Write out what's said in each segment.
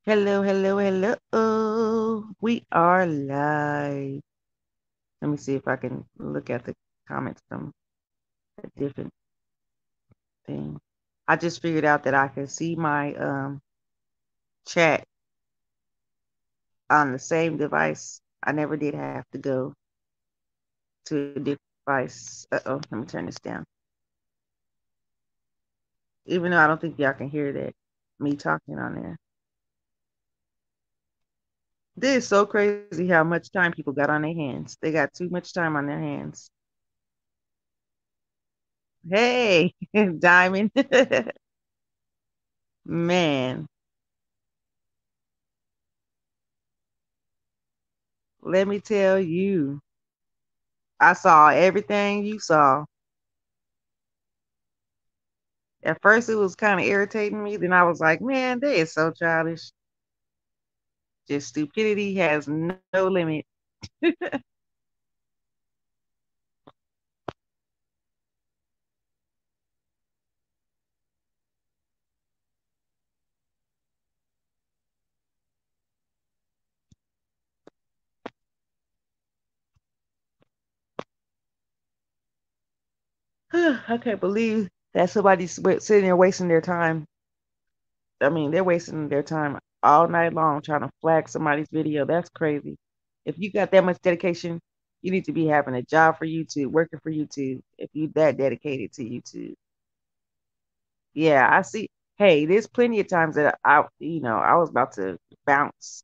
Hello, hello, hello. We are live. Let me see if I can look at the comments from a different thing. I just figured out that I can see my chat on the same device. I never did have to go to a different device. Uh-oh, let me turn this down. Even though I don't think y'all can hear that, me talking on there. This is so crazy how much time people got on their hands. They got too much time on their hands. Hey, Diamond. Man, let me tell you, I saw everything you saw. At first, it was kind of irritating me. Then I was like, man, they is so childish. Just stupidity has no limit. I can't believe that somebody's sitting there wasting their time. I mean, they're wasting their time all night long trying to flag somebody's video. That's crazy. If you got that much dedication, you need to be having a job for YouTube, working for YouTube, if you that dedicated to YouTube. Yeah, I see. Hey, there's plenty of times that I was about to bounce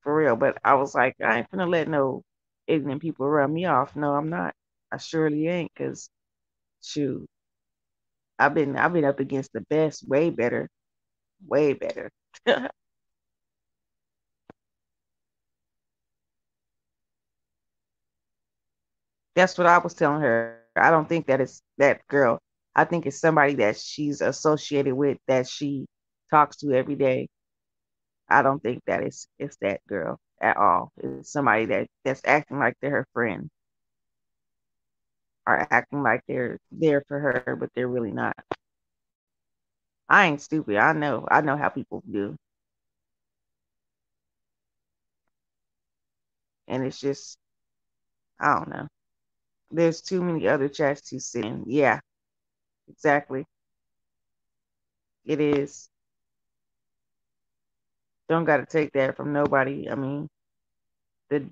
for real, but I was like, I ain't finna let no ignorant people run me off. No, I'm not. I surely ain't, cause shoot, I've been up against the best, way better, way better. That's what I was telling her. I don't think that it's that girl. I think it's somebody that she's associated with that she talks to every day. I don't think that it's that girl at all. It's somebody that's acting like they're her friend or acting like they're there for her, but they're really not. I ain't stupid. I know how people do, and it's just I don't know. There's too many other chats to sit in. Yeah, exactly. It is. Don't got to take that from nobody. I mean, the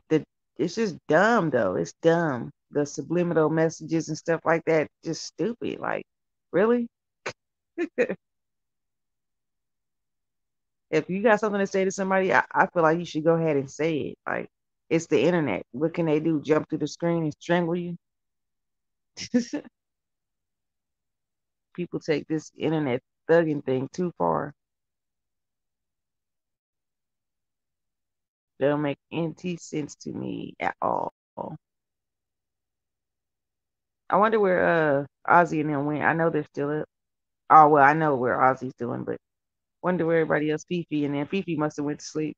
it's just dumb though. It's dumb. The subliminal messages and stuff like that, just stupid. Like, really? If you got something to say to somebody, I feel like you should go ahead and say it. Like, it's the internet. What can they do? Jump through the screen and strangle you? People take this internet thugging thing too far. They don't make any sense to me at all. I wonder where Ozzy and them went. I know they're still up. Oh well, I know where Ozzy's doing, but wonder where everybody else, Fifi, and then Fifi must have went to sleep.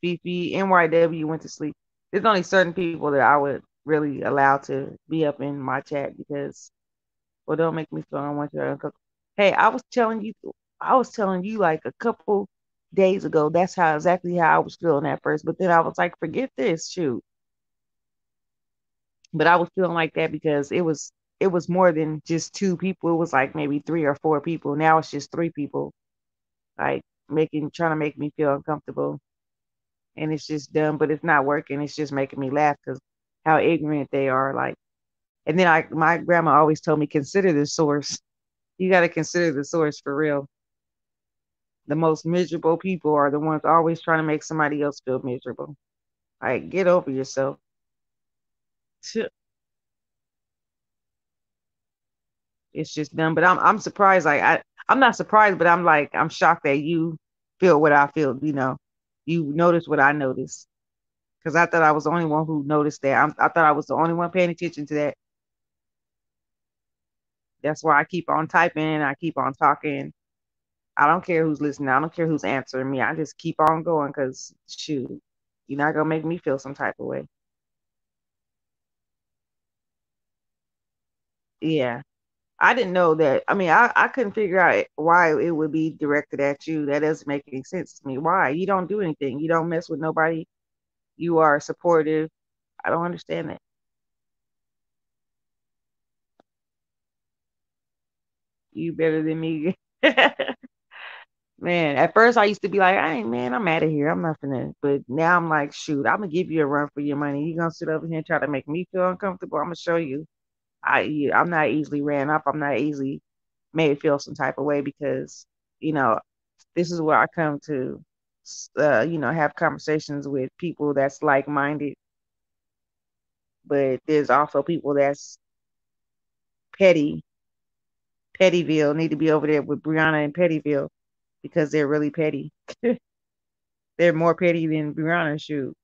Fifi, NYW went to sleep. There's only certain people that I would really allow to be up in my chat because, well, don't make me feel uncomfortable. Hey, I was telling you like a couple days ago. That's how exactly how I was feeling at first, but then I was like, forget this, shoot. But I was feeling like that because it was more than just two people. It was like maybe three or four people. Now it's just three people, like trying to make me feel uncomfortable. And it's just dumb, but it's not working. It's just making me laugh because how ignorant they are. Like, and then my grandma always told me, consider the source. You got to consider the source for real. The most miserable people are the ones always trying to make somebody else feel miserable. Like, get over yourself. It's just dumb. But I'm surprised. Like, I'm not surprised, but I'm shocked that you feel what I feel. You notice what I noticed because I thought I was the only one who noticed that. I thought I was the only one paying attention to that. That's why I keep on typing. I keep on talking. I don't care who's listening. I don't care who's answering me. I just keep on going because shoot, you're not gonna make me feel some type of way. Yeah, I didn't know that. I mean, I couldn't figure out why it would be directed at you. That doesn't make any sense to me. Why? You don't do anything. You don't mess with nobody. You are supportive. I don't understand that. You better than me. Man, at first I used to be like, I ain't man, I'm out of here. I'm not finna. But now I'm like, shoot, I'm gonna give you a run for your money. You gonna sit over here and try to make me feel uncomfortable? I'm gonna show you. I'm not easily ran up. I'm not easily made feel some type of way because you know this is where I come to, have conversations with people that's like minded. But there's also people that's petty, Pettyville need to be over there with Brianna and Pettyville because they're really petty. They're more petty than Brianna. Shoot,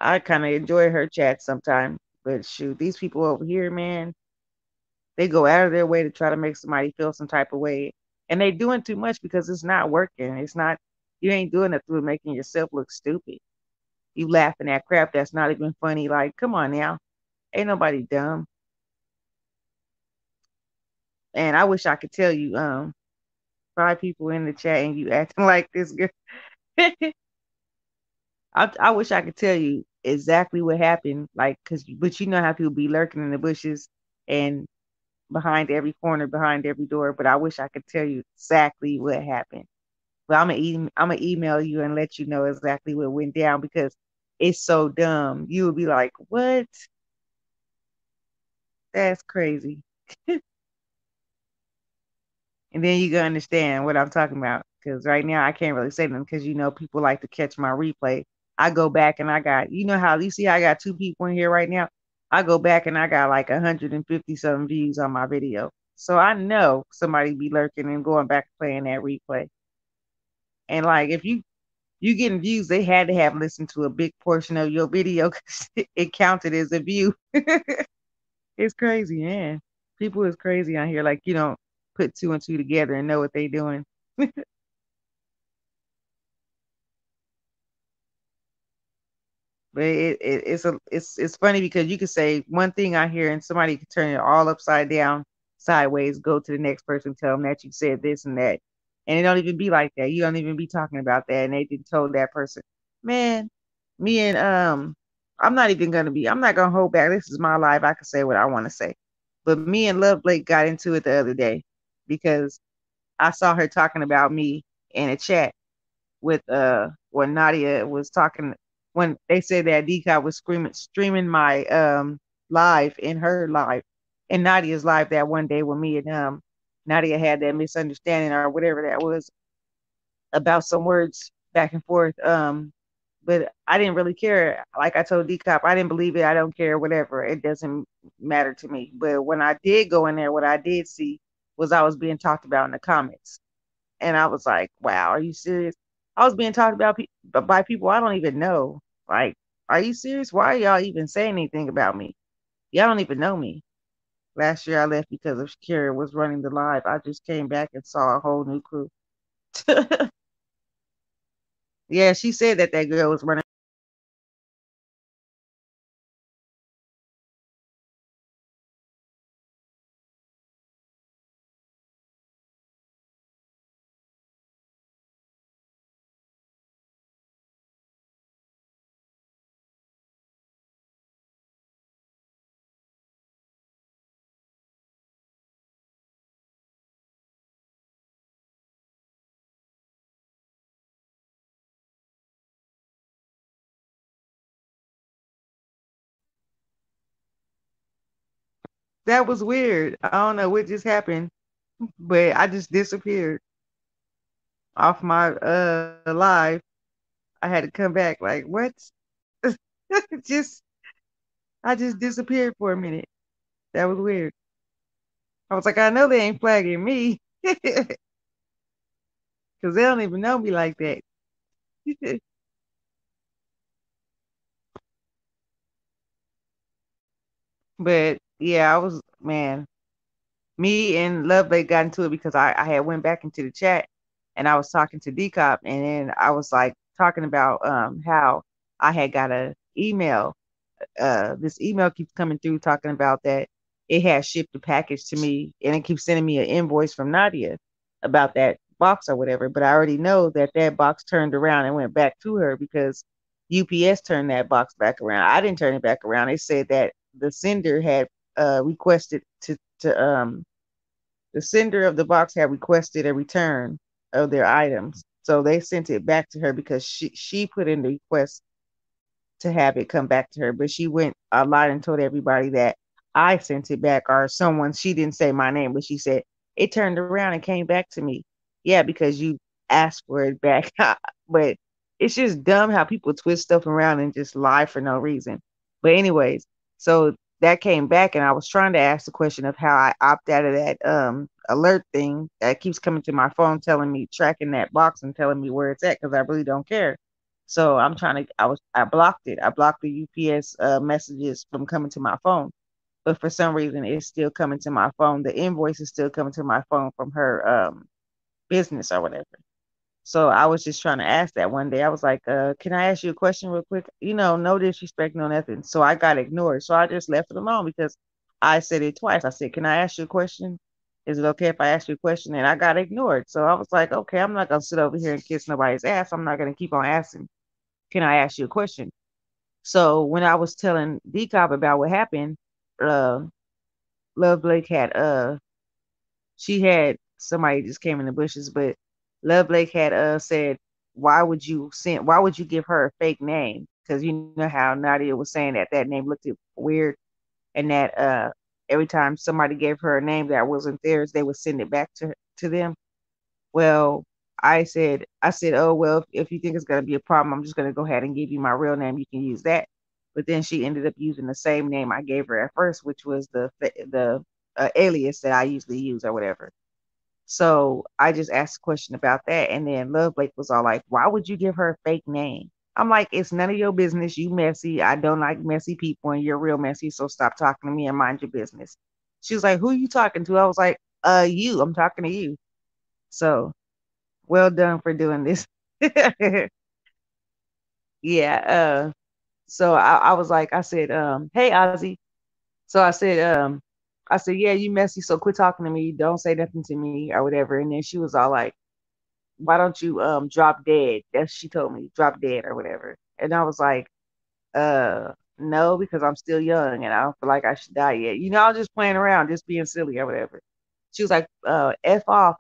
I kind of enjoy her chat sometimes, but shoot, these people over here, man, they go out of their way to try to make somebody feel some type of way, and they doing too much because it's not working. It's not. You ain't doing it through making yourself look stupid. You laughing at crap that's not even funny. Like, come on now, ain't nobody dumb. And I wish I could tell you, five people in the chat and you acting like this girl. I wish I could tell you exactly what happened, like, but you know how people be lurking in the bushes and behind every corner, behind every door. But I wish I could tell you exactly what happened. But I'm gonna email you and let you know exactly what went down because it's so dumb. You would be like, "What? That's crazy." And then you can understand what I'm talking about. Because right now I can't really say them because people like to catch my replay. I go back and I got, how you see I got two people in here right now. I go back and I got like 150 some views on my video. So I know somebody be lurking and going back and playing that replay. And like if you getting views, they had to have listened to a big portion of your video because it counted as a view. It's crazy, man. People is crazy on here. Like you don't put two and two together and know what they doing. But it's funny because you could say one thing I hear and somebody could turn it all upside down, sideways, go to the next person, tell them that you said this and that, and it don't even be like that. You don't even be talking about that, and they didn't told that person, man. Me and I'm not even gonna be. I'm not gonna hold back. This is my life. I can say what I want to say. But me and Love Blake got into it the other day because I saw her talking about me in a chat with when Nadia was talking when they said that Dika was streaming my live in her live in Nadia's live that one day when me and Nadia had that misunderstanding or whatever that was about some words back and forth. But I didn't really care. Like I told Decop, I didn't believe it. I don't care, whatever. It doesn't matter to me. But when I did go in there, what I did see was I was being talked about in the comments. And I was like, wow, are you serious? I was being talked about by people I don't even know. Like, are you serious? Why are y'all even saying anything about me? Y'all don't even know me. Last year I left because of Shakira was running the live. I just came back and saw a whole new crew. Yeah, she said that that girl was running. That was weird. I don't know what just happened, but I just disappeared off my live. I had to come back. Like what? just I just disappeared for a minute. That was weird. I was like, I know they ain't flagging me because they don't even know me like that. But yeah, I was man. Me and Lovebird got into it because I had went back into the chat and I was talking to Decop and then I was like talking about how I had got a email. This email keeps coming through talking about that. it had shipped the package to me, and it keeps sending me an invoice from Nadia about that box or whatever. But I already know that that box turned around and went back to her because UPS turned that box back around. I didn't turn it back around. They said that the sender had requested to the sender of the box had requested a return of their items. So they sent it back to her because she put in the request to have it come back to her, but she went a lot and told everybody that I sent it back or someone. She didn't say my name, but she said it turned around and came back to me. Yeah, because you asked for it back. But it's just dumb how people twist stuff around and just lie for no reason. But anyways, so that came back, and I was trying to ask the question of how I opt out of that alert thing that keeps coming to my phone telling me, tracking that box and telling me where it's at, because I really don't care. So I'm trying to. I blocked it. I blocked the UPS messages from coming to my phone, but for some reason it's still coming to my phone. The invoice is still coming to my phone from her business or whatever. So I was just trying to ask that one day. I was like, "Can I ask you a question real quick?" No disrespect, no nothing. So I got ignored. So I just left it alone because I said it twice. I said, "Can I ask you a question? Is it okay if I ask you a question?" And I got ignored. So I was like, "Okay, I'm not gonna sit over here and kiss nobody's ass. I'm not gonna keep on asking. Can I ask you a question?" So when I was telling Decop about what happened, uh, Love Blake had she had somebody just came in the bushes, but Love Blake had said, why would you give her a fake name? Because you know how Nadia was saying that that name looked weird, and that every time somebody gave her a name that wasn't theirs, they would send it back to them. Well, I said, oh, well, if you think it's going to be a problem, I'm just going to go ahead and give you my real name. You can use that. But then she ended up using the same name I gave her at first, which was the alias that I usually use or whatever. So I just asked a question about that. And then Love Blake was all like, why would you give her a fake name? I'm like, it's none of your business. You messy. I don't like messy people and you're real messy. So stop talking to me and mind your business. She was like, who are you talking to? I was like, you. I'm talking to you. So well done for doing this. Yeah. So I was like, I said, hey Ozzy. So I said, yeah, you messy, so quit talking to me. Don't say nothing to me or whatever. And then she was all like, why don't you drop dead? That's she told me, drop dead or whatever. And I was like, no, because I'm still young and I don't feel like I should die yet. I was just playing around, just being silly or whatever. She was like, F off,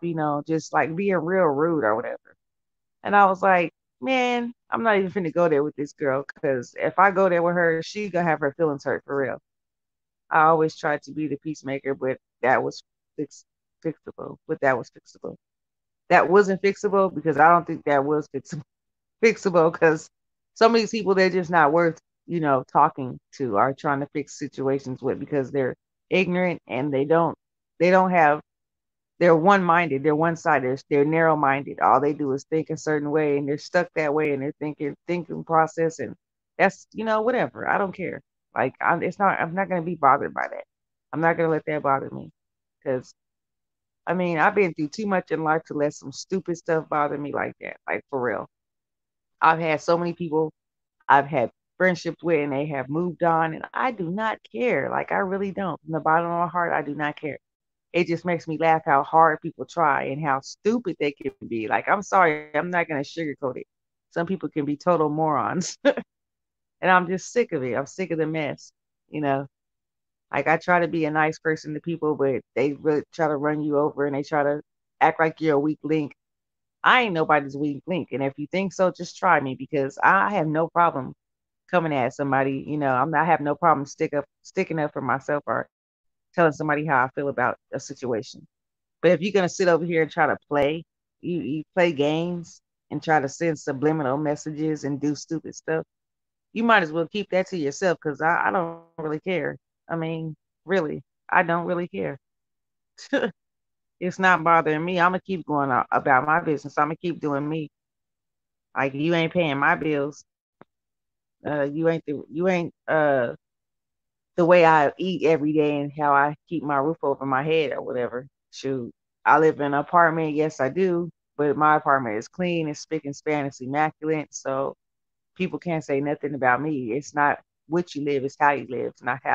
just like being real rude or whatever. And I was like, man, I'm not even finna go there with this girl because if I go there with her, she gonna have her feelings hurt for real. I always tried to be the peacemaker, but that was fix, fixable. But that was fixable. That wasn't fixable because I don't think that was fixable because some of these people they're just not worth talking to or trying to fix situations with because they're ignorant and they don't have they're one-minded. They're one-sided. They're narrow-minded. All they do is think a certain way, and they're stuck that way, and they're thinking process, and that's whatever. I don't care. Like it's not. I'm not gonna be bothered by that. I'm not gonna let that bother me because I mean I've been through too much in life to let some stupid stuff bother me like that. Like for real. I've had so many people I've had friendships with, and they have moved on, and I do not care. Like I really don't. From the bottom of my heart, I do not care. It just makes me laugh how hard people try and how stupid they can be. Like, I'm sorry, I'm not going to sugarcoat it. Some people can be total morons. And I'm just sick of it. I'm sick of the mess. You know, like I try to be a nice person to people, but they really try to run you over and they try to act like you're a weak link. I ain't nobody's weak link. And if you think so, just try me because I have no problem coming at somebody. I have no problem sticking up for myself or telling somebody how I feel about a situation. But if you're gonna sit over here and try to you play games and try to send subliminal messages and do stupid stuff, you might as well keep that to yourself because I don't really care. I mean, really, I don't really care. It's not bothering me. I'm gonna keep going about my business. I'm gonna keep doing me. Like you ain't paying my bills. You ain't the way I eat every day and how I keep my roof over my head or whatever. Shoot, I live in an apartment. Yes, I do, but my apartment is clean, it's spick and span, it's immaculate. So people can't say nothing about me. It's not what you live, it's how you live.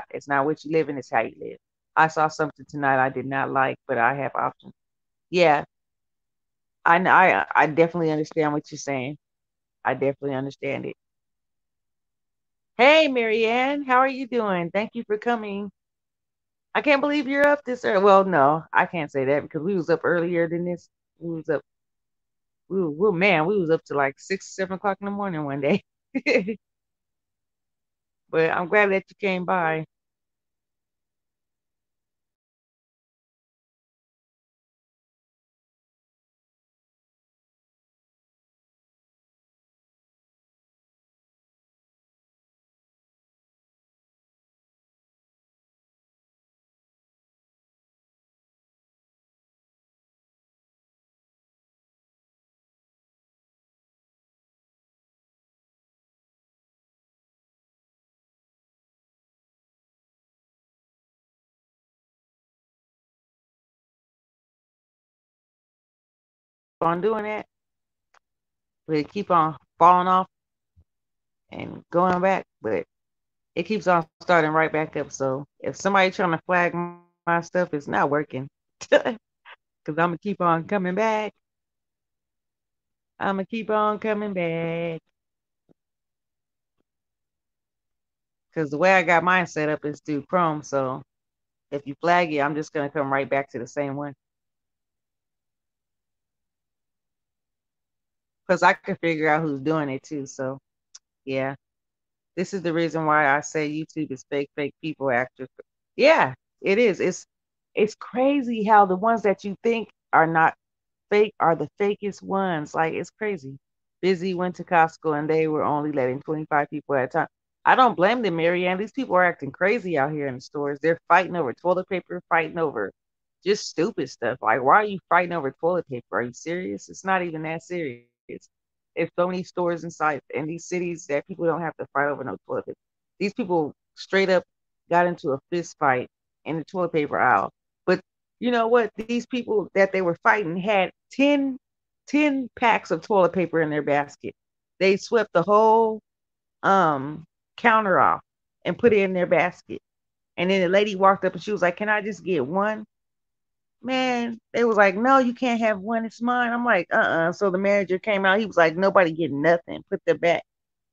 It's not what you live in, it's how you live. I saw something tonight I did not like, but I have options. Yeah, I definitely understand what you're saying. I definitely understand it. Hey, Marianne, how are you doing? Thank you for coming. I can't believe you're up this early. Well, no, I can't say that because we was up earlier than this. We was up. Man, we was up to like 6, 7 o'clock in the morning one day. But I'm glad that you came by. On doing that, we keep on falling off and going back, but it keeps on starting right back up. So if somebody trying to flag my stuff, it's not working. Because I'm gonna keep on coming back. I'm gonna keep on coming back. Because the way I got mine set up is through Chrome. So if you flag it, I'm just gonna come right back to the same one. Because I can figure out who's doing it too. So yeah. This is the reason why I say YouTube is fake people actors. Yeah, it is. It's crazy how the ones that you think are not fake are the fakest ones. Like it's crazy. Busy went to Costco and they were only letting 25 people at a time. I don't blame them, Marianne. These people are acting crazy out here in the stores. They're fighting over toilet paper, fighting over just stupid stuff. Like, why are you fighting over toilet paper? Are you serious? It's not even that serious. There's so many stores inside in these cities that people don't have to fight over no toilet paper. These people straight up got into a fist fight in the toilet paper aisle. But you know what? These people that they were fighting had 10 packs of toilet paper in their basket. They swept the whole um counter off and put it in their basket. And then the lady walked up and she was like, "Can I just get one?" Man, they was like, "No, you can't have one. It's mine." I'm like, So the manager came out. He was like, "Nobody getting nothing. Put that back."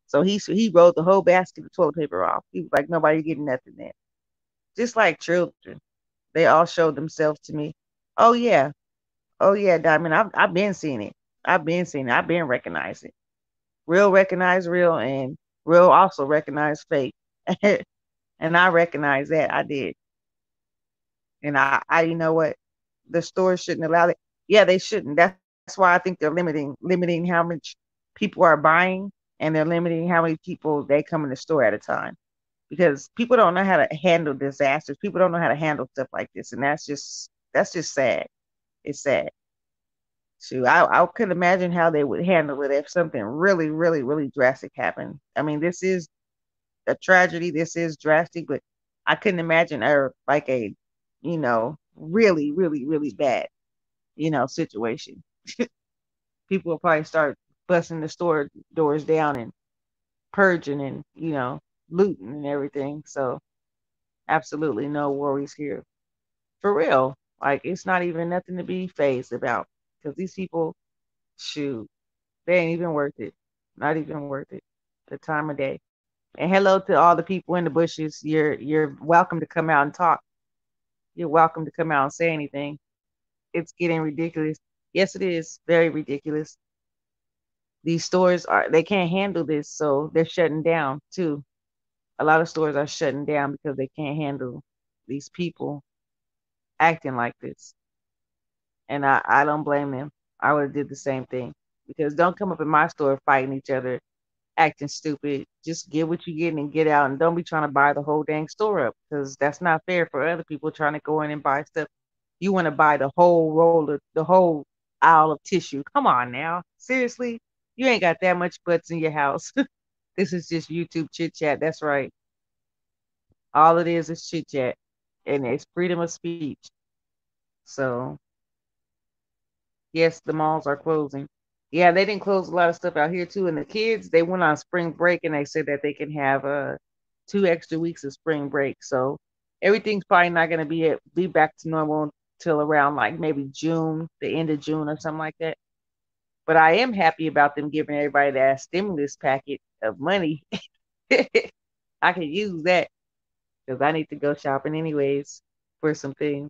So he rolled the whole basket of toilet paper off. He was like, "Nobody getting nothing there." Just like children, they all showed themselves to me. Oh yeah, oh yeah, Diamond. I've been seeing it. I've been seeing it. I've been recognizing. Real recognize real, and real also recognize fake. And I recognize that I did. And you know what? The stores shouldn't allow it. Yeah, they shouldn't. That's why I think they're limiting how much people are buying, and they're limiting how many people they come in the store at a time. Because people don't know how to handle disasters. People don't know how to handle stuff like this, and that's just sad. It's sad. So I couldn't imagine how they would handle it if something really, really, really drastic happened. I mean, this is a tragedy. This is drastic, but I couldn't imagine like a, really, really, really bad, situation. People will probably start busting the store doors down and purging and, looting and everything. So absolutely no worries here. For real. Like it's not even nothing to be phased about because these people, shoot, they ain't even worth it. Not even worth it. The time of day. And hello to all the people in the bushes. You're welcome to come out and talk. You're welcome to come out and say anything. It's getting ridiculous. Yes, it is very ridiculous. These stores they can't handle this, so they're shutting down too. A lot of stores are shutting down because they can't handle these people acting like this. And I don't blame them. I would have did the same thing. Because don't come up in my store fighting each other, acting stupid. Just get what you get and get out, and don't be trying to buy the whole dang store up because that's not fair for other people trying to go in and buy stuff. You want to buy the whole roll of the whole aisle of tissue. Come on now. Seriously? You ain't got that much butts in your house. This is just YouTube chit chat. That's right. All it is chit chat. And it's freedom of speech. So yes, the malls are closing. Yeah, they didn't close a lot of stuff out here too. And the kids, they went on spring break and they said that they can have 2 extra weeks of spring break. So Everything's probably not going to be back to normal till around like maybe June, the end of June or something like that. But I am happy about them giving everybody that stimulus packet of money. I can use that because I need to go shopping anyways for some things.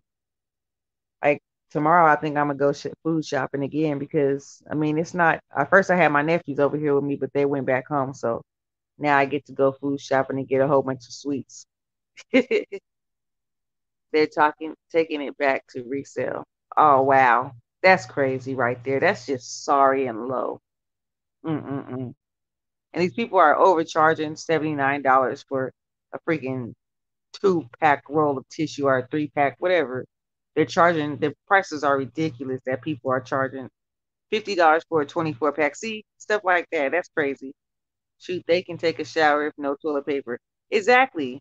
Like tomorrow, I think I'm gonna go food shopping again because I mean it's not. At first, I had my nephews over here with me, but they went back home, so now I get to go food shopping and get a whole bunch of sweets. They're taking it back to resale. Oh wow, that's crazy right there. That's just sorry and low. Mm-mm-mm. And these people are overcharging $79 for a freaking 2-pack roll of tissue or a 3-pack, whatever. They're charging, the prices are ridiculous that people are charging $50 for a 24-pack. See, stuff like that. That's crazy. Shoot, they can take a shower if no toilet paper. Exactly.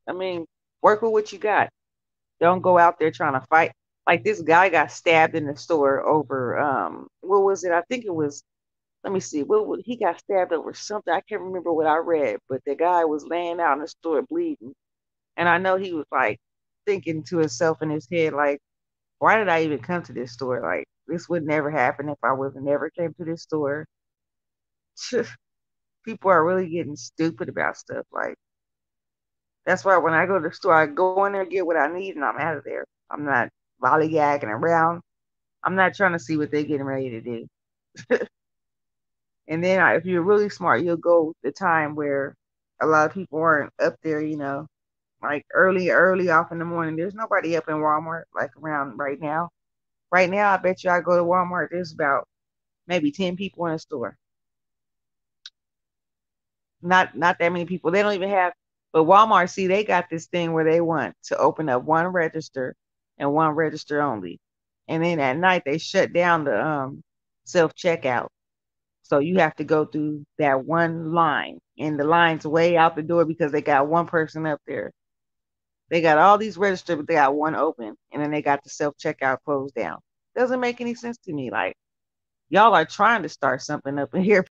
I mean, work with what you got. Don't go out there trying to fight. Like this guy got stabbed in the store over what was it? I think it was, let me see, he got stabbed over something. I can't remember what I read, but the guy was laying out in the store bleeding. And I know he was like thinking to himself in his head, like, why did I even come to this store? Like, this would never happen if I was never came to this store. People are really getting stupid about stuff. Like, that's why when I go to the store, I go in there, get what I need, and I'm out of there. I'm not lollygagging around. I'm not trying to see what they're getting ready to do. And then if you're really smart, you'll go the time where a lot of people aren't up there, like early off in the morning. There's nobody up in Walmart like around right now. Right now, I bet you I go to Walmart, there's about maybe 10 people in the store. Not that many people. They don't even have, but Walmart, see, they got this thing where they want to open up one register and one register only. And then at night they shut down the self checkout. So you have to go through that one line. And the line's way out the door because they got one person up there. They got all these registered, but they got one open. And then they got the self checkout closed down. Doesn't make any sense to me. Like, y'all are trying to start something up in here.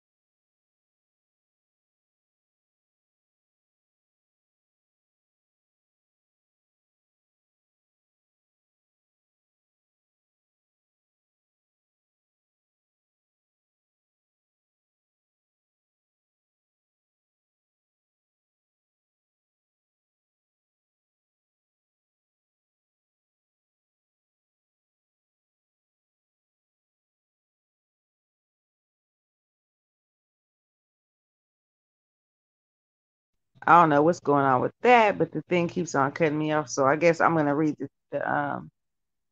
I don't know what's going on with that, but the thing keeps on cutting me off. So I guess I'm gonna read I'm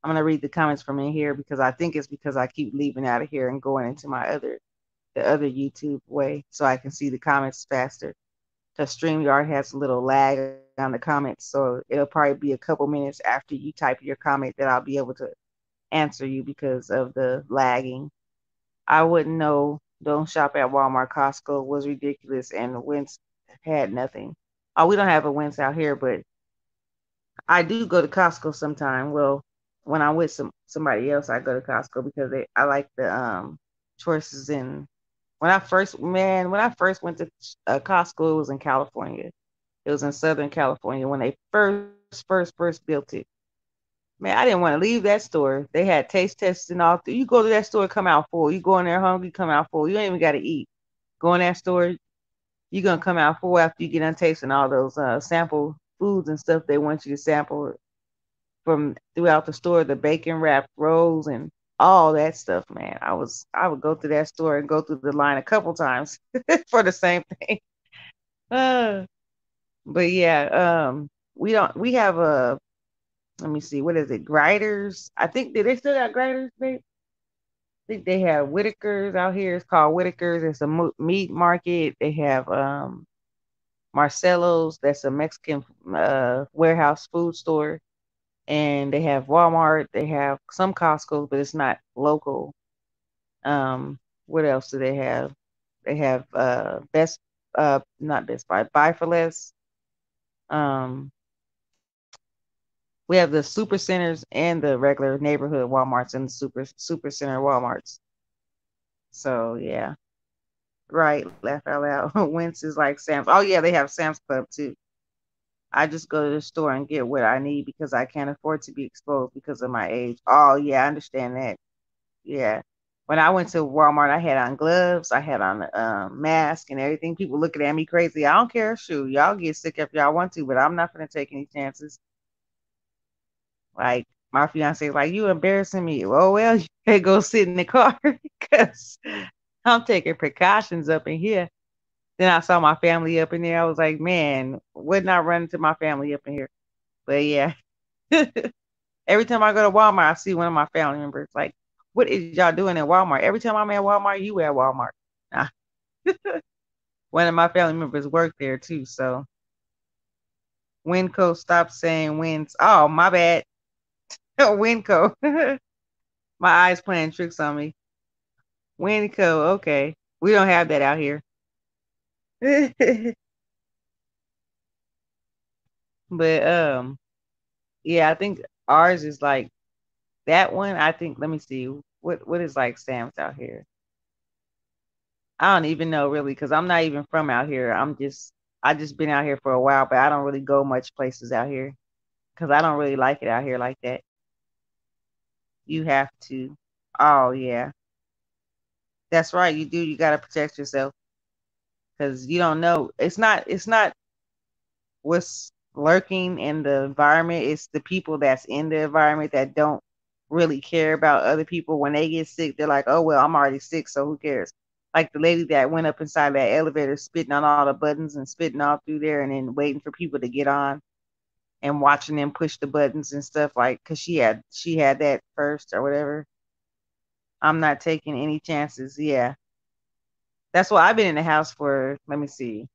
gonna read the comments from in here because I think it's because I keep leaving out of here and going into the other YouTube way so I can see the comments faster. Because StreamYard has a little lag on the comments, so it'll probably be a couple minutes after you type your comment that I'll be able to answer you because of the lagging. I wouldn't know. Don't shop at Walmart. Costco was ridiculous, and Wentz had nothing. Oh, we don't have a Wentz out here, but I do go to Costco sometime. Well, when I'm with somebody else, I go to Costco because I like the choices in. When I first went to Costco, it was in California. It was in Southern California when they first built it. Man, I didn't want to leave that store. They had taste tests and all. You go to that store, come out full. You go in there hungry, come out full. You ain't even got to eat. Go in that store, you're gonna come out full after you get done tasting all those sample foods and stuff they want you to sample from throughout the store, the bacon wrapped rolls and all that stuff, man. I would go to that store and go through the line a couple times for the same thing. Uh, but yeah, we have a let me see, what is it? Grinders. I think they still got grinders, babe? I think they have Whitaker's out here. It's called Whitaker's. It's a meat market. They have Marcelo's. That's a Mexican warehouse food store. And they have Walmart. They have some Costco, but it's not local. What else do they have? They have not Best Buy, Buy for Less. Um, we have the super centers and the regular neighborhood Walmarts and the super center Walmarts. So yeah, right. Laugh out loud. Wentz is like Sam's. Oh yeah, they have Sam's Club too. I just go to the store and get what I need because I can't afford to be exposed because of my age. Oh yeah, I understand that. Yeah. When I went to Walmart, I had on gloves, I had on a mask and everything. People looking at me crazy. I don't care. Shoot, y'all get sick if y'all want to, but I'm not gonna take any chances. Like my fiance, like you embarrassing me. Well, you can go sit in the car because I'm taking precautions up in here. Then I saw my family up in there. I was like, man, would not run into my family up in here. But yeah, every time I go to Walmart, I see one of my family members. Like, what is y'all doing at Walmart? Every time I'm at Walmart, you at Walmart. Nah. One of my family members work there too. So Winco, stop saying wins. Oh, my bad. Winco. My eyes playing tricks on me. Winco, okay. We don't have that out here. But yeah, I think ours is like that one. I think let me see. What is like Sam's out here? I don't even know really because I'm not even from out here. I just been out here for a while, but I don't really go much places out here because I don't really like it out here like that. You have to. Oh yeah, that's right. You do. You got to protect yourself because you don't know. It's not what's lurking in the environment. It's the people that's in the environment that don't really care about other people. When they get sick, they're like, "Oh well, I'm already sick, so who cares?" Like the lady that went up inside that elevator, spitting on all the buttons and spitting all through there, and then waiting for people to get on and watching them push the buttons and stuff. Like, cause she had that first or whatever. I'm not taking any chances. Yeah, that's why I've been in the house for. Let me see.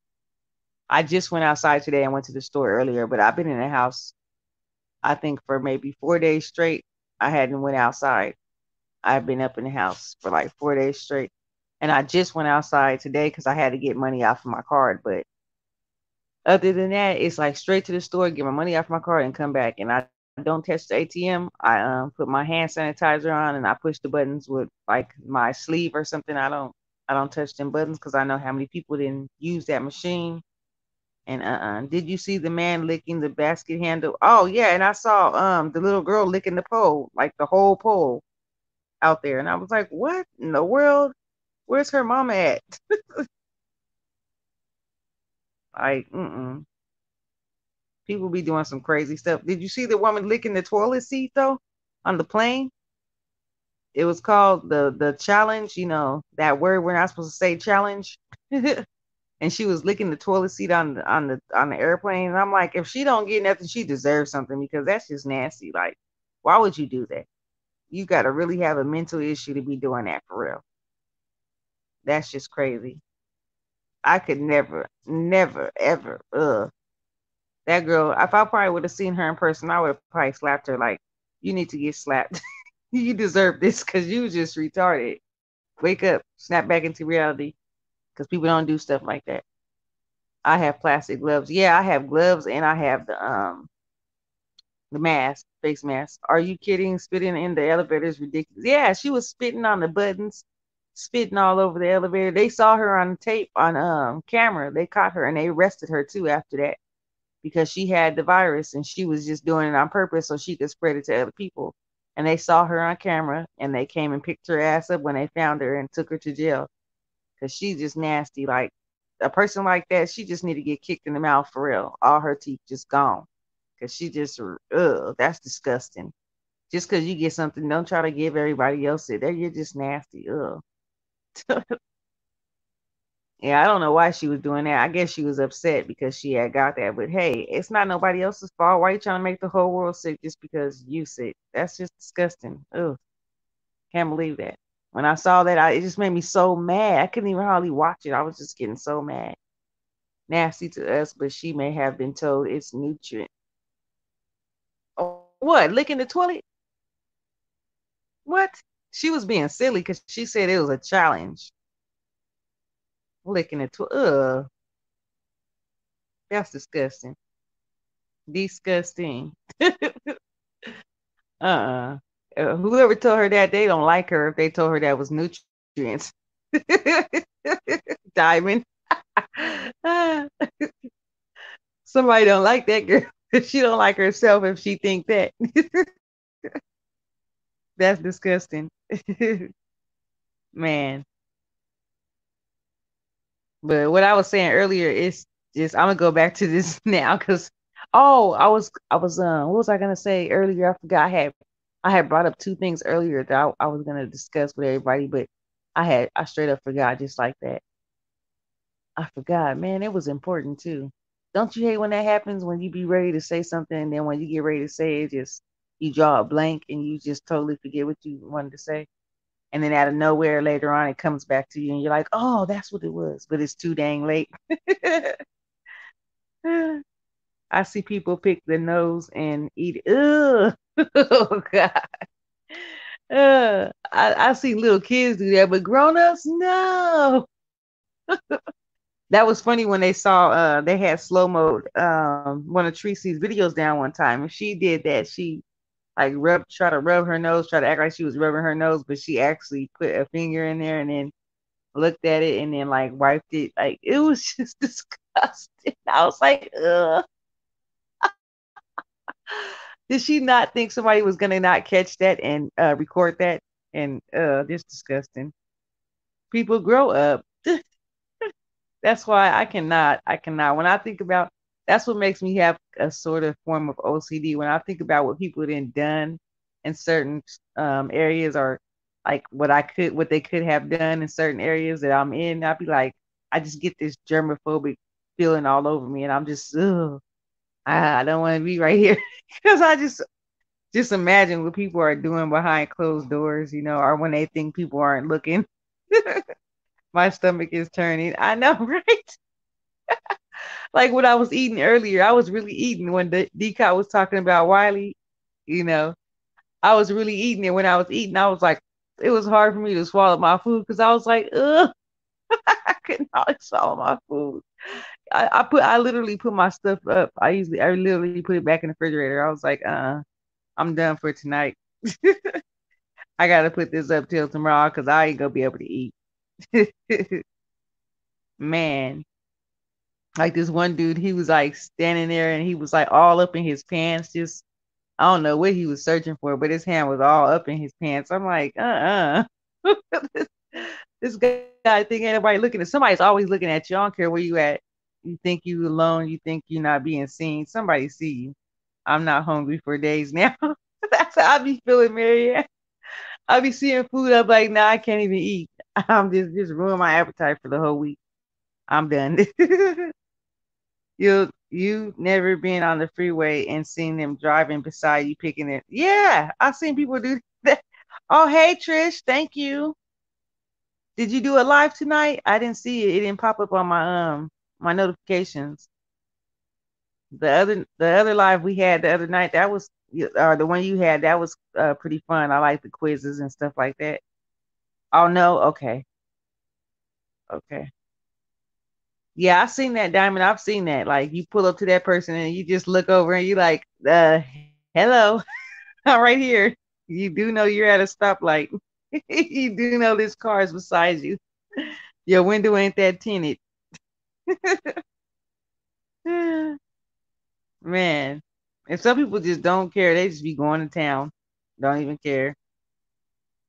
I just went outside today and went to the store earlier, but I've been in the house I think for maybe 4 days straight. I hadn't went outside. I've been up in the house for like 4 days straight. And I just went outside today because I had to get money off of my card. But other than that, it's like straight to the store, get my money off my card and come back. And I don't touch the ATM. I put my hand sanitizer on and I push the buttons with like my sleeve or something. I don't touch them buttons because I know how many people didn't use that machine. And did you see the man licking the basket handle? Oh yeah, and I saw the little girl licking the pole, like the whole pole out there. And I was like, what in the world? Where's her mama at? Like, people be doing some crazy stuff. Did you see the woman licking the toilet seat though on the plane? It was called the challenge. You know that word we're not supposed to say challenge. And she was licking the toilet seat on the airplane. And I'm like, if she don't get nothing, she deserves something because that's just nasty. Like, why would you do that? You got to really have a mental issue to be doing that for real. That's just crazy. I could never, never, ever. That girl. If I probably would have seen her in person, I would have probably slapped her. Like, you need to get slapped. You deserve this because you just retarded. Wake up, snap back into reality because people don't do stuff like that. I have plastic gloves. Yeah, I have gloves and I have the mask, face mask. Are you kidding? Spitting in the elevator is ridiculous. Yeah, she was spitting on the buttons, spitting all over the elevator. They saw her on tape on camera. They caught her and they arrested her too after that because she had the virus and she was just doing it on purpose so she could spread it to other people. And they saw her on camera and they came and picked her ass up when they found her and took her to jail because she's just nasty. Like a person like that, she just need to get kicked in the mouth for real. All her teeth just gone because she just, that's disgusting. Just because you get something, don't try to give everybody else it. You're just nasty. Ugh. Yeah, I don't know why she was doing that. I guess she was upset because she had got that. But hey, it's not nobody else's fault. Why are you trying to make the whole world sick just because you sick? That's just disgusting. Ugh. Can't believe that. When I saw that, it just made me so mad. I couldn't even hardly watch it. I was just getting so mad. Nasty to us, but she may have been told it's nutrient. Oh, what? Licking the toilet? What? She was being silly because she said it was a challenge. Licking the toilet. Ugh. That's disgusting. Disgusting. uh-uh. Whoever told her that, they don't like her if they told her that was nutrients. Diamond. Somebody don't like that girl. She don't like herself if she think that. That's disgusting. Man. But what I was saying earlier is just I'm gonna go back to this now because I was what was I gonna say earlier? I forgot I had brought up two things earlier that I was gonna discuss with everybody, but I straight up forgot just like that. I forgot, man, it was important too. Don't you hate when that happens when you be ready to say something and then when you get ready to say it, just you draw a blank and you just totally forget what you wanted to say? And then out of nowhere later on it comes back to you and you're like, oh, that's what it was, but it's too dang late. I see people pick their nose and eat it. Ugh. Oh God. I see little kids do that, but grown-ups, no. That was funny when they saw they had slow mode one of Tracy's videos down one time, and she did that. She like try to rub her nose, try to act like she was rubbing her nose, but she actually put a finger in there and then looked at it and then like wiped it. Like it was just disgusting. I was like, ugh. Did she not think somebody was gonna not catch that and record that? And this disgusting. People grow up. That's why I cannot. When I think about that's what makes me have a sort of form of OCD. When I think about what people done in certain areas or like what they could have done in certain areas that I'm in, I'd be like, I just get this germophobic feeling all over me, and I'm just, ugh, I don't want to be right here because I just imagine what people are doing behind closed doors, or when they think people aren't looking. My stomach is turning. I know, right? Like what I was eating earlier, I was really eating when the Decat was talking about Wiley, you know. I was really eating it when I was eating. I was like, it was hard for me to swallow my food because I was like, ugh, I couldn't hardly swallow my food. I literally put my stuff up. I literally put it back in the refrigerator. I was like, I'm done for tonight. I gotta put this up till tomorrow because I ain't gonna be able to eat. Man, like this one dude, he was like standing there and he was like all up in his pants, just I don't know what he was searching for, but his hand was all up in his pants. I'm like, this, this guy think ain't nobody looking at somebody's always looking at you. I don't care where you at. You think you alone, you think you're not being seen. Somebody see you. I'm not hungry for days now. That's how I be feeling, Marianne. I be seeing food. I'm like, nah, I can't even eat. I'm just ruin my appetite for the whole week. I'm done. You never been on the freeway and seen them driving beside you picking it. Yeah, I've seen people do that. Oh, hey Trish, thank you. Did you do it live tonight? I didn't see it. It didn't pop up on my notifications. The other live we had the other night, that was the one you had, that was pretty fun. I like the quizzes and stuff like that. Oh no, okay. Okay. Yeah, I've seen that, Diamond. I've seen that. Like you pull up to that person and you just look over and you like, hello, I'm right here. You do know you're at a stoplight. You do know there's cars beside you. Your window ain't that tinted. Man. And some people just don't care. They just be going to town. Don't even care.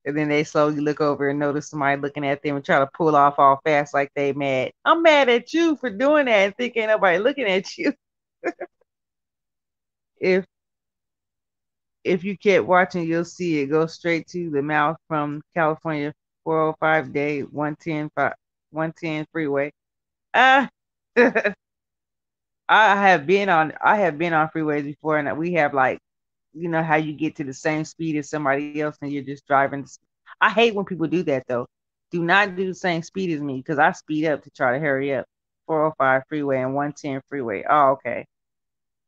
And then they slowly look over and notice somebody looking at them and try to pull off all fast like they mad. I'm mad at you for doing that and thinking ain't nobody looking at you. If if you kept watching, you'll see it go straight to the mouth from California 405 day 110 freeway. Ah, I have been on freeways before, and we have like how you get to the same speed as somebody else and you're just driving. I hate when people do that though. Do not do the same speed as me because I speed up to try to hurry up. 405 freeway and 110 freeway. Oh, okay.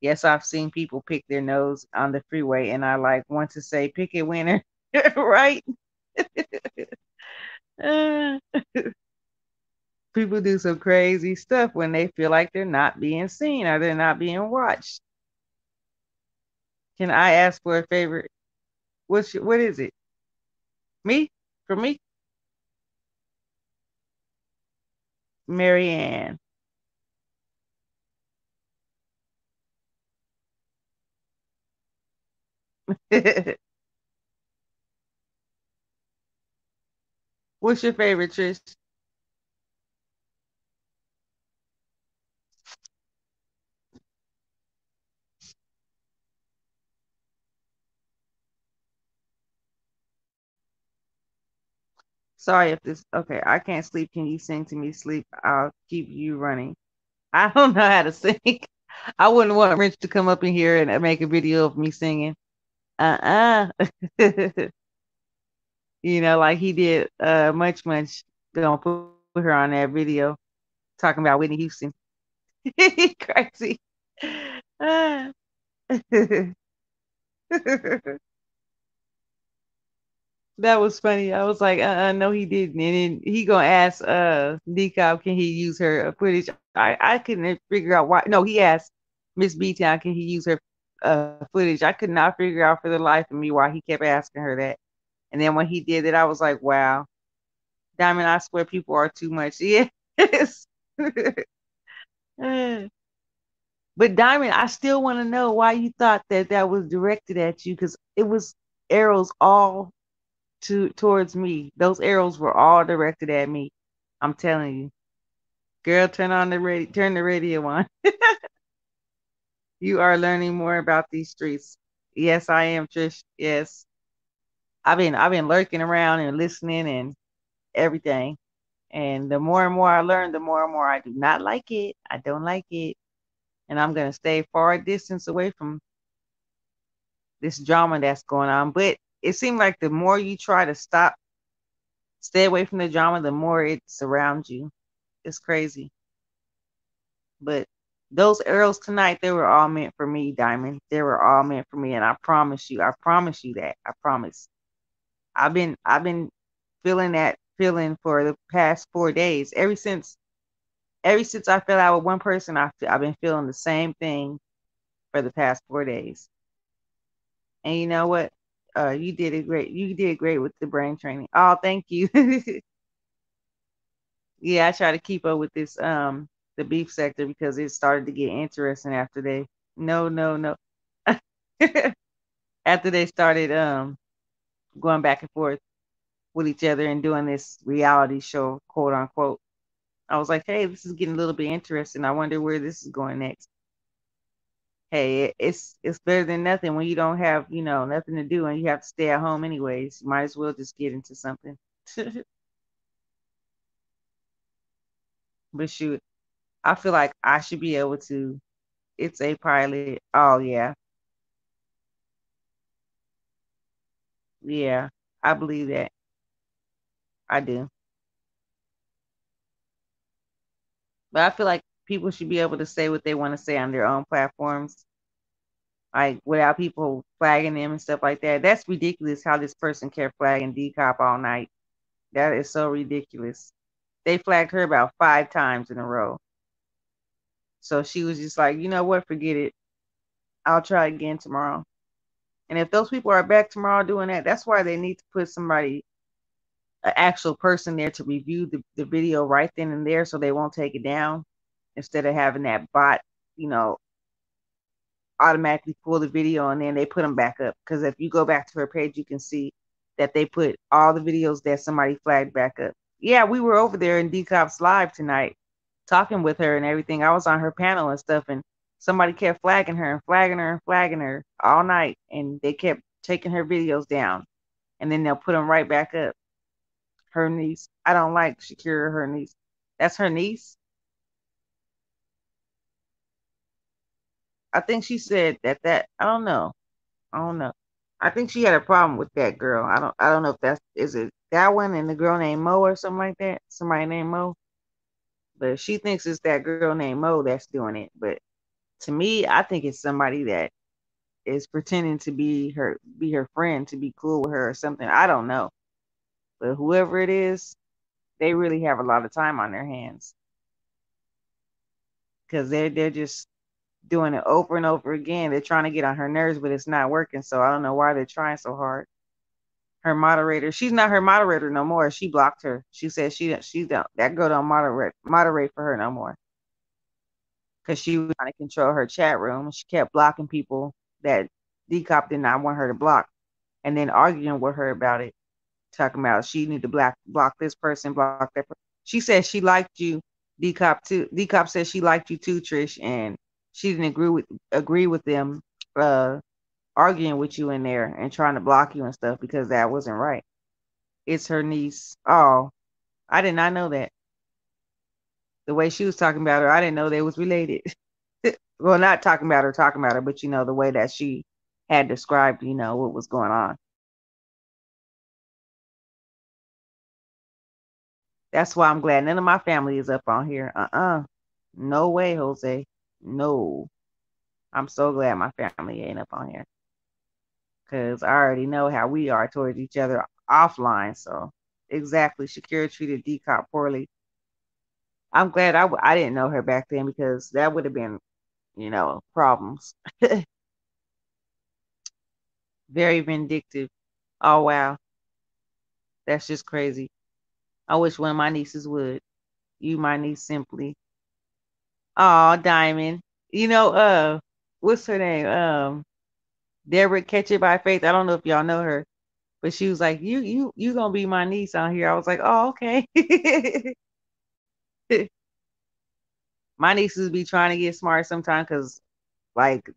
Yes, I've seen people pick their nose on the freeway, and I like want to say, pick a winner, right? Uh, People do some crazy stuff when they feel like they're not being seen or they're not being watched. Can I ask for a favor? What is it? Me? For me? Marianne. What's your favorite, Trish? Sorry if this. Okay, I can't sleep. Can you sing to me sleep? I'll keep you running. I don't know how to sing. I wouldn't want Rich to come up in here and make a video of me singing. Uh-uh. Like he did much much. Gonna put her on that video talking about Whitney Houston. Crazy. Ah. That was funny. I was like, no, he didn't. And then he gonna ask Decop, can he use her footage? I couldn't figure out why. No, he asked Miss B Town, can he use her footage? I could not figure out for the life of me why he kept asking her that. And then when he did it, I was like, wow, Diamond, I swear people are too much. Yes. But Diamond, I still want to know why you thought that that was directed at you because it was arrows all towards me. Those arrows were all directed at me. I'm telling you, girl, turn the radio on. You are learning more about these streets. Yes, I am, Trish. Yes, I've been lurking around and listening and everything. And the more and more I learn, the more and more I do not like it. I don't like it, and I'm gonna stay far distance away from this drama that's going on. But it seems like the more you try to stay away from the drama, the more it surrounds you. It's crazy. But those arrows tonight, they were all meant for me, Diamond. They were all meant for me, and I promise you that. I promise. I've been feeling that feeling for the past 4 days. Ever since I fell out with one person, I've been feeling the same thing for the past 4 days. And you know what? You did it great. You did great with the brain training. Oh, thank you. Yeah, I try to keep up with this the beef sector because it started to get interesting after they no no no after they started going back and forth with each other and doing this reality show, quote unquote. I was like, hey, this is getting a little bit interesting. I wonder where this is going next. Hey, it's better than nothing when you don't have, nothing to do and you have to stay at home anyways. You might as well just get into something. But shoot, I feel like I should be able to. It's a pilot. Oh yeah. Yeah. I believe that. I do. But I feel like people should be able to say what they want to say on their own platforms, like without people flagging them and stuff like that. That's ridiculous how this person kept flagging D Cop all night. That is so ridiculous. They flagged her about 5 times in a row. So she was just like, you know what, forget it. I'll try again tomorrow. And if those people are back tomorrow doing that, that's why they need to put somebody, an actual person there to review the video right then and there so they won't take it down instead of having that bot, you know, automatically pull the video and then they put them back up. Because if you go back to her page, you can see that they put all the videos that somebody flagged back up. Yeah, we were over there in Decop's live tonight talking with her and everything. I was on her panel and stuff, and somebody kept flagging her and flagging her and flagging her all night, and they kept taking her videos down, and then they'll put them right back up. Her niece, I don't like Shakira, her niece. That's her niece. I think she said that I don't know. I don't know. I think she had a problem with that girl. I don't know if that's is it that one and the girl named Mo or something like that. Somebody named Mo. But she thinks it's that girl named Mo that's doing it. But to me, I think it's somebody that is pretending to be her friend, to be cool with her or something. I don't know. But whoever it is, they really have a lot of time on their hands because they're just doing it over and over again. They're trying to get on her nerves, but it's not working. So I don't know why they're trying so hard. Her moderator, she's not her moderator no more. She blocked her. She said she don't that girl don't moderate for her no more because she was trying to control her chat room. She kept blocking people that D-Cop did not want her to block, and then arguing with her about it, talking about she need to block this person, block that person. She said she liked you, D-Cop too. D-Cop said she liked you too, Trish, and she didn't agree with them uh arguing with you in there and trying to block you and stuff because that wasn't right. It's her niece. Oh, I did not know that. The way she was talking about her, I didn't know they was related. Well, not talking about her, but the way that she had described, what was going on. That's why I'm glad none of my family is up on here. No way, Jose. No. I'm so glad my family ain't up on here because I already know how we are towards each other offline. So, exactly. Shakira treated D-Cop poorly. I'm glad I didn't know her back then because that would have been, problems. Very vindictive. Oh, wow. That's just crazy. I wish one of my nieces would. You, my niece, simply. Oh, Diamond. What's her name? Deborah Catch It by Faith. I don't know if y'all know her, but she was like, you gonna be my niece on here. I was like, oh, okay. My nieces be trying to get smart sometimes because like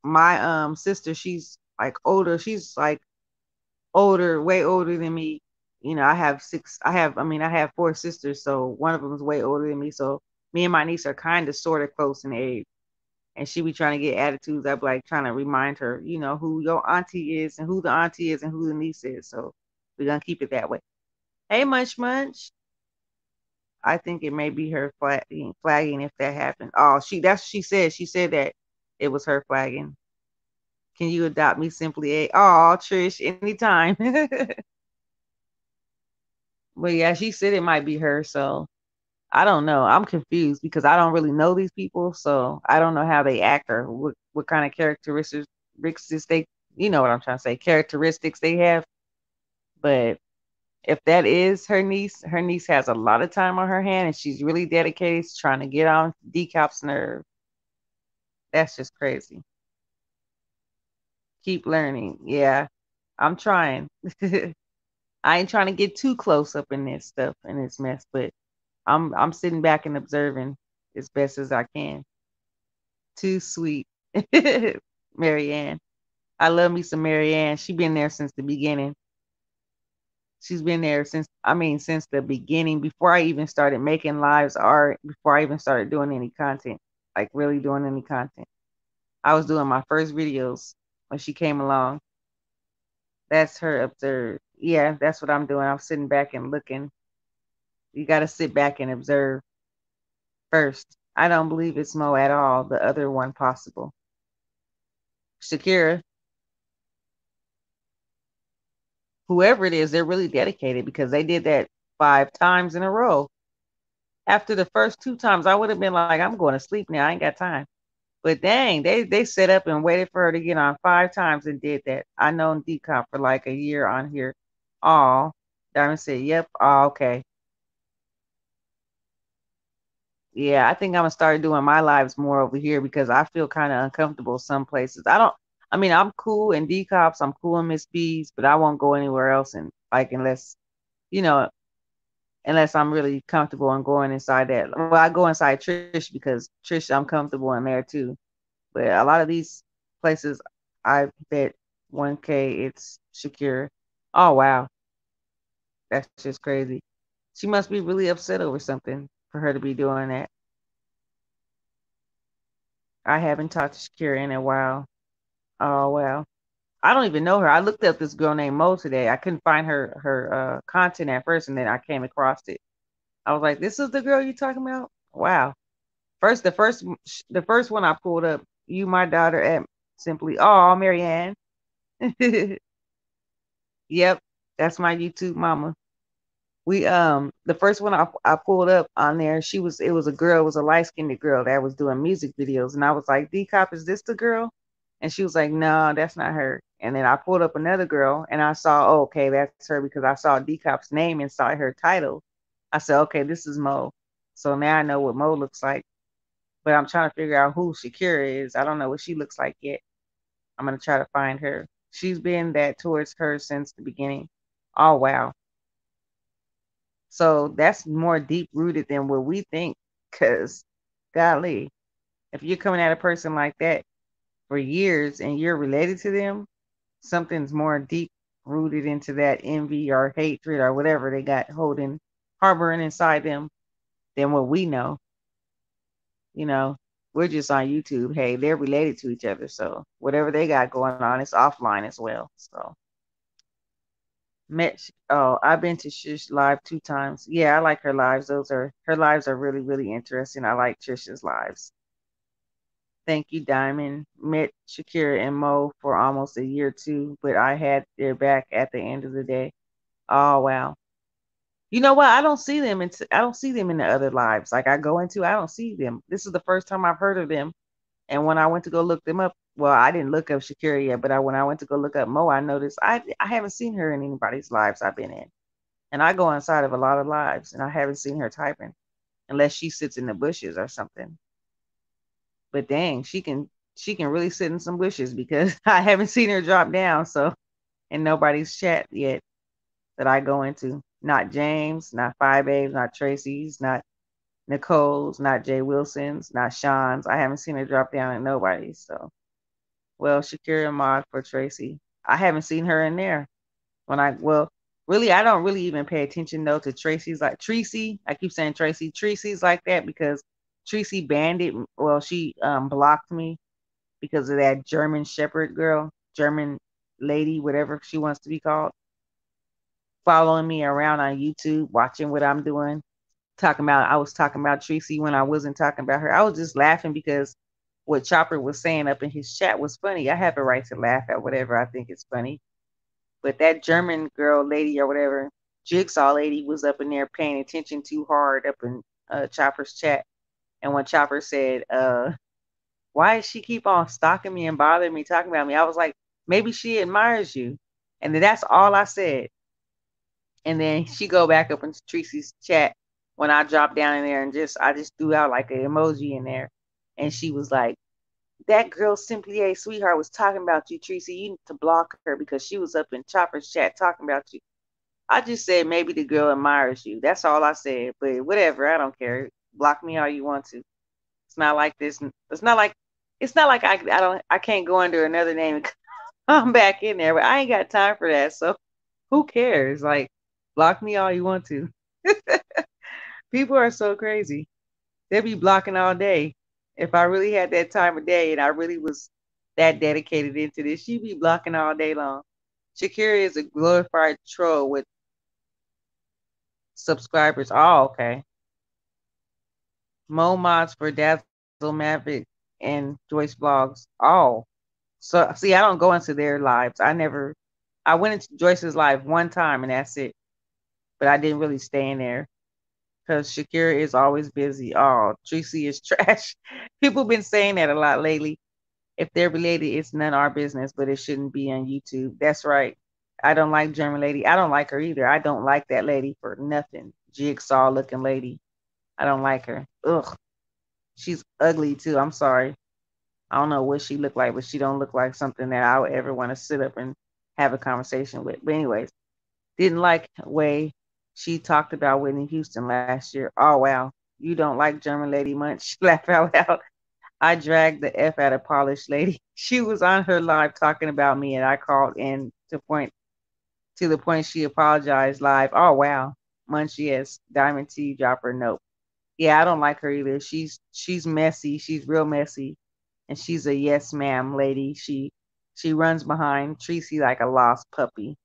my sister, she's like older. She's like older, way older than me. I have four sisters, so one of them is way older than me. So me and my niece are kind of sort of close in age. And she be trying to get attitudes. I be like trying to remind her, who your auntie is and who the auntie is and who the niece is. So we're gonna keep it that way. Hey, Munch Munch. I think it may be her flagging if that happened. Oh, that's what she said. She said that it was her flagging. Can you adopt me simply a? Oh, Trish, anytime. But yeah, she said it might be her. So I don't know. I'm confused because I don't really know these people, so I don't know how they act or what kind of characteristics they, you know what I'm trying to say, characteristics they have. But if that is her niece has a lot of time on her hand and she's really dedicated to trying to get on Decap's nerve. That's just crazy. Keep learning. Yeah, I'm trying. I ain't trying to get too close up in this stuff and this mess, but I'm sitting back and observing as best as I can. Too sweet. Marianne. I love me some Marianne. She been there since the beginning. She's been there since the beginning, before I even started making lives art, before I even started doing any content, like really doing any content. I was doing my first videos when she came along. That's her observe. Yeah, that's what I'm doing. I'm sitting back and looking. You got to sit back and observe first. I don't believe it's Mo at all. The other one possible. Shakira, whoever it is, they're really dedicated because they did that 5 times in a row. After the first 2 times, I would have been like, I'm going to sleep now. I ain't got time. But dang, they set up and waited for her to get on 5 times and did that. I known Decomp for like a year on here. Oh, Diamond said, yep. Oh, okay. Yeah, I think I'm gonna start doing my lives more over here because I feel kind of uncomfortable some places. I'm cool in Decops, I'm cool in Miss B's, but I won't go anywhere else and like you know, unless I'm really comfortable in going inside that. Well, I go inside Trish because Trish, I'm comfortable in there too. But a lot of these places, I bet 1K it's Shakira. Oh wow, that's just crazy. She must be really upset over something for her to be doing that. I haven't talked to Shakira in a while. Oh wow. I don't even know her. I looked up this girl named Mo today. I couldn't find her content at first, and then I came across it. I was like, "This is the girl you talking about?" Wow. The first one I pulled up. You, my daughter, at simply. Oh, Marianne. Yep, that's my YouTube mama. The first one I pulled up on there, it was a girl, it was a light skinned girl that was doing music videos, and I was like, D Cop, is this the girl? And she was like, no, that's not her. And then I pulled up another girl, and I saw, oh, okay, that's her because I saw D Cop's name inside her title. I said, okay, this is Mo. So now I know what Mo looks like, but I'm trying to figure out who Shakira is. I don't know what she looks like yet. I'm gonna try to find her. She's been that towards her since the beginning. Oh wow. So that's more deep rooted than what we think. Cause golly, if you're coming at a person like that for years and you're related to them, something's more deep rooted into that envy or hatred or whatever they got holding, harboring inside them than what we know. You know, we're just on YouTube. Hey, they're related to each other. So whatever they got going on, it's offline as well. So oh, I've been to Shish live 2 times. Yeah, I like her lives. Her lives are really, really interesting. I like Trisha's lives. Thank you, Diamond. Met Shakira and Mo for almost a year too, but I had their back at the end of the day. Oh wow. You know what? I don't see them in the other lives. Like I go into, I don't see them. This is the first time I've heard of them. And when I went to go look them up, well, I didn't look up Shakira yet, but when I went to go look up Mo, I noticed I haven't seen her in anybody's lives I've been in. And I go inside of a lot of lives, and I haven't seen her typing unless she sits in the bushes or something. But dang, she can really sit in some bushes because I haven't seen her drop down. So in nobody's chat yet that I go into. Not James, not Five Babes, not Tracy's, not Nicole's, not Jay Wilson's, not Sean's. I haven't seen her drop down in nobody's. So well, Shakira Mod for Tracy. I haven't seen her in there. Really, I don't really even pay attention though to Tracy's like Tracy. I keep saying Tracy. Tracy's like that because Tracy banded. Well, she blocked me because of that German Shepherd girl, German lady, whatever she wants to be called, following me around on YouTube, watching what I'm doing. I was talking about Tracy when I wasn't talking about her. I was just laughing because what Chopper was saying up in his chat was funny. I have a right to laugh at whatever I think is funny. But that German girl, lady, or whatever, Jigsaw lady, was up in there paying attention too hard up in Chopper's chat. And when Chopper said, why does she keep on stalking me and bothering me, talking about me? I was like, maybe she admires you. And then that's all I said. And then she go back up into Tracy's chat when I dropped down in there and I just threw out like an emoji in there. And she was like, that girl Simply a Sweetheart was talking about you, Tracy. You need to block her because she was up in Chopper's chat talking about you. I just said maybe the girl admires you. That's all I said. But whatever, I don't care. Block me all you want to. It's not like this. It's not like I can't go under another name and come back in there. But I ain't got time for that. So who cares? Like block me all you want to. People are so crazy. They be blocking all day. If I really had that time of day and I really was that dedicated into this, she'd be blocking all day long. Shakira is a glorified troll with subscribers. Oh, okay. Mo mods for Dazzle Maverick and Joyce blogs. Oh, so see, I don't go into their lives. I went into Joyce's live one time and that's it. But I didn't really stay in there because Shakira is always busy. Oh, Tracy is trash. People been saying that a lot lately. If they're related, it's none of our business, but it shouldn't be on YouTube. That's right. I don't like German lady. I don't like her either. I don't like that lady for nothing. Jigsaw looking lady. I don't like her. Ugh. She's ugly too. I'm sorry. I don't know what she looked like, but she don't look like something that I would ever want to sit up and have a conversation with. But anyways, didn't like the way she talked about Whitney Houston last year. Oh wow. You don't like German lady much? Laugh out loud. I dragged the F out of Polish Lady. She was on her live talking about me, and I called in to the point she apologized live. Oh wow, Munch, yes, Diamond T Dropper, nope. Yeah, I don't like her either. She's messy. She's real messy, and she's a yes ma'am lady. She runs behind Tracy like a lost puppy,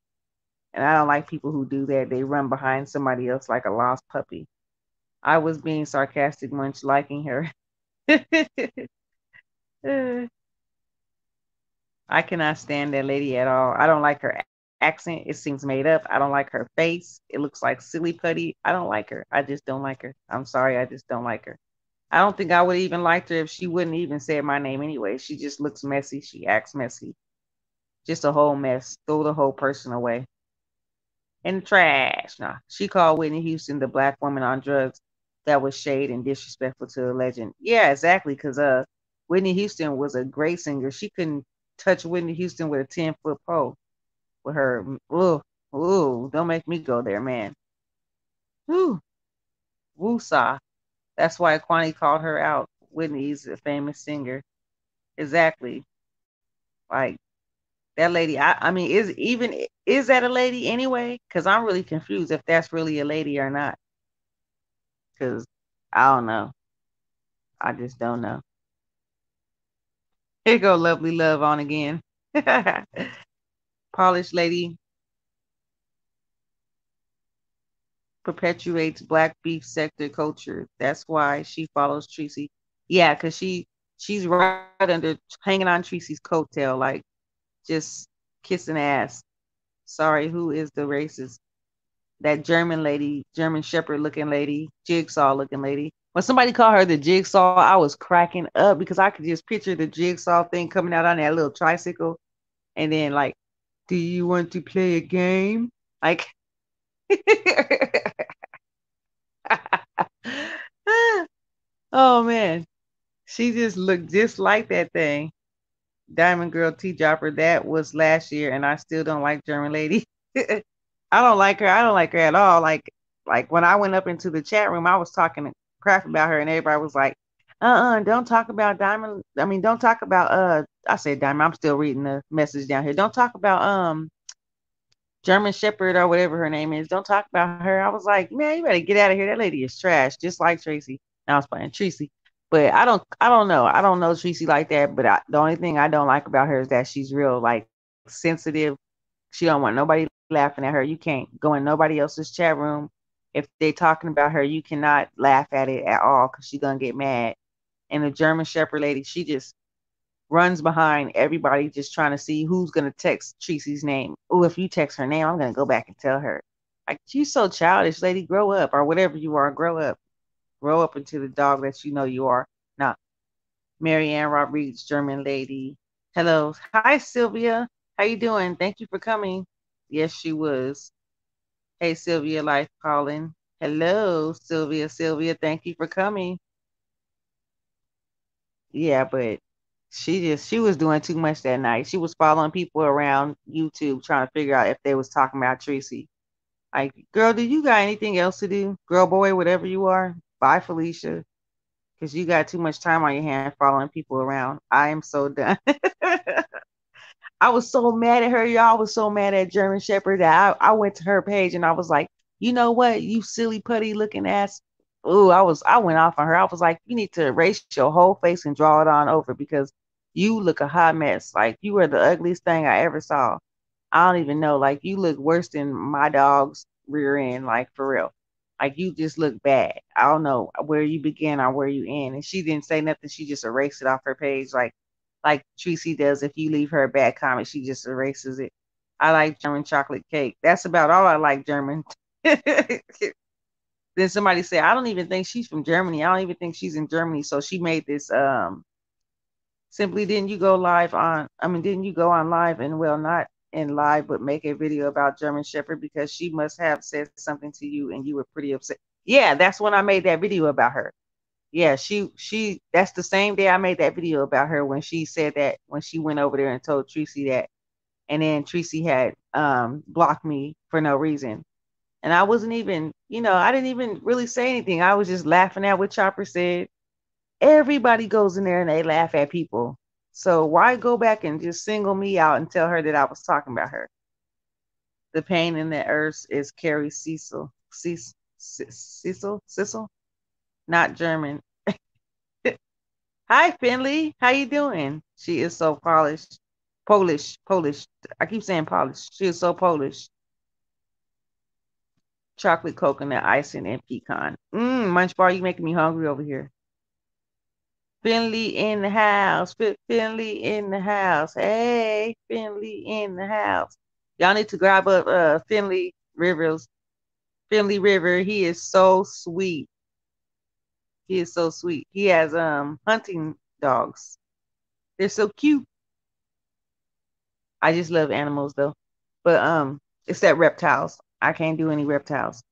and I don't like people who do that. They run behind somebody else like a lost puppy. I was being sarcastic, Munch, liking her. I cannot stand that lady at all. I don't like her accent. It seems made up. I don't like her face. It looks like silly putty. I don't like her. I just don't like her. I'm sorry. I just don't like her. I don't think I would even like her if she wouldn't even say my name anyway. She just looks messy. She acts messy. Just a whole mess. Throw the whole person away. In the trash. Nah. She called Whitney Houston the black woman on drugs. That was shade and disrespectful to a legend. Yeah, exactly. Because Whitney Houston was a great singer. She couldn't touch Whitney Houston with a 10-foot pole with her. Ooh, ooh, don't make me go there, man. Woo, woosah. That's why Kwani called her out. Whitney's a famous singer. Exactly. Like that lady. I mean, is that a lady anyway? Because I'm really confused if that's really a lady or not. Because I don't know. I just don't know. Here go lovely love on again. Polished lady perpetuates black beef sector culture. That's why she follows Tracy. Yeah, because she's right under hanging on Tracy's coattail, like just kissing ass. Sorry, who is the racist? That German lady, German Shepherd looking lady, Jigsaw looking lady. When somebody called her the Jigsaw, I was cracking up because I could just picture the Jigsaw thing coming out on that little tricycle, and then like, do you want to play a game? Like, oh man, she just looked just like that thing. Diamond Girl Tea Dropper. That was last year, and I still don't like German Lady. I don't like her. I don't like her at all. Like when I went up into the chat room, I was talking crap about her, and everybody was like, don't talk about Diamond. I mean, don't talk about I said Diamond. I'm still reading the message down here. Don't talk about German Shepherd or whatever her name is. Don't talk about her. I was like, man, you better get out of here. That lady is trash, just like Tracy. Now I was playing Tracy. But I don't know. I don't know Tracy like that. But the only thing I don't like about her is that she's real like sensitive. She don't want nobody laughing at her. You can't go in nobody else's chat room. If they're talking about her, you cannot laugh at it at all because she's gonna get mad. And the German Shepherd lady, she just runs behind everybody just trying to see who's going to text Tracy's name. Oh, if you text her name, I'm going to go back and tell her. Like, she's so childish, lady. Grow up, or whatever you are. Grow up. Grow up into the dog that you know you are. Now, Marianne Rodriguez, German lady. Hello. Hi, Sylvia. How you doing? Thank you for coming. Yes, she was. Hey, Sylvia, life calling. Hello, Sylvia. Sylvia, thank you for coming. Yeah, but she was doing too much that night. She was following people around YouTube trying to figure out if they was talking about Tracy. Like, girl, do you got anything else to do? Girl, boy, whatever you are. Bye, Felicia. Because you got too much time on your hand following people around. I am so done. I was so mad at her, y'all. I was so mad at German Shepherd that I went to her page and I was like, you know what, you silly putty looking ass. Ooh, I went off on her. I was like, you need to erase your whole face and draw it on over because you look a hot mess. Like you were the ugliest thing I ever saw. I don't even know. Like you look worse than my dog's rear end, like for real. Like you just look bad. I don't know where you begin or where you end. And she didn't say nothing. She just erased it off her page like Tracy does. If you leave her a bad comment, she just erases it. I like German chocolate cake. That's about all I like German. Then somebody said, I don't even think she's from Germany. I don't even think she's in Germany. So she made this simply didn't you go live on I mean, didn't you go on live and well not in live but make a video about German Shepherd because she must have said something to you and you were pretty upset. Yeah, that's when I made that video about her. Yeah, she that's the same day I made that video about her when she said that when she went over there and told Tracy that and then Tracy had blocked me for no reason. And I wasn't even, I didn't even really say anything. I was just laughing at what Chopper said. Everybody goes in there and they laugh at people. So why go back and just single me out and tell her that I was talking about her? The pain in the earth is Carrie Cecil. Cecil? Not German. Hi, Finley. How you doing? She is so polished. Polish. I keep saying Polish. She is so Polish. Chocolate coconut icing and pecan. Munch bar, you making me hungry over here. Finley in the house. Finley in the house. Hey, Finley in the house. Y'all need to grab up Finley Rivers. Finley River. He is so sweet. He is so sweet. He has hunting dogs. They're so cute. I just love animals though. But except reptiles. I can't do any reptiles.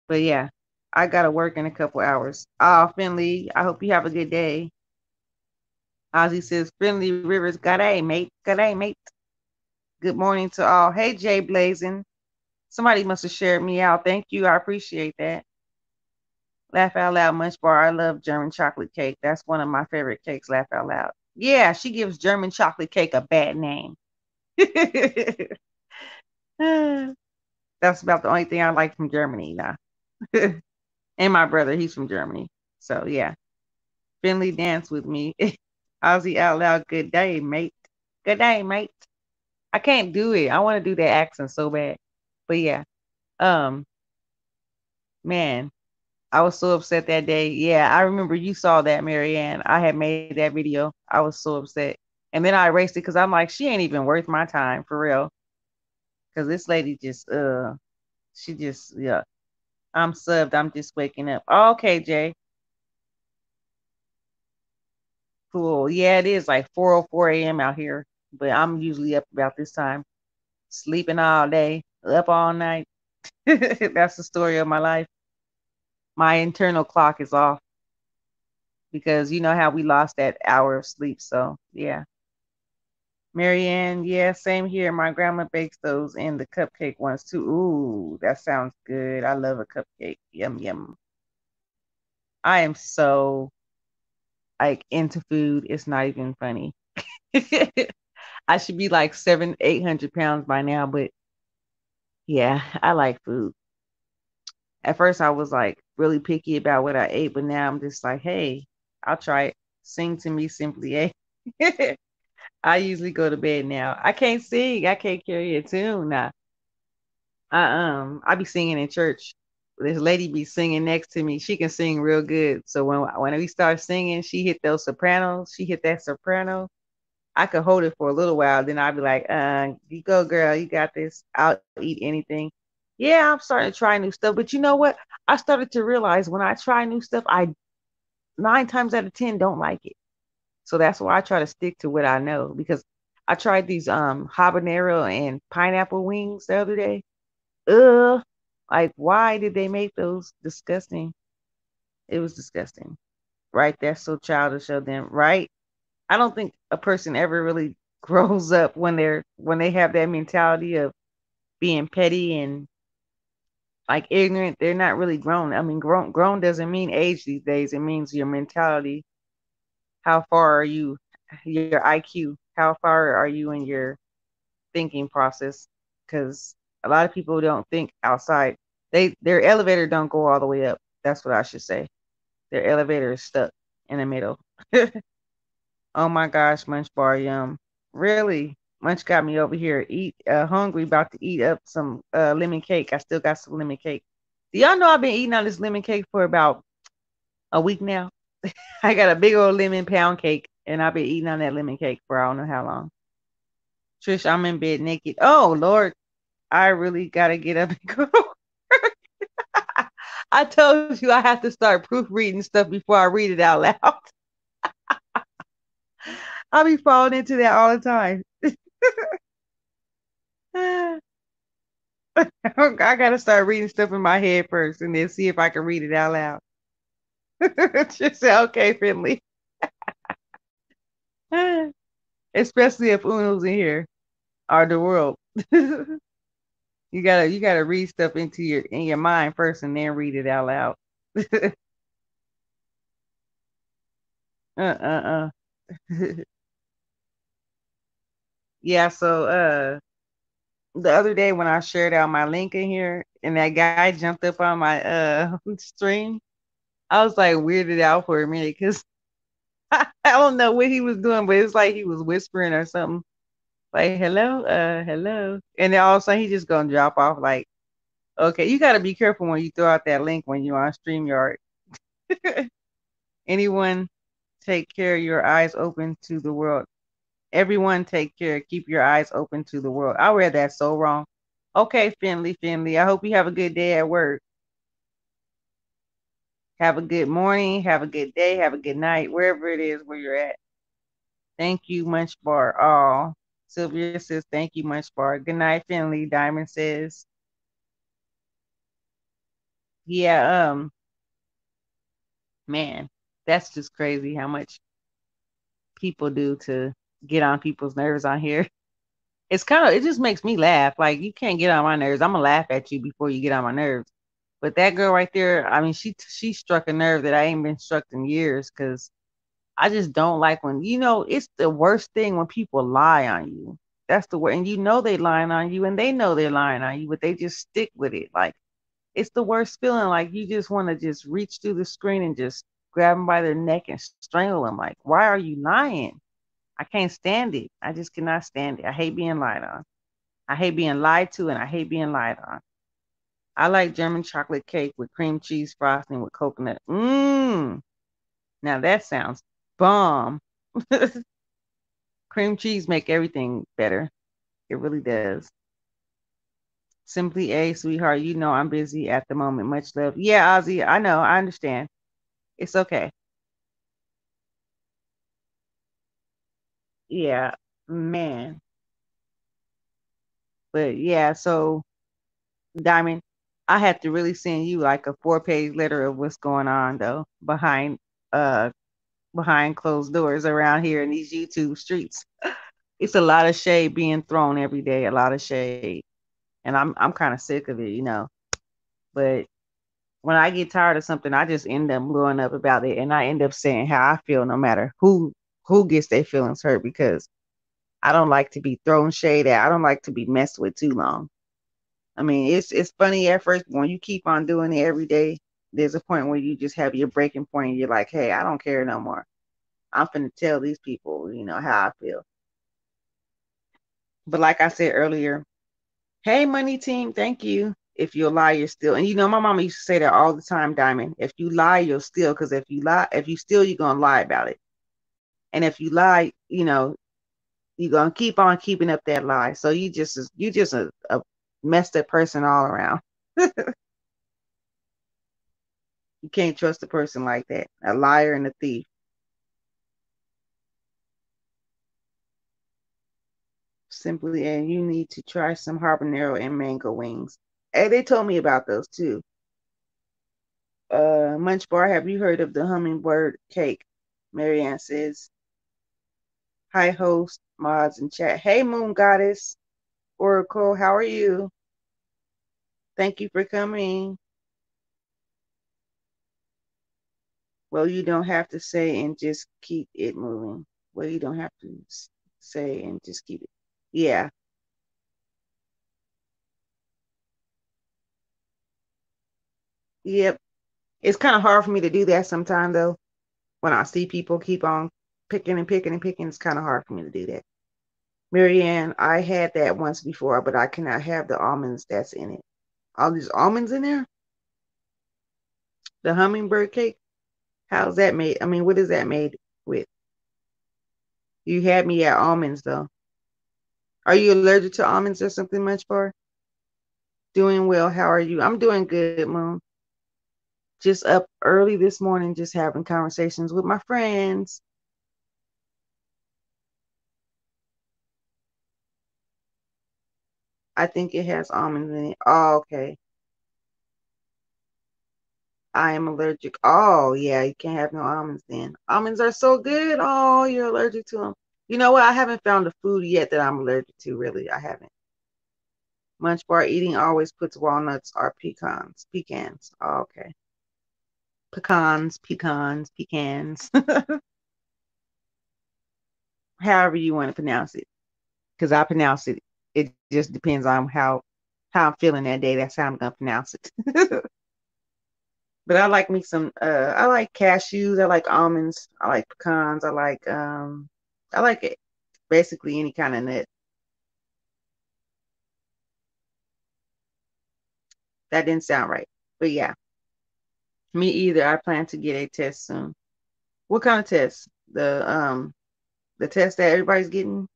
But yeah, I gotta work in a couple hours. Finley, I hope you have a good day. Ozzy says, Friendly Rivers, good day, mate. Good day, mate. Good morning to all. Hey, Jay Blazing. Somebody must have shared me out. Thank you. I appreciate that. Laugh Out Loud Munch Bar. I love German chocolate cake. That's one of my favorite cakes, Laugh Out Loud. Yeah, she gives German chocolate cake a bad name. That's about the only thing I like from Germany now. And my brother, he's from Germany. So, yeah. Finley dance with me. Ozzy Out Loud. Good day, mate. Good day, mate. I can't do it. I want to do that accent so bad. But yeah. Um, man, I was so upset that day. Yeah, I remember you saw that, Marianne. I had made that video. I was so upset. And then I erased it because I'm like, she ain't even worth my time for real. Because this lady just she just yeah. I'm subbed. I'm just waking up. Okay, Jay. Cool. Yeah, it is like 4:04 a.m. out here. But I'm usually up about this time. Sleeping all day, up all night. That's the story of my life. My internal clock is off because you know how we lost that hour of sleep. So yeah. Marianne, yeah, same here. My grandma bakes those and the cupcake ones too. Ooh, that sounds good. I love a cupcake. Yum yum. I am so like into food. It's not even funny. I should be like 800 pounds by now, but yeah, I like food. At first I was like really picky about what I ate, but now I'm just like, hey, I'll try it. Sing to me simply, eh? I usually go to bed now. I can't sing. I can't carry a tune now. I be singing in church. This lady be singing next to me. She can sing real good. So when we start singing, she hit those sopranos. She hit that soprano. I could hold it for a little while. Then I'd be like, you go, girl. You got this. I'll eat anything. Yeah, I'm starting to try new stuff. But you know what? I started to realize when I try new stuff, I 9 times out of 10 don't like it. So that's why I try to stick to what I know because I tried these habanero and pineapple wings the other day. Ugh. Like why did they make those disgusting? It was disgusting. Right? That's so childish of them, right? I don't think a person ever really grows up when they have that mentality of being petty and like ignorant. They're not really grown. I mean, grown doesn't mean age these days. It means your mentality. How far are you? Your IQ. How far are you in your thinking process? Because a lot of people don't think outside. Their elevator don't go all the way up. That's what I should say. Their elevator is stuck in the middle. Oh my gosh, Munch Bar Yum. Really? Munch got me over here hungry, about to eat up some lemon cake. I still got some lemon cake. Do y'all know I've been eating on this lemon cake for about a week now? I got a big old lemon pound cake and I've been eating on that lemon cake for I don't know how long. Trish, I'm in bed naked. Oh Lord, I really gotta get up and go. I told you I have to start proofreading stuff before I read it out loud. I'll be falling into that all the time. I gotta start reading stuff in my head first and then see if I can read it out loud. Just say, okay, Finley. Especially if Uno's in here or the world. You gotta read stuff into your mind first and then read it out loud. Yeah, so the other day when I shared out my link in here and that guy jumped up on my stream, I was like weirded out for a minute because I don't know what he was doing, but it's like he was whispering or something. Like, hello, hello. And then all of a sudden he just gonna drop off like, okay, you gotta be careful when you throw out that link when you're on StreamYard. Anyone take care, your eyes open to the world. Everyone take care, keep your eyes open to the world. I read that so wrong. Okay, Finley. I hope you have a good day at work. Have a good morning, have a good day, have a good night, wherever it is where you're at. Thank you, Munch Bar. Oh, Sylvia says, thank you, Munch Bar. Good night, Finley. Diamond says, yeah, man, that's just crazy how much people do to get on people's nerves on here. It's kind of, it just makes me laugh. Like, you can't get on my nerves. I'm gonna laugh at you before you get on my nerves. But that girl right there, I mean, she struck a nerve that I ain't been struck in years because I just don't like when, it's the worst thing when people lie on you. That's the word. And they lying on you and they know they're lying on you, but they just stick with it. Like, it's the worst feeling. Like, you just want to just reach through the screen and just grab them by their neck and strangle them. Like, why are you lying? I can't stand it. I just cannot stand it. I hate being lied on. I hate being lied to and I hate being lied on. I like German chocolate cake with cream cheese frosting with coconut. Mmm. Now that sounds bomb. Cream cheese make everything better. It really does. Simply A, sweetheart, I'm busy at the moment. Much love. Yeah, Ozzy, I know. I understand. It's okay. Yeah, man. But yeah, so Diamond, I had to really send you like a 4-page letter of what's going on though uh behind closed doors around here in these YouTube streets. It's a lot of shade being thrown every day, a lot of shade. And I'm kind of sick of it. But when I get tired of something, I just end up blowing up about it and I end up saying how I feel no matter who gets their feelings hurt because I don't like to be thrown shade at. I don't like to be messed with too long. I mean, it's funny at first, but when you keep on doing it every day, there's a point where you just have your breaking point and you're like, hey, I don't care no more. I'm finna tell these people, how I feel. But like I said earlier, hey, money team, thank you. If you lie, you're still. And my mama used to say that all the time, Diamond. If you lie, you'll steal. Because if you steal, you're gonna lie about it. And if you lie, you're gonna keep on keeping up that lie. So you just a messed up person all around. You can't trust a person like that. A liar and a thief. Simply, and you need to try some habanero and mango wings. Hey, they told me about those too. Munch Bar, have you heard of the hummingbird cake? Marianne says, hi, host, mods, and chat. Hey, Moon Goddess, Oracle, how are you? Thank you for coming. Well, you don't have to say and just keep it moving. Well, you don't have to say and just keep it. Yeah. Yep. It's kind of hard for me to do that sometimes, though. When I see people keep on picking and picking and picking, it's kind of hard for me to do that. Marianne, I had that once before, but I cannot have the almonds that's in it. All these almonds in there? The hummingbird cake? How's that made? I mean, what is that made with? You had me at almonds, though. Are you allergic to almonds or something much for? Doing well. How are you? I'm doing good, Moon. Just up early this morning, just having conversations with my friends. I think it has almonds in it. Oh, okay. I am allergic. Oh, yeah, you can't have no almonds then. Almonds are so good. Oh, you're allergic to them. You know what? I haven't found a food yet that I'm allergic to, really. I haven't. Munch bar eating always puts walnuts or pecans. Pecans. Oh, okay. Pecans, pecans, pecans. However you want to pronounce it. Because I pronounce it. It just depends on how I'm feeling that day. That's how I'm gonna pronounce it. But I like me some I like cashews, I like almonds, I like pecans, I like it basically any kind of nut. That didn't sound right. But yeah, me either. I plan to get a test soon. What kind of test? The test that everybody's getting?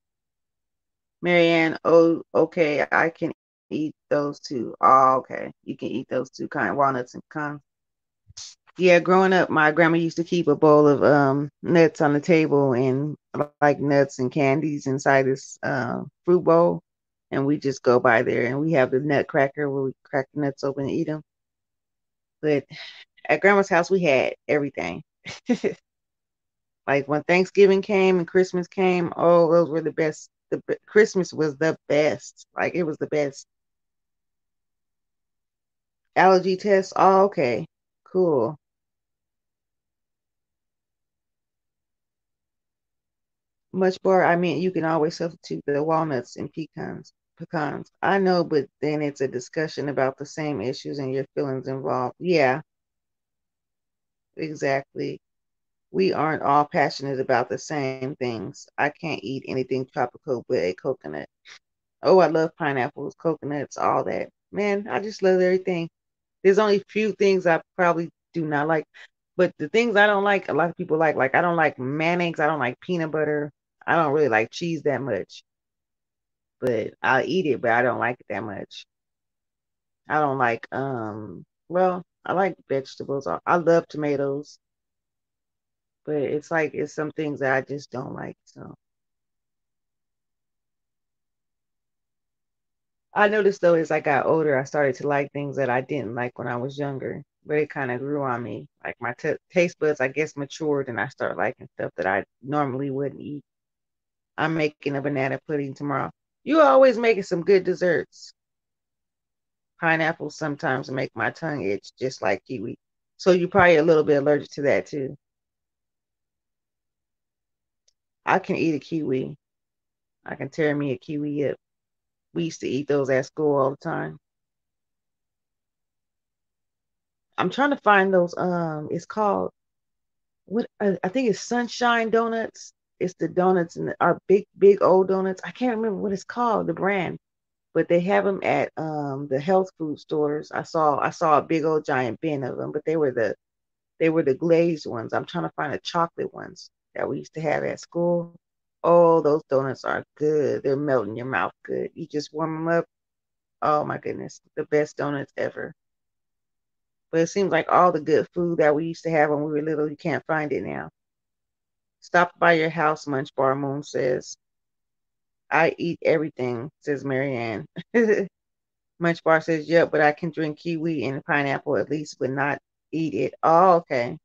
Marianne, oh okay, I can eat those too. Oh, okay. You can eat those two kind of walnuts and pecans. Yeah, growing up, my grandma used to keep a bowl of nuts on the table and like nuts and candies inside this fruit bowl, and we just go by there and we have the nut cracker where we crack the nuts open and eat them. But at grandma's house, we had everything. Like when Thanksgiving came and Christmas came, oh, those were the best. Christmas was the best. Like it was the best. Allergy tests. Oh, okay. Cool. Much more. I mean, you can always substitute the walnuts and pecans. Pecans. I know, but then it's a discussion about the same issues and your feelings involved. Yeah, exactly. We aren't all passionate about the same things. I can't eat anything tropical but a coconut. Oh, I love pineapples, coconuts, all that. Man, I just love everything. There's only few things I probably do not like, but the things I don't like, a lot of people like. Like I don't like mayonnaise. I don't like peanut butter. I don't really like cheese that much, but I'll eat it, but I don't like it that much. I don't like well, I like vegetables. I love tomatoes, but it's like it's some things that I just don't like. So I noticed though as I got older, I started to like things that I didn't like when I was younger, but it kind of grew on me. Like my taste buds, I guess, matured, and I started liking stuff that I normally wouldn't eat. I'm making a banana pudding tomorrow. You always making some good desserts. Pineapples sometimes make my tongue itch, just like kiwi. So you're probably a little bit allergic to that too. I can eat a kiwi. I can tear me a kiwi up. We used to eat those at school all the time. I'm trying to find those. It's called what? I think it's Sunshine Donuts. It's the donuts and our big old donuts. I can't remember what it's called, the brand, but they have them at the health food stores. I saw a big old giant bin of them, but they were the glazed ones. I'm trying to find the chocolate ones that we used to have at school. Oh, those donuts are good. They're melting your mouth good. You just warm them up. Oh my goodness, the best donuts ever. But it seems like all the good food that we used to have when we were little, you can't find it now. Stop by your house, Munch Bar Moon says. I eat everything, says Marianne. Munch Bar says, yep, but I can drink kiwi and pineapple at least, but not eat it. Oh, okay.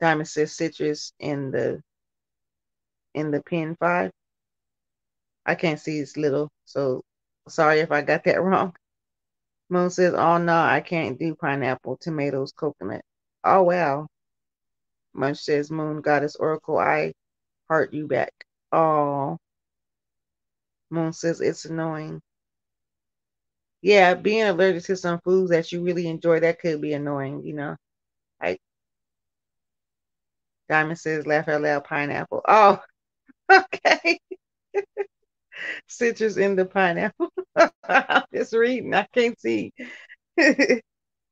Diamond says citrus in the pin five. I can't see it's little, so sorry if I got that wrong. Moon says, oh no, I can't do pineapple, tomatoes, coconut. Oh wow. Munch says, Moon Goddess Oracle, I heart you back. Oh, Moon says it's annoying. Yeah, being allergic to some foods that you really enjoy, that could be annoying. Like Diamond says, laugh out loud, pineapple. Oh, okay. Citrus in the pineapple. I'm just reading. I can't see.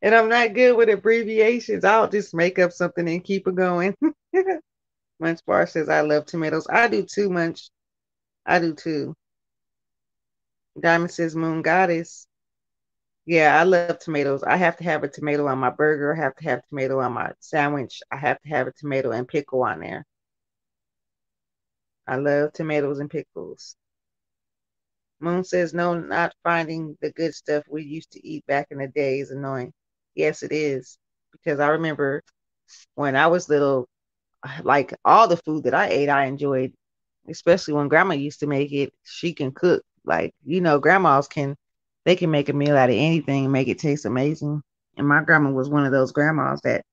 And I'm not good with abbreviations. I'll just make up something and keep it going. Munch Bar says, I love tomatoes. I do too, Munch. I do too. Diamond says, Moon Goddess. Yeah, I love tomatoes. I have to have a tomato on my burger. I have to have tomato on my sandwich. I have to have a tomato and pickle on there. I love tomatoes and pickles. Moon says, no, not finding the good stuff we used to eat back in the day is annoying. Yes, it is. Because I remember when I was little, like all the food that I ate, I enjoyed, especially when grandma used to make it. She can cook. Like, grandmas they can make a meal out of anything and make it taste amazing. And my grandma was one of those grandmas that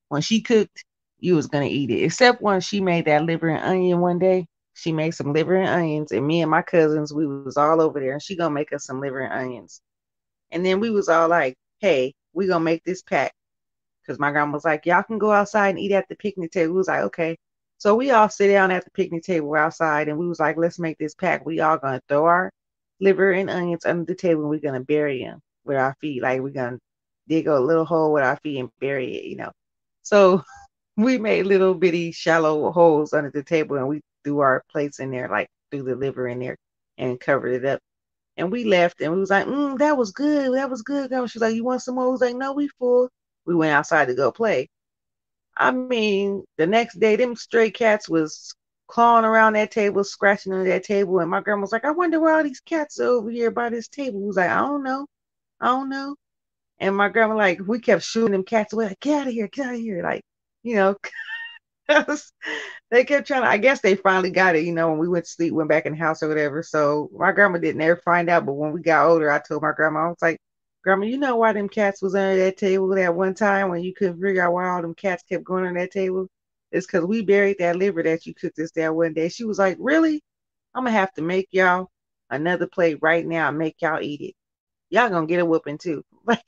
when she cooked, you was gonna eat it. Except when she made that liver and onion one day. She made some liver and onions, and me and my cousins, we was all over there, and she gonna make us some liver and onions. And then we was all like, "Hey, we gonna make this pack," because my grandma was like, "Y'all can go outside and eat at the picnic table." We was like, "Okay." So we all sit down at the picnic table outside, and we was like, "Let's make this pack. We all gonna throw our liver and onions under the table, and we're gonna bury them with our feet. Like we're gonna dig a little hole with our feet and bury it." So we made little bitty shallow holes under the table and we threw our plates in there, like threw the liver in there and covered it up. And we left and we was like, that was good. That was good. She was like, you want some more? We was like, no, we full. We went outside to go play. I mean, the next day, them stray cats was clawing around that table, scratching under that table. And my grandma was like, I wonder why all these cats are over here by this table. We was like, I don't know. I don't know. And my grandma, like, we kept shooting them cats away, like, get out of here, get out of here. Like, you know, They kept trying to, I guess they finally got it, when we went to sleep, went back in the house or whatever. So my grandma didn't ever find out. But when we got older, I told my grandma, I was like, Grandma, you know why them cats was under that table that one time when you couldn't figure out why all them cats kept going on that table? It's because we buried that liver that you cooked us that one day. She was like, Really? I'm gonna have to make y'all another plate right now and make y'all eat it. Y'all gonna get a whooping too. Like,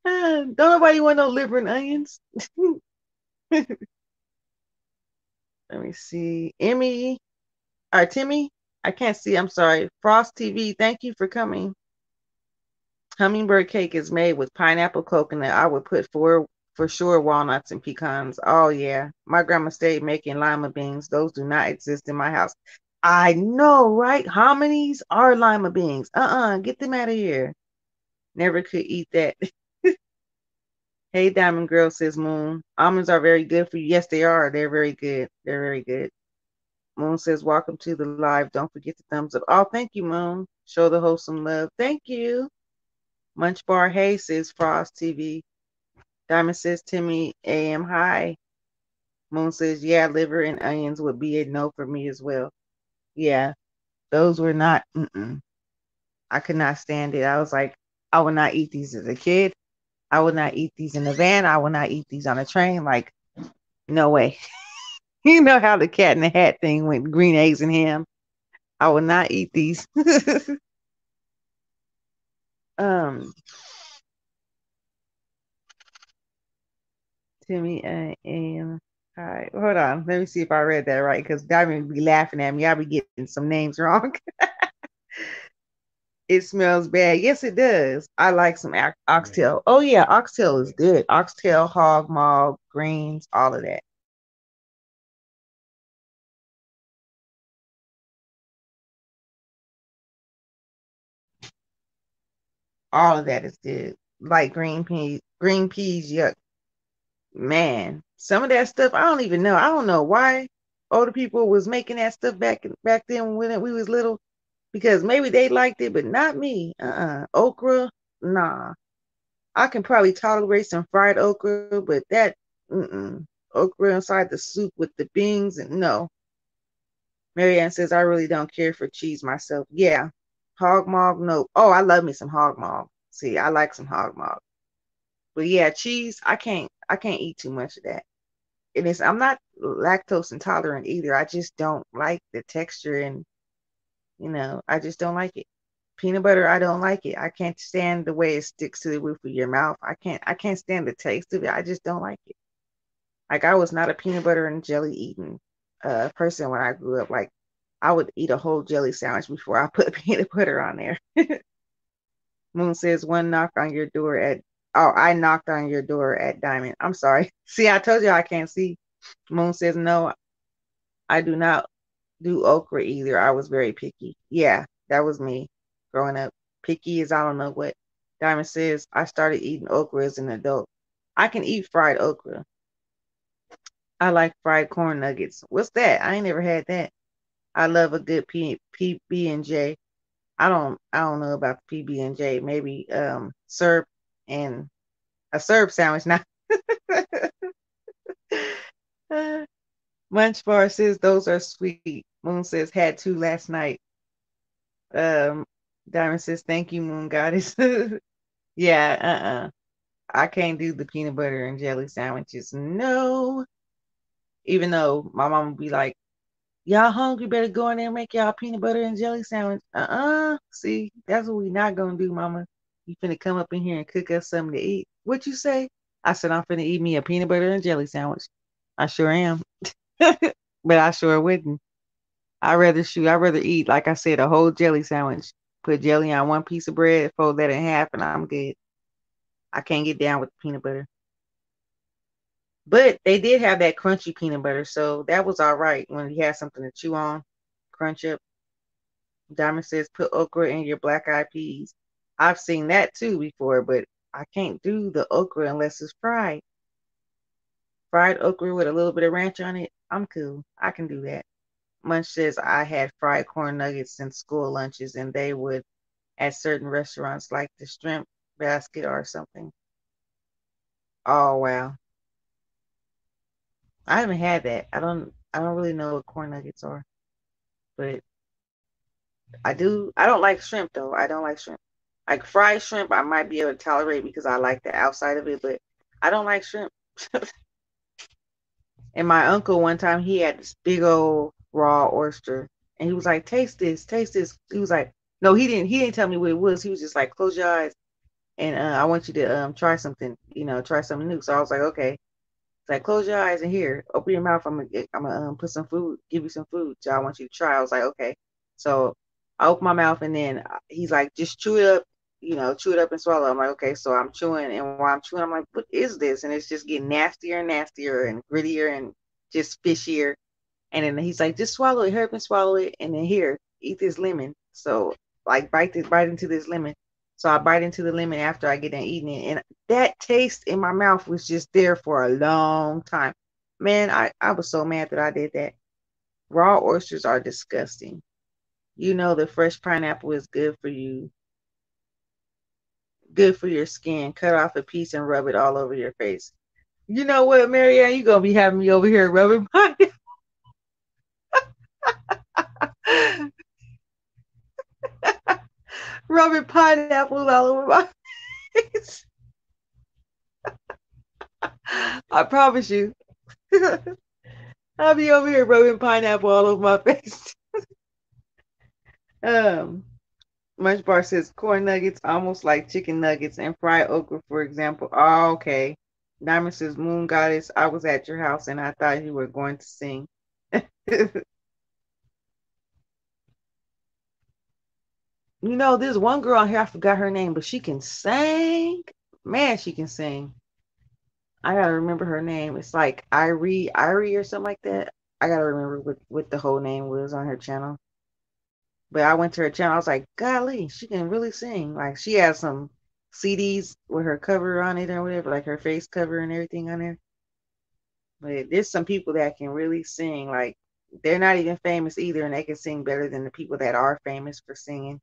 don't nobody want no liver and onions. Let me see. Emmy or Timmy. I can't see. I'm sorry. Frost TV. Thank you for coming. Hummingbird cake is made with pineapple coconut. I would put for sure walnuts and pecans. Oh yeah. My grandma stayed making lima beans. Those do not exist in my house. I know, right? Hominies are lima beans. Get them out of here. Never could eat that. Hey, Diamond Girl, says Moon. Almonds are very good for you. Yes, they are. They're very good. They're very good. Moon says, Welcome to the live. Don't forget the thumbs up. Oh, thank you, Moon. Show the host some love. Thank you. Munch Bar Hey, says Frost TV. Diamond says, Timmy AM, hi. Moon says, Yeah, liver and onions would be a no for me as well. Yeah, those were not, I could not stand it. I was like, I would not eat these as a kid. I would not eat these in the van. I would not eat these on a train. Like, no way. You know how the cat in the hat thing went, green eggs and ham. I will not eat these. um, Timmy and hi. Hold on. Let me see if I read that right because Diamond be laughing at me. I'll be getting some names wrong. It smells bad. Yes, it does. I like some oxtail. Oh yeah, oxtail is good. Oxtail, hog maw, greens, all of that. All of that is good. Like green peas, yuck. Man, some of that stuff I don't even know. I don't know why older people was making that stuff back then when we was little because maybe they liked it, but not me. Okra, nah. I can probably tolerate some fried okra, but that okra inside the soup with the beans and no. Marianne says I really don't care for cheese myself. Yeah, hog maw, no. Oh, I love me some hog maw. See, I like some hog maw, but yeah, cheese. I can't eat too much of that. And I'm not lactose intolerant either. I just don't like the texture and I just don't like it. Peanut butter, I don't like it. I can't stand the way it sticks to the roof of your mouth. I can't stand the taste of it. I just don't like it. Like I was not a peanut butter and jelly eating person when I grew up. Like I would eat a whole jelly sandwich before I put peanut butter on there. Moon says one knock on your door at oh, I knocked on your door at Diamond. I'm sorry. See, I told you I can't see. Moon says no, I do not do okra either. I was very picky. Yeah, that was me growing up. Picky as I don't know what. Diamond says I started eating okra as an adult. I can eat fried okra. I like fried corn nuggets. What's that? I ain't never had that. I love a good PB and J. I don't know about the PB and J. Maybe syrup and a syrup sandwich. Now Munch Bar says those are sweet. Moon says had two last night. Um, Diamond says, "Thank you, Moon Goddess." Yeah, I can't do the peanut butter and jelly sandwiches. No, even though my mom would be like, "Y'all hungry? Better go in there and make y'all peanut butter and jelly sandwich." See, that's what we not gonna do, Mama. You finna come up in here and cook us something to eat. What you say? I said I'm finna eat me a peanut butter and jelly sandwich. I sure am, but I sure wouldn't. I'd rather eat, like I said, a whole jelly sandwich. Put jelly on one piece of bread, fold that in half, and I'm good. I can't get down with the peanut butter. But they did have that crunchy peanut butter, so that was all right when you had something to chew on, crunch up. Diamond says put okra in your black eyed peas. I've seen that too before, but I can't do the okra unless it's fried. Fried okra with a little bit of ranch on it, I'm cool. I can do that. Munch says I had fried corn nuggets in school lunches, and they would at certain restaurants like the shrimp basket or something. Oh wow. I haven't had that. I don't really know what corn nuggets are, but I do. I don't like shrimp though. I don't like shrimp. Like fried shrimp, I might be able to tolerate because I like the outside of it, but I don't like shrimp. And my uncle one time he had this big old raw oyster, and he was like, "Taste this, taste this." He was like, "No, he didn't. He didn't tell me what it was. He was just like, close your eyes, and I want you to try something. Try something new." So I was like, "Okay." It's like, close your eyes and here, open your mouth. I'm gonna put some food, give you some food. So I want you to try. I was like, okay. So I open my mouth and then he's like, just chew it up, chew it up and swallow. I'm like, okay. So I'm chewing, and while I'm chewing, I'm like, what is this? And it's just getting nastier and nastier and grittier and just fishier. And then he's like, just swallow it, hurry up and swallow it. And then here, eat this lemon. So like bite into this lemon. So I bite into the lemon after I get done eating it. And that taste in my mouth was just there for a long time. Man, I was so mad that I did that. Raw oysters are disgusting. You know the fresh pineapple is good for you, good for your skin. Cut off a piece and rub it all over your face. You know what, Marianne? You're gonna be having me over here rubbing my rubbing pineapple all over my face. I promise you. I'll be over here rubbing pineapple all over my face. Um, Munch Bar says corn nuggets, almost like chicken nuggets, and fried okra, for example. Oh, okay. Diamond says, Moon Goddess, I was at your house and I thought you were going to sing. There's one girl on here, I forgot her name, but she can sing. Man, she can sing. I gotta remember her name. It's like Irie or something like that. I gotta remember what the whole name was on her channel. But I went to her channel. I was like, golly, she can really sing. Like she has some CDs with her cover on it or whatever, like her face cover and everything on there. But there's some people that can really sing. Like they're not even famous either, and they can sing better than the people that are famous for singing.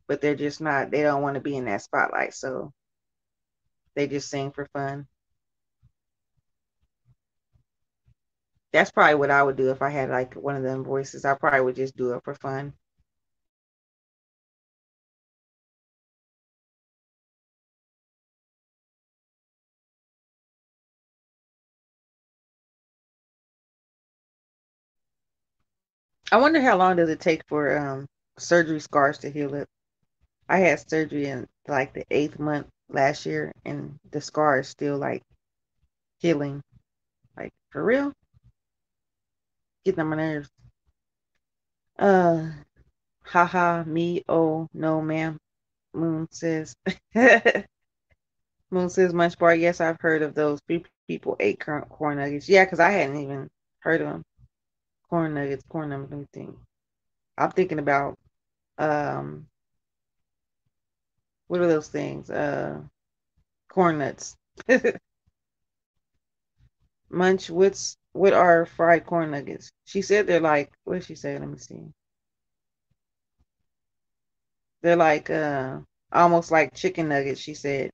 But they're just not. They don't want to be in that spotlight, so they just sing for fun. That's probably what I would do if I had like one of them voices. I probably would just do it for fun. I wonder how long does it take for surgery scars to heal up. I had surgery in like the 8th month last year, and the scar is still like healing. Like for real, getting on my nerves. Uh, haha, me, oh no, ma'am. Moon says. Moon says Munch Bar. Yes, I've heard of those. People ate corn nuggets. Yeah, because I hadn't even heard of them. Corn nuggets, corn nuggets. Let me think. I'm thinking about um, what are those things? Corn nuts. Munch, what are fried corn nuggets? She said they're like, what did she say? Let me see. They're like almost like chicken nuggets, she said.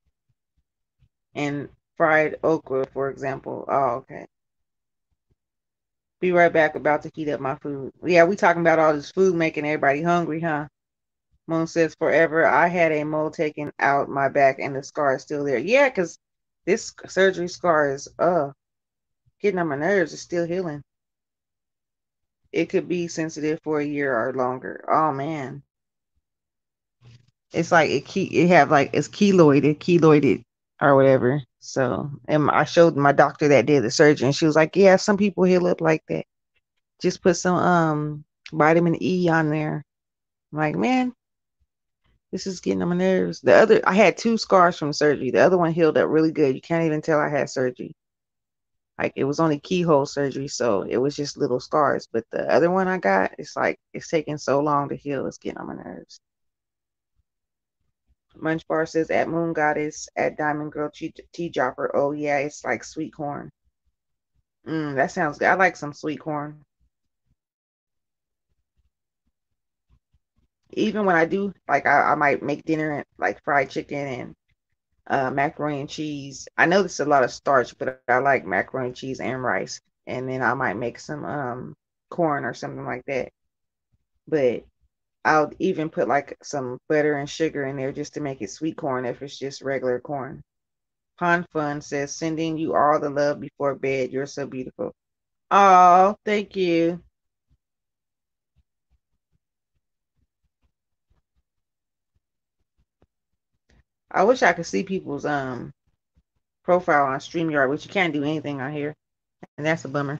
And fried okra, for example. Oh, okay. Be right back, about to heat up my food. Yeah, we talking about all this food making everybody hungry, huh? Moon says forever. I had a mole taken out my back and the scar is still there. Yeah, because this surgery scar is getting on my nerves. It's still healing. It could be sensitive for a year or longer. Oh man. It's like it have like it's keloided or whatever. So, and I showed my doctor that did the surgery, and she was like, "Yeah, some people heal up like that. Just put some vitamin E on there." I'm like, man, this is getting on my nerves. I had 2 scars from surgery. The other one healed up really good. You can't even tell I had surgery. Like it was only keyhole surgery, so it was just little scars. But the other one I got, it's like it's taking so long to heal. It's getting on my nerves. Munch Bar says at Moon Goddess at Diamond Girl Tea Dropper. Oh yeah, it's like sweet corn. That sounds good. I like some sweet corn. Even when I do, like I might make dinner and like fried chicken and macaroni and cheese. I know this is a lot of starch, but I like macaroni and cheese and rice. and then I might make some corn or something like that. But I'll even put like some butter and sugar in there just to make it sweet corn if it's just regular corn. Pond Fun says, sending you all the love before bed. You're so beautiful. Oh, thank you. I wish I could see people's profile on StreamYard, which you can't do anything on here, and that's a bummer.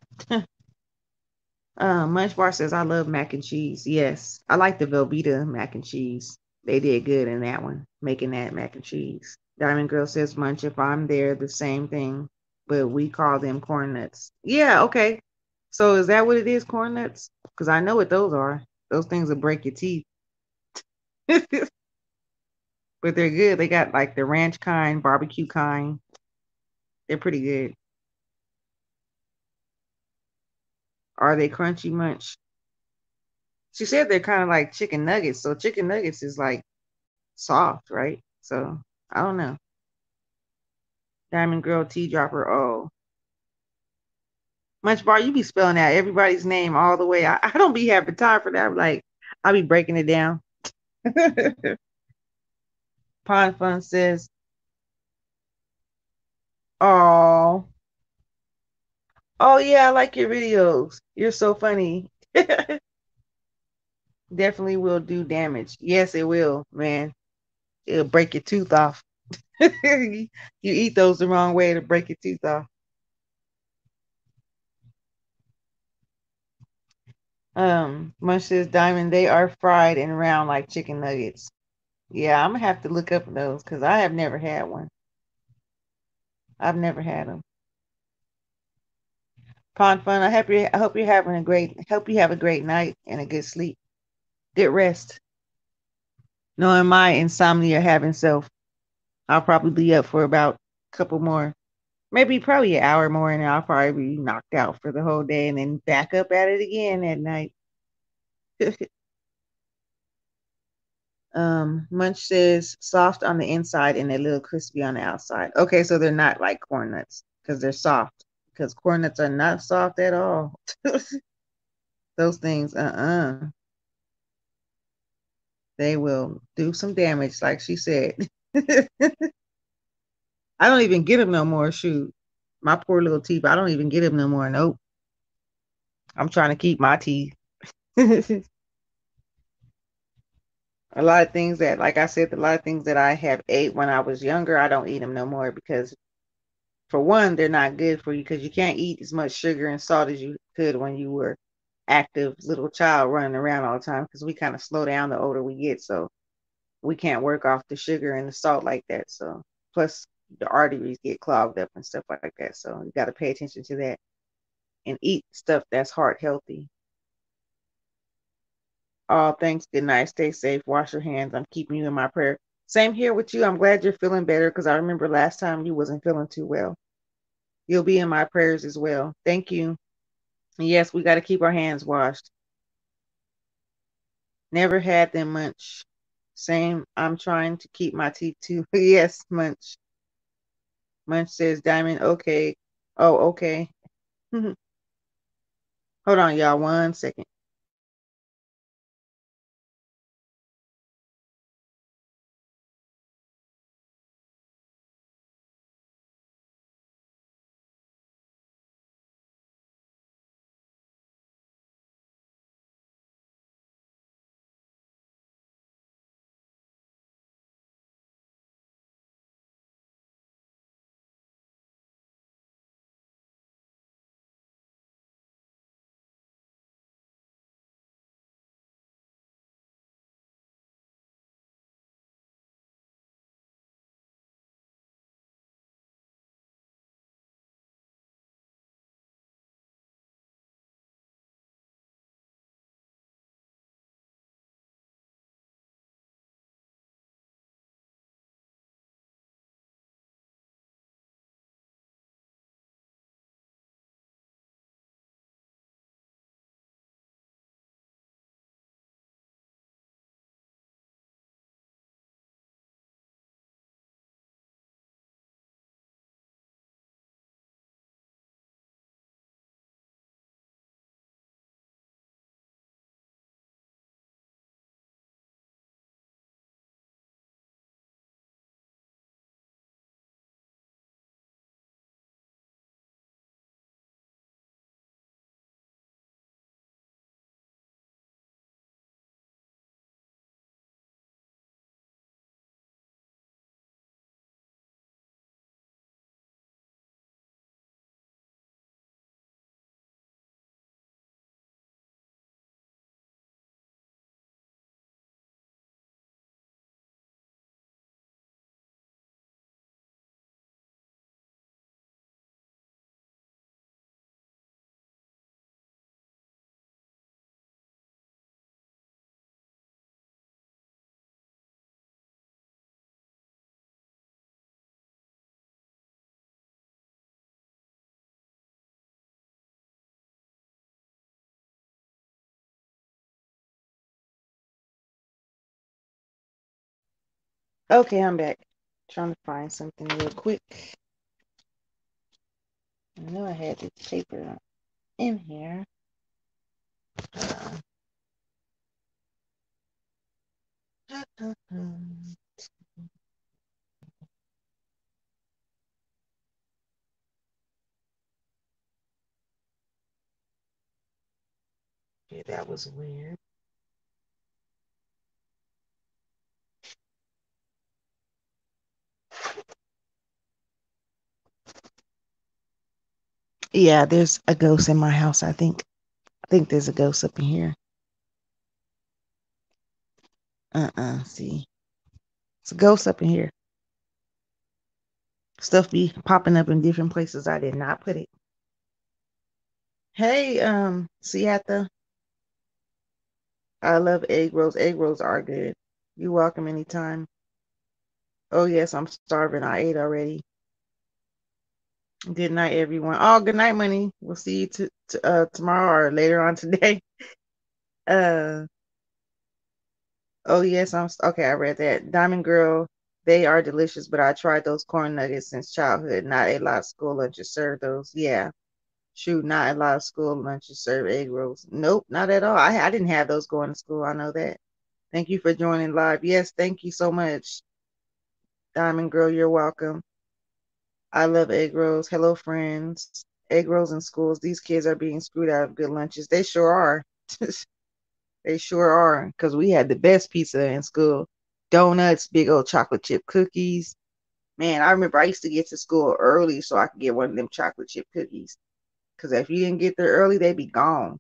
Munch Bar says, I love mac and cheese. Yes, I like the Velveeta mac and cheese. They did good in that one, making that mac and cheese. Diamond Girl says, Munch, if I'm there, the same thing, but we call them corn nuts. Yeah, okay. So is that what it is, corn nuts? Because I know what those are. Those things will break your teeth. But they're good. They got like the ranch kind, barbecue kind. They're pretty good. Are they crunchy, Munch? She said they're kind of like chicken nuggets. So chicken nuggets is like soft, right? So I don't know. Diamond Girl Tea Dropper. Oh, Munch Bar, you be spelling out everybody's name all the way. I don't be having time for that. I'm like, I'll be breaking it down. Pond Fun says, oh, oh yeah, I like your videos. You're so funny. Definitely will do damage. Yes, it will, man. It'll break your tooth off. You eat those the wrong way to break your tooth off. Munch says, Diamond, they are fried and round like chicken nuggets. Yeah, I'm gonna have to look up those because I have never had one. I've never had them. Pond Fun, I hope you're having a great hope you have a great night and a good sleep. Good rest. Knowing my insomnia having self, I'll probably be up for about a couple more, maybe probably an hour more, and I'll probably be knocked out for the whole day and then back up at it again at night. Munch says soft on the inside and a little crispy on the outside. Okay, so they're not like corn nuts because they're soft. Because corn nuts are not soft at all. Those things, they will do some damage, like she said. I don't even get them no more. Shoot, my poor little teeth. I don't even get them no more. Nope. I'm trying to keep my teeth. A lot of things that, like I said, a lot of things that I have ate when I was younger, I don't eat them no more because, for one, they're not good for you because you can't eat as much sugar and salt as you could when you were active little child running around all the time because we kind of slow down the older we get. So we can't work off the sugar and the salt like that. So plus the arteries get clogged up and stuff like that. So you got to pay attention to that and eat stuff that's heart healthy. Oh, thanks. Good night. Stay safe. Wash your hands. I'm keeping you in my prayer. Same here with you. I'm glad you're feeling better because I remember last time you wasn't feeling too well. You'll be in my prayers as well. Thank you. And yes, we got to keep our hands washed. Never had them Munch. Same. I'm trying to keep my teeth too. Yes, Munch. Munch says, Diamond, okay. Oh, okay. Hold on, y'all. 1 second. Okay, I'm back. Trying to find something real quick. I know I had this paper in here. Yeah, that was weird. Yeah, there's a ghost in my house, I think. I think there's a ghost up in here. See. It's a ghost up in here. Stuff be popping up in different places. I did not put it. Hey, Siatha. I love egg rolls. Egg rolls are good. You're welcome anytime. Oh yes, I'm starving. I ate already. Good night, everyone. Oh, good night, Money. We'll see you tomorrow or later on today. Uh, oh yes, okay. I read that. Diamond Girl, they are delicious, but I tried those corn nuggets since childhood. Not a lot of school lunches serve those. Yeah, shoot, not a lot of school lunches serve egg rolls. Nope, not at all. I didn't have those going to school. I know that. Thank you for joining live. Yes, thank you so much, Diamond Girl. You're welcome. I love egg rolls. Hello, friends. Egg rolls in schools. These kids are being screwed out of good lunches. They sure are. They sure are. Because we had the best pizza in school. Donuts, big old chocolate chip cookies. Man, I remember I used to get to school early so I could get one of them chocolate chip cookies. Because if you didn't get there early, they'd be gone.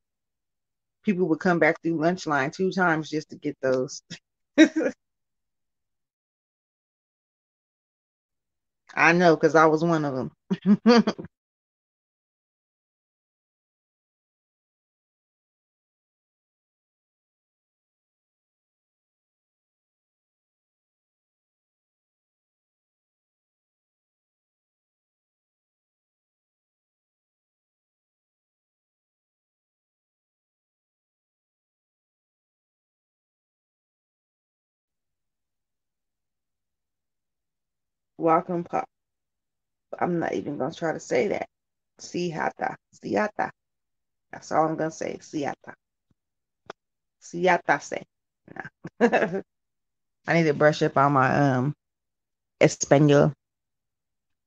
People would come back through lunch line 2 times just to get those. I know, because I was one of them. Welcome, Pop. I'm not even going to try to say that. Siata. Siata. That's all I'm going to say. Siata. Siata say. Nah. I need to brush up on my Espanol,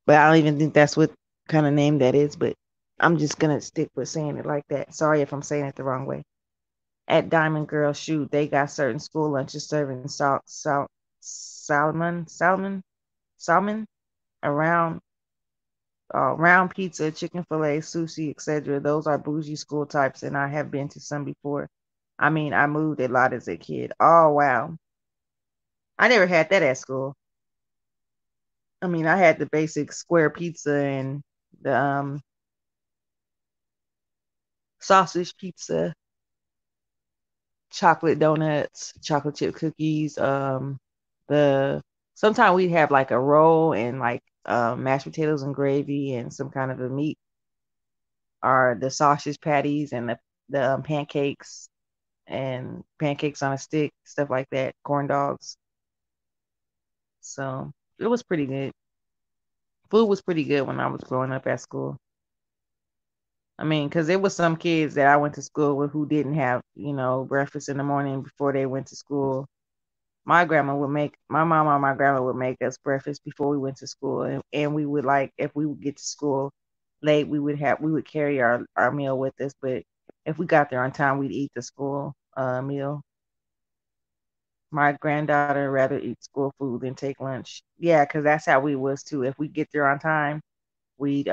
but I don't even think that's what kind of name that is. But I'm just gonna stick with saying it like that. Sorry if I'm saying it the wrong way. At Diamond Girl Shoot, they got certain school lunches serving salmon around round pizza, chicken fillet, sushi, etc. Those are bougie school types, and I have been to some before. I mean, I moved a lot as a kid. Oh wow, I never had that at school. I mean, I had the basic square pizza and the sausage pizza, chocolate donuts, chocolate chip cookies. The Sometimes we have like a roll and like mashed potatoes and gravy and some kind of a meat, or the sausage patties and the pancakes and pancakes on a stick, stuff like that, corn dogs. So it was pretty good. Food was pretty good when I was growing up at school. I mean, because there was some kids that I went to school with who didn't have, breakfast in the morning before they went to school. My mom or my grandma would make us breakfast before we went to school, and we would like if we would get to school late, we would carry our meal with us, but if we got there on time, we'd eat the school meal. My granddaughter rather eat school food than take lunch. Yeah, because that's how we was too. If we get there on time, we'd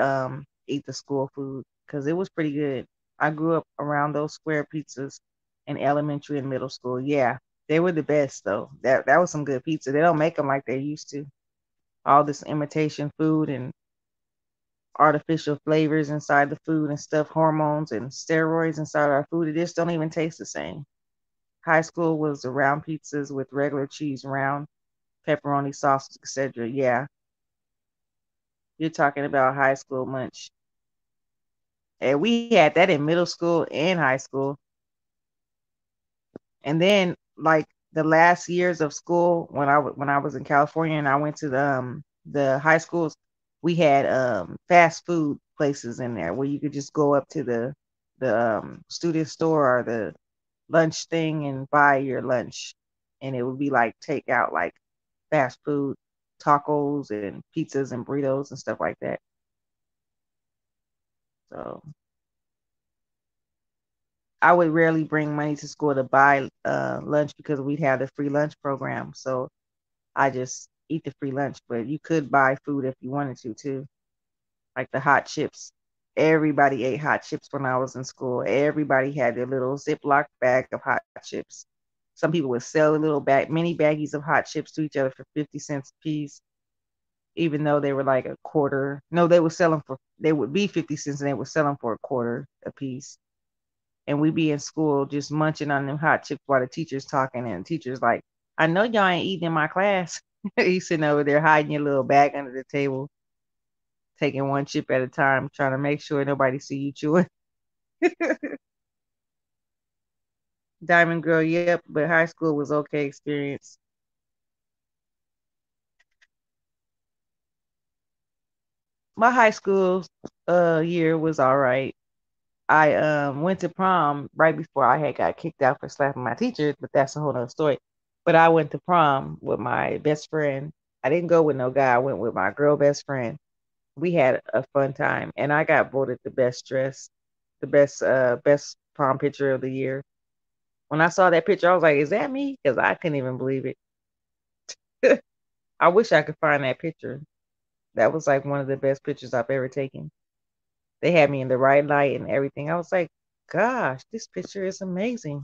eat the school food because it was pretty good. I grew up around those square pizzas in elementary and middle school. Yeah, they were the best though. That was some good pizza. They don't make them like they used to. All this imitation food and artificial flavors inside the food and stuff, hormones and steroids inside our food. It just don't even taste the same. High school was the round pizzas with regular cheese, round pepperoni sauce, etc. Yeah, you're talking about high school lunch. And we had that in middle school and high school. And then like the last years of school when when I was in California and I went to the high schools, we had fast food places in there where you could just go up to the student store or the lunch thing and buy your lunch, and it would be like takeout, like fast food, tacos and pizzas and burritos and stuff like that. So I would rarely bring money to school to buy lunch because we'd have the free lunch program. So I just eat the free lunch, but you could buy food if you wanted to too, like the hot chips. Everybody ate hot chips when I was in school. Everybody had their little Ziploc bag of hot chips. Some people would sell a little bag, mini baggies of hot chips to each other for 50 cents a piece, even though they were like a quarter. No, they would sell them for, they would be 50 cents and they would sell them for a quarter a piece. And we'd be in school just munching on them hot chips while the teacher's talking, and the teacher's like, I know y'all ain't eating in my class. He's sitting over there hiding your little bag under the table, taking one chip at a time, trying to make sure nobody see you chewing. Diamond Girl, yep, but high school was okay experience. My high school year was all right. I went to prom right before I had got kicked out for slapping my teacher, but that's a whole nother story. But I went to prom with my best friend. I didn't go with no guy. I went with my girl best friend. We had a fun time, and I got voted the best dress, the best prom picture of the year. When I saw that picture, I was like, "Is that me?" Because I couldn't even believe it. I wish I could find that picture. That was like one of the best pictures I've ever taken. They had me in the right light and everything. I was like, gosh, this picture is amazing.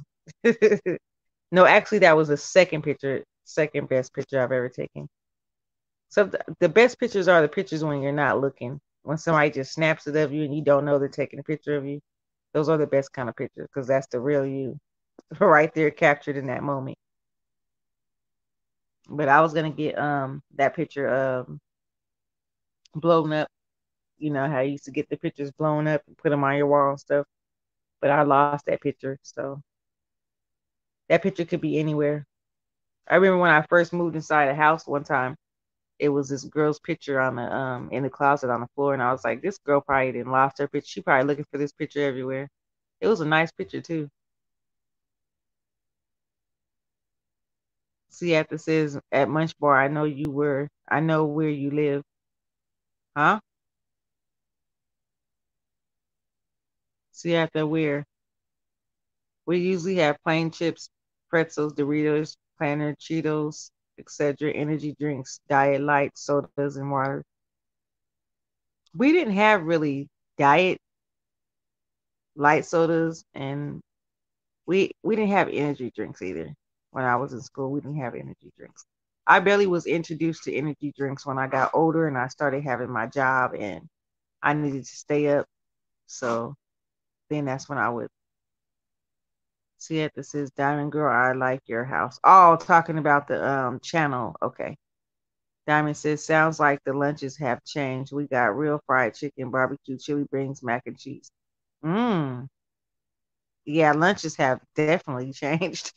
No, actually, that was the second picture, second best picture I've ever taken. So the best pictures are the pictures when you're not looking. When somebody just snaps it of you and you don't know they're taking a picture of you. Those are the best kind of pictures because that's the real you right there captured in that moment. But I was gonna get that picture blown up. You know how you used to get the pictures blown up and put them on your wall and stuff. But I lost that picture, so that picture could be anywhere. I remember when I first moved inside a house one time, it was this girl's picture on the in the closet on the floor, and I was like, this girl probably didn't lost her picture. She probably looking for this picture everywhere. It was a nice picture too. See, after says at Munch Bar, I know you were. I know where you live, huh? See, after where we usually have plain chips, pretzels, Doritos, Planner, Cheetos, etc. Energy drinks, diet light, sodas, and water. We didn't have really diet light sodas, and we didn't have energy drinks either. When I was in school, we didn't have energy drinks. I barely was introduced to energy drinks when I got older and I started having my job and I needed to stay up. So then that's when I would see it that says Diamond Girl, I like your house. Oh, talking about the channel. Okay. Diamond says, sounds like the lunches have changed. We got real fried chicken, barbecue, chili beans, mac and cheese. Mmm. Yeah, lunches have definitely changed.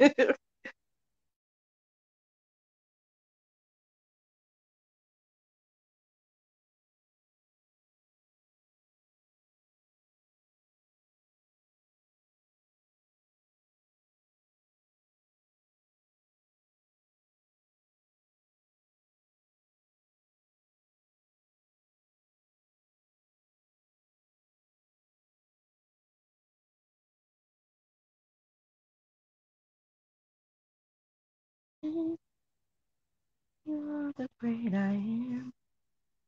You're the great I am.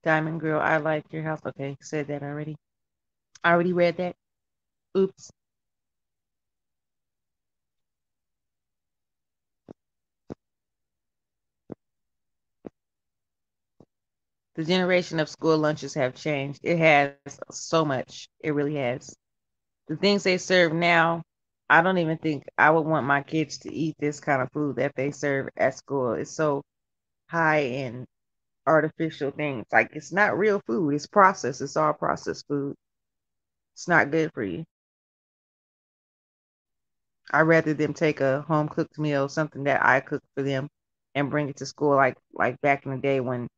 Diamond Girl, I like your house. Okay, said that already. I already read that. Oops. The generation of school lunches have changed. It has so much. It really has. The things they serve now, I don't even think I would want my kids to eat this kind of food that they serve at school. It's so high in artificial things. Like it's not real food. It's processed. It's all processed food. It's not good for you. I'd rather them take a home cooked meal, something that I cooked for them, and bring it to school like back in the day when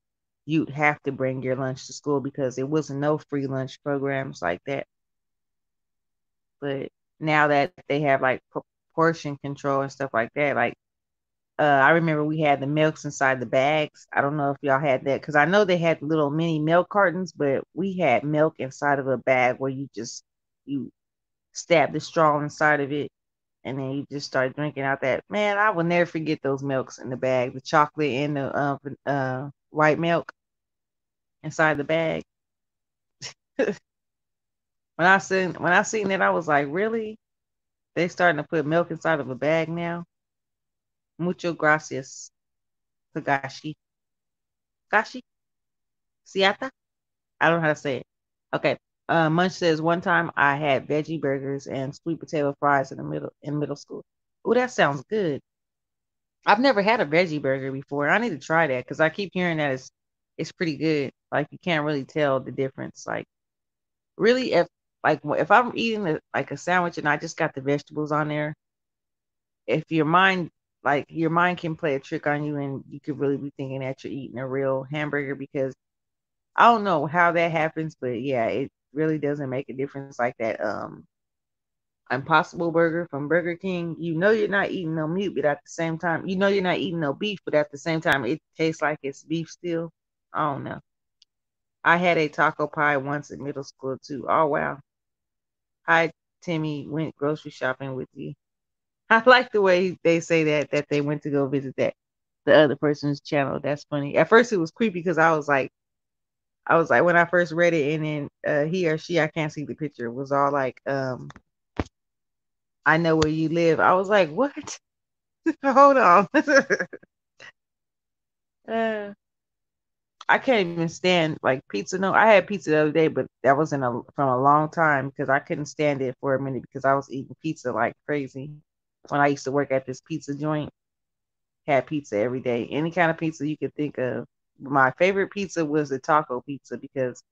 you'd have to bring your lunch to school because there wasn't no free lunch programs like that. But now that they have like portion control and stuff like that, like I remember we had the milks inside the bags. I don't know if y'all had that because I know they had little mini milk cartons, but we had milk inside of a bag where you stab the straw inside of it and then you just start drinking out that. Man, I will never forget those milks in the bag, the chocolate and the white milk inside the bag. When I seen it, I was like, really? They starting to put milk inside of a bag now? Mucho gracias, Tagashi. Gashi? Siata? I don't know how to say it. Okay. Munch says one time I had veggie burgers and sweet potato fries in middle school. Oh, that sounds good. I've never had a veggie burger before. I need to try that because I keep hearing that it's pretty good. Like you can't really tell the difference. Like really, if I'm eating like a sandwich and I just got the vegetables on there, if your mind can play a trick on you and you could really be thinking that you're eating a real hamburger because I don't know how that happens, but yeah, it really doesn't make a difference like that. Impossible Burger from Burger King. You know you're not eating no meat, but at the same time, you know you're not eating no beef, but at the same time, it tastes like it's beef still. I don't know. I had a taco pie once in middle school too. Oh wow. Hi, Timmy. Went grocery shopping with you. I like the way they say that they went to go visit that the other person's channel. That's funny. At first, it was creepy because I was like when I first read it, and then he or she, I can't see the picture, was all like, I know where you live. I was like, what? Hold on. uh, I can't even stand like pizza. No, I had pizza the other day, but that was from a long time because I couldn't stand it for a minute because I was eating pizza like crazy. When I used to work at this pizza joint, had pizza every day, any kind of pizza you could think of. My favorite pizza was the taco pizza because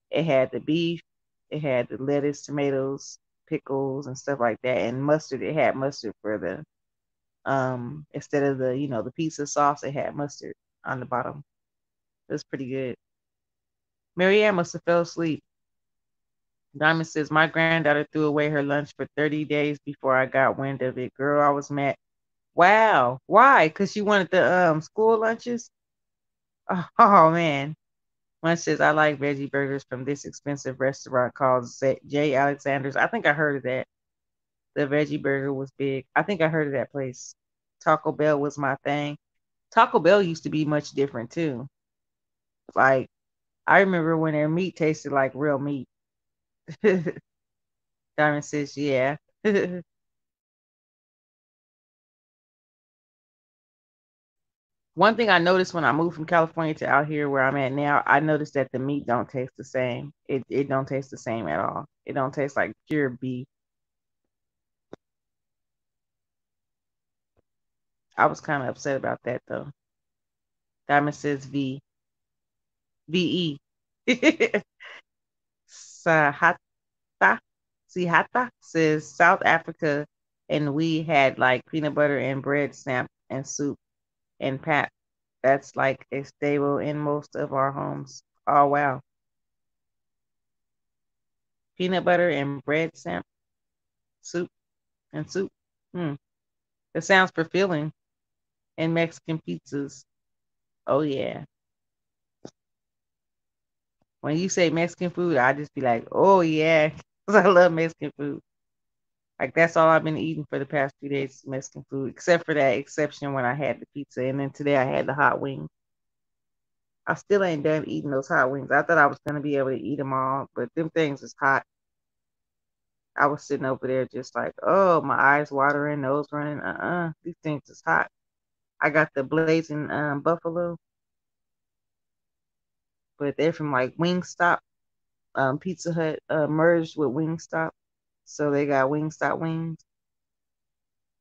it had the beef, it had the lettuce, tomatoes, pickles, and stuff like that, and mustard. It had mustard for the instead of the pizza sauce, it had mustard on the bottom. It was pretty good. Marianne must have fell asleep. Diamond says my granddaughter threw away her lunch for 30 days before I got wind of it. Girl, I was mad. Wow. Why? Because she wanted the school lunches? Oh, man. One says I like veggie burgers from this expensive restaurant called J. Alexander's. I think I heard of that. The veggie burger was big. I think I heard of that place. Taco Bell was my thing. Taco Bell used to be much different too. Like I remember when their meat tasted like real meat. Diamond says, yeah. One thing I noticed when I moved from California to out here where I'm at now, I noticed that the meat don't taste the same. It don't taste the same at all. It don't taste like pure beef. I was kind of upset about that though. Diamond says VE. Sahata Sihata says South Africa and we had like peanut butter and bread snap and soup and pap. That's like a staple in most of our homes. Oh wow. Peanut butter and bread snap soup and soup. Hmm. It sounds fulfilling. And Mexican pizzas. Oh yeah. When you say Mexican food, I just be like, oh yeah, 'cause I love Mexican food. Like that's all I've been eating for the past 2 days, Mexican food, except for that exception when I had the pizza, and then today I had the hot wings. I still ain't done eating those hot wings. I thought I was gonna be able to eat them all, but them things is hot. I was sitting over there just like, oh, my eyes watering, nose running. These things is hot. I got the blazing buffalo, but they're from like Wingstop. Pizza Hut merged with Wingstop, so they got Wingstop wings.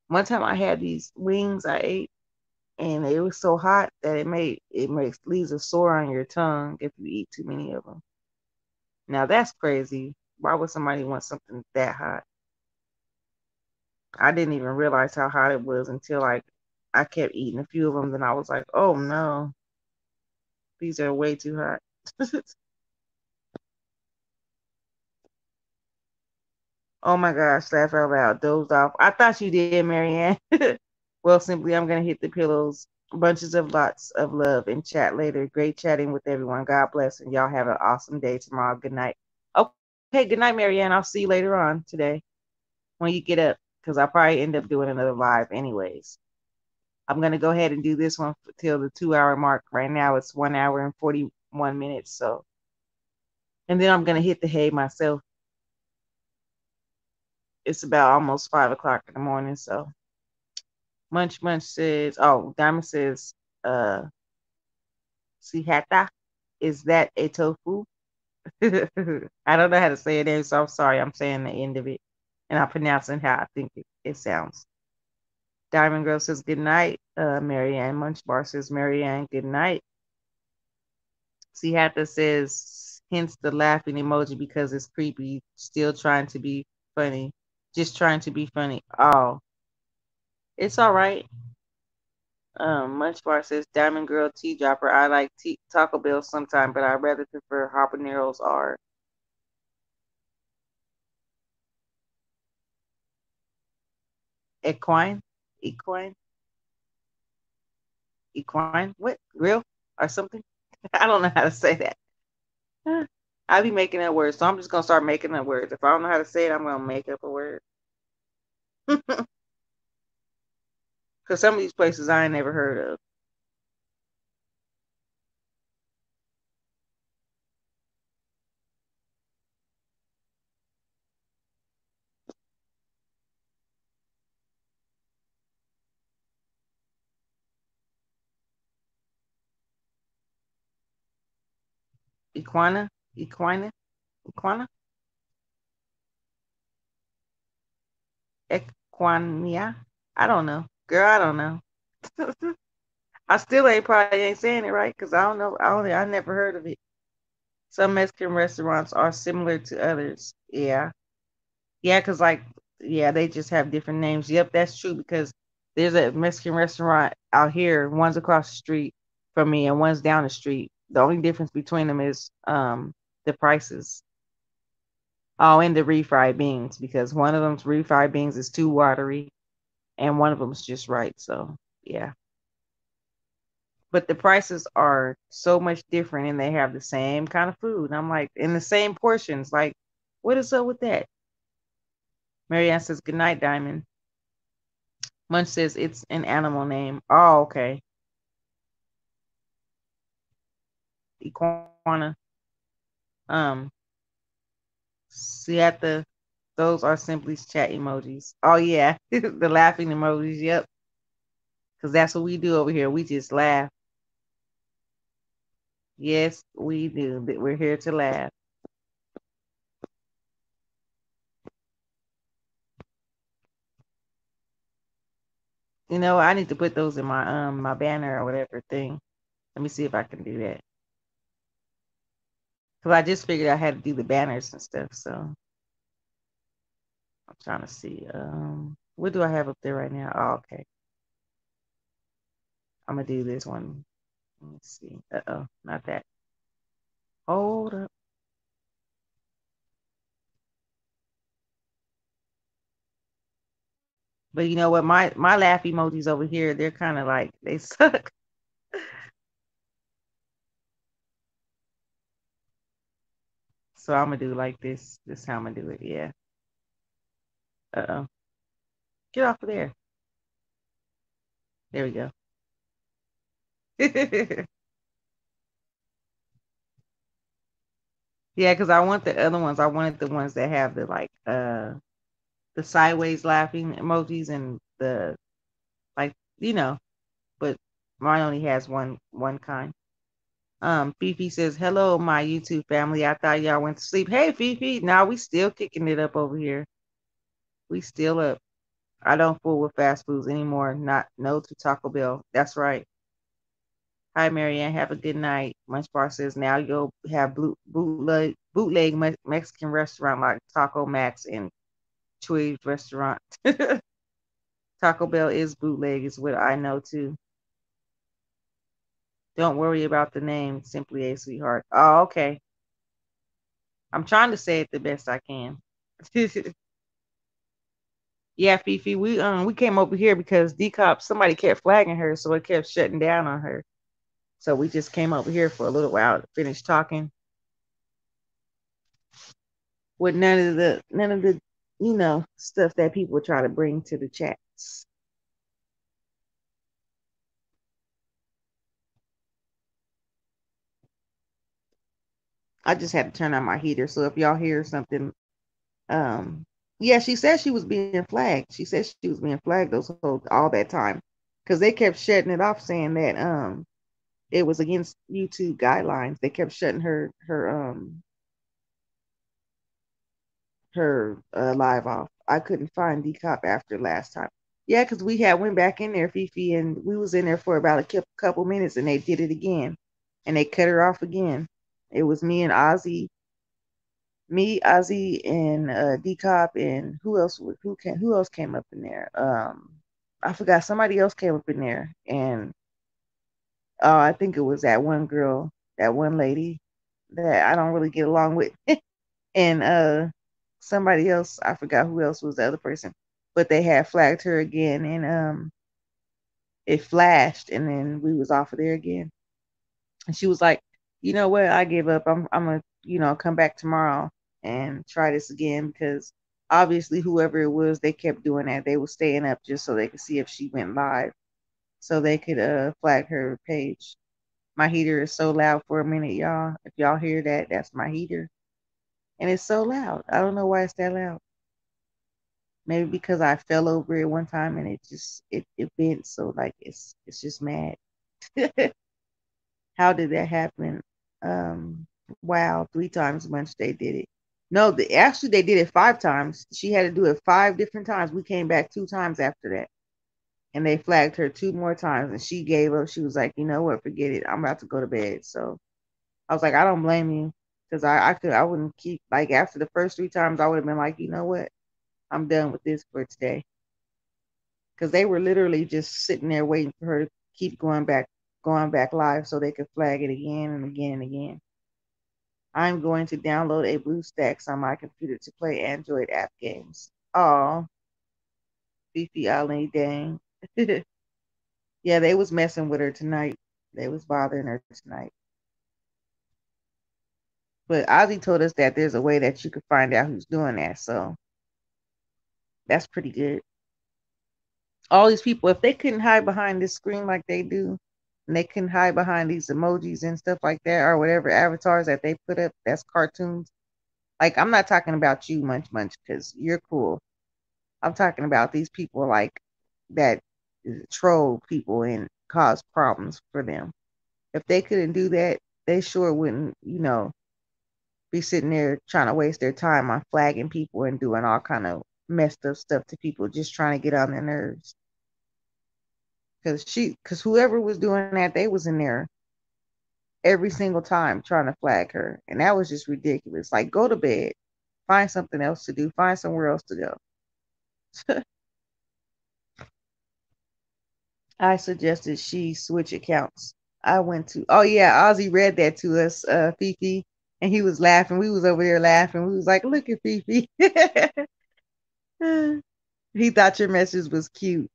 One time I had these wings I ate, and it was so hot that it makes leaves a sore on your tongue if you eat too many of them. Now that's crazy. Why would somebody want something that hot? I didn't even realize how hot it was until like I kept eating a few of them. Then I was like, oh no, these are way too hot. Oh my gosh, laugh out loud, dozed off. I thought you did, Marianne. Well, simply, I'm gonna hit the pillows. Bunches of lots of love and chat later. Great chatting with everyone. God bless, and y'all have an awesome day tomorrow. Good night. Okay, good night, Marianne. I'll see you later on today when you get up, because I'll probably end up doing another live anyways. I'm gonna go ahead and do this one till the 2 hour mark. Right now it's 1 hour and 41 minutes. So, and then I'm gonna hit the hay myself. It's about almost 5 o'clock in the morning. So, Munch Munch says, oh, Diamond says, uh, Sihata, is that a tofu? I don't know how to say it there, so I'm sorry. I'm saying the end of it, and I'm pronouncing how I think it sounds. Diamond Girl says good night. Marianne Munch Bar says Marianne good night. Sihata says hence the laughing emoji because it's creepy. Still trying to be funny. Just trying to be funny. Oh, it's all right. Munch Bar says Diamond Girl Tea Dropper. I like Taco Bell sometimes, but I rather prefer habaneros or equine. Equine. Equine. What? Grill or something? I don't know how to say that. I be making up words, so I'm just gonna start making up words. If I don't know how to say it, I'm gonna make up a word. Because some of these places I ain't never heard of. Equina, equina, equina, equania. I don't know, girl. I don't know. I still ain't probably ain't saying it right because I don't know. I never heard of it. Some Mexican restaurants are similar to others. Yeah, yeah, because like yeah, they just have different names. Yep, that's true because there's a Mexican restaurant out here. One's across the street from me, and one's down the street. The only difference between them is the prices. Oh, and the refried beans because one of them's refried beans is too watery, and one of them's just right. So yeah, but the prices are so much different, and they have the same kind of food. And I'm like, in the same portions. Like, what is up with that? Marianne says, "Good night, Diamond." Munch says it's an animal name. Oh, okay. Iguana. Um, Siata. Those are simply chat emojis. Oh yeah, the laughing emojis. Yep, because that's what we do over here. We just laugh. Yes, we do. We're here to laugh. You know, I need to put those in my banner or whatever thing. Let me see if I can do that. Cause I just figured I had to do the banners and stuff. So I'm trying to see. What do I have up there right now? Oh, okay. I'm gonna do this one. Let's see. Uh-oh, not that. Hold up. But you know what? My laugh emojis over here, they're kind of like they suck. So I'm gonna do like this. This is how I'm gonna do it. Yeah. Uh-oh. Get off of there. There we go. Yeah, because I want the other ones. I wanted the ones that have the sideways laughing emojis and the like, you know, but mine only has one kind. Fifi says, "Hello, my YouTube family. I thought y'all went to sleep. Hey, Fifi. Now we still kicking it up over here. We still up. I don't fool with fast foods anymore. Not no to Taco Bell. That's right. Hi, Marianne. Have a good night. Munch Bar says now you'll have bootleg Mexican restaurant like Taco Max and Chuy's restaurant. Taco Bell is bootleg, is what I know too. Don't worry about the name, simply a sweetheart. Oh, okay. I'm trying to say it the best I can. Yeah, Fifi, we came over here because D Cop somebody kept flagging her, so it kept shutting down on her. So we just came over here for a little while to finish talking with none of the stuff that people try to bring to the chats. I just had to turn on my heater, so if y'all hear something, um, yeah, she said she was being flagged. She said she was being flagged all that time because they kept shutting it off, saying that it was against YouTube guidelines. They kept shutting her live off. I couldn't find Decop after last time. Yeah, because we had went back in there, Fifi, and we was in there for about a couple minutes, and they did it again, and they cut her off again. It was me and Ozzy, and Decop, and who else came up in there? I forgot somebody else came up in there, and I think it was that one girl, that one lady that I don't really get along with. And somebody else, I forgot who else was the other person, but they had flagged her again, and it flashed, and then we was off of there again. And she was like, you know what, I give up. I'm gonna come back tomorrow and try this again, because obviously whoever it was, they kept doing that. They were staying up just so they could see if she went live, so they could flag her page. My heater is so loud for a minute, y'all. If y'all hear that, that's my heater. And it's so loud. I don't know why it's that loud. Maybe because I fell over it one time and it bent, so like it's just mad. How did that happen? Um, wow, 3 times once they did it. No, actually they did it 5 times. She had to do it 5 different times. We came back 2 times after that, and they flagged her 2 more times, and she gave up. She was like, you know what, forget it. I'm about to go to bed. So I was like, I don't blame you, because I wouldn't keep, like, after the first 3 times I would have been like, you know what, I'm done with this for today, because they were literally just sitting there waiting for her to keep going back live so they could flag it again and again and again. I'm going to download a BlueStacks on my computer to play Android app games. Oh, Fifi Ali, dang. Yeah, they was messing with her tonight. They was bothering her tonight. But Ozzy told us that there's a way that you could find out who's doing that, so that's pretty good. All these people, if they couldn't hide behind this screen like they do, and they couldn't hide behind these emojis and stuff like that, or whatever avatars that they put up, that's cartoons. Like, I'm not talking about you, Munch Munch, because you're cool. I'm talking about these people like that troll people and cause problems for them. If they couldn't do that, they sure wouldn't, be sitting there trying to waste their time on flagging people and doing all kind of messed up stuff to people just trying to get on their nerves. Because whoever was doing that, they was in there every single time trying to flag her, and that was just ridiculous. Like, go to bed, find something else to do, find somewhere else to go. I suggested she switch accounts. I went to, oh yeah, Ozzy read that to us, Fifi, and he was laughing. We was over there laughing. We was like, look at Fifi. He thought your message was cute.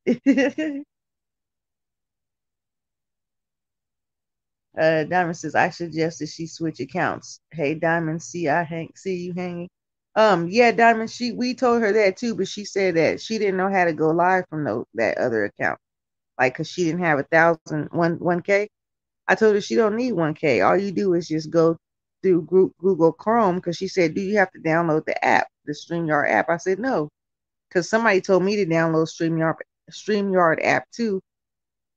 Diamond says, I suggested she switch accounts. Hey, Diamond, see you hanging. Yeah, Diamond, we told her that too, but she said that she didn't know how to go live from that other account, like, cause she didn't have 1K. I told her she don't need 1K. All you do is just go through Google Chrome, because she said, do you have to download the app, the StreamYard app? I said no, because somebody told me to download StreamYard app too,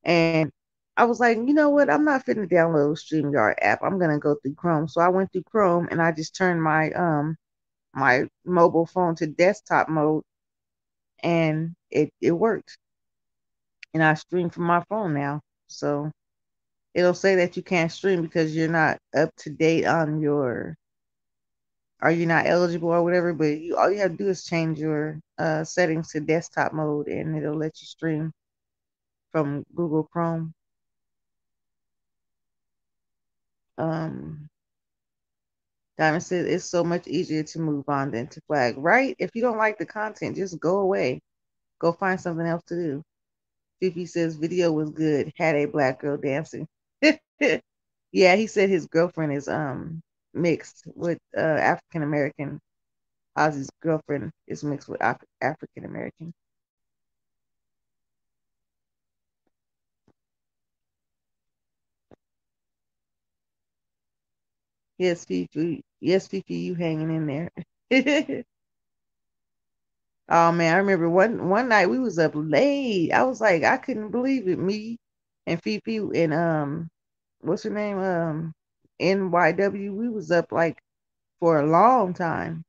and I was like, you know what? I'm not finna download StreamYard app. I'm gonna go through Chrome. So I went through Chrome, and I just turned my mobile phone to desktop mode, and it worked. And I stream from my phone now. So it'll say that you can't stream because you're not up to date on your are you not eligible or whatever. But you all you have to do is change your settings to desktop mode, and it'll let you stream from Google Chrome. Um, Diamond says it's so much easier to move on than to flag. Right? If you don't like the content, just go away. Go find something else to do. Fifi says video was good. Had a black girl dancing. Yeah, he said his girlfriend is mixed with African American. Ozzy's girlfriend is mixed with African American. Yes, Fifi. Yes, Fifi, you hanging in there. Oh man, I remember one night we was up late. I was like, I couldn't believe it. Me and Fifi and what's her name? NYW. We was up like for a long time.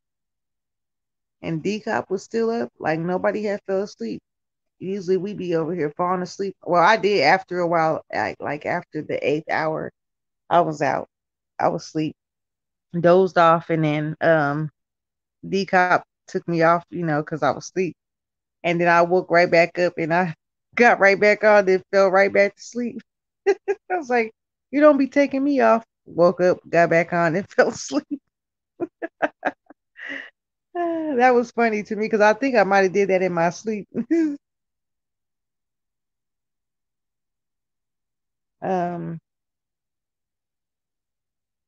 And D Cop was still up, like nobody had fell asleep. Usually we be over here falling asleep. Well, I did after a while, like after the 8th hour, I was out. I was asleep, dozed off, and then D Cop took me off, because I was asleep. And then I woke right back up and I got right back on and fell right back to sleep. I was like, you don't be taking me off. Woke up, got back on and fell asleep. That was funny to me because I think I might have did that in my sleep. um,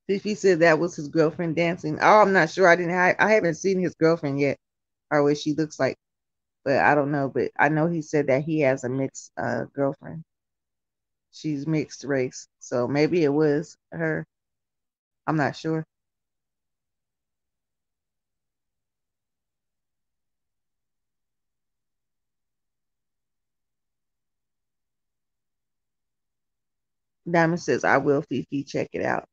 Fifi said that was his girlfriend dancing. Oh, I'm not sure. I haven't seen his girlfriend yet or what she looks like, but I don't know. But I know he said that he has a mixed girlfriend. She's mixed race, so maybe it was her. I'm not sure. Diamond says, I will, Fifi, check it out.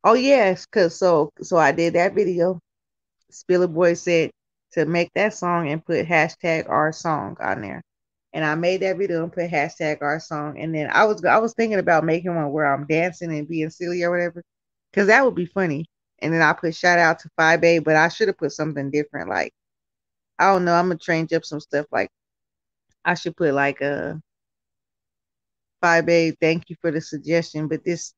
Oh yes, cause so I did that video. Spiller Boy said to make that song and put hashtag our song on there. And I made that video and put hashtag our song. And then I was thinking about making one where I'm dancing and being silly or whatever. Cause that would be funny. And then I put shout out to 5A, but I should have put something different. Like, I don't know, I'm gonna change up some stuff. Like I should put like a 5A, thank you for the suggestion, but this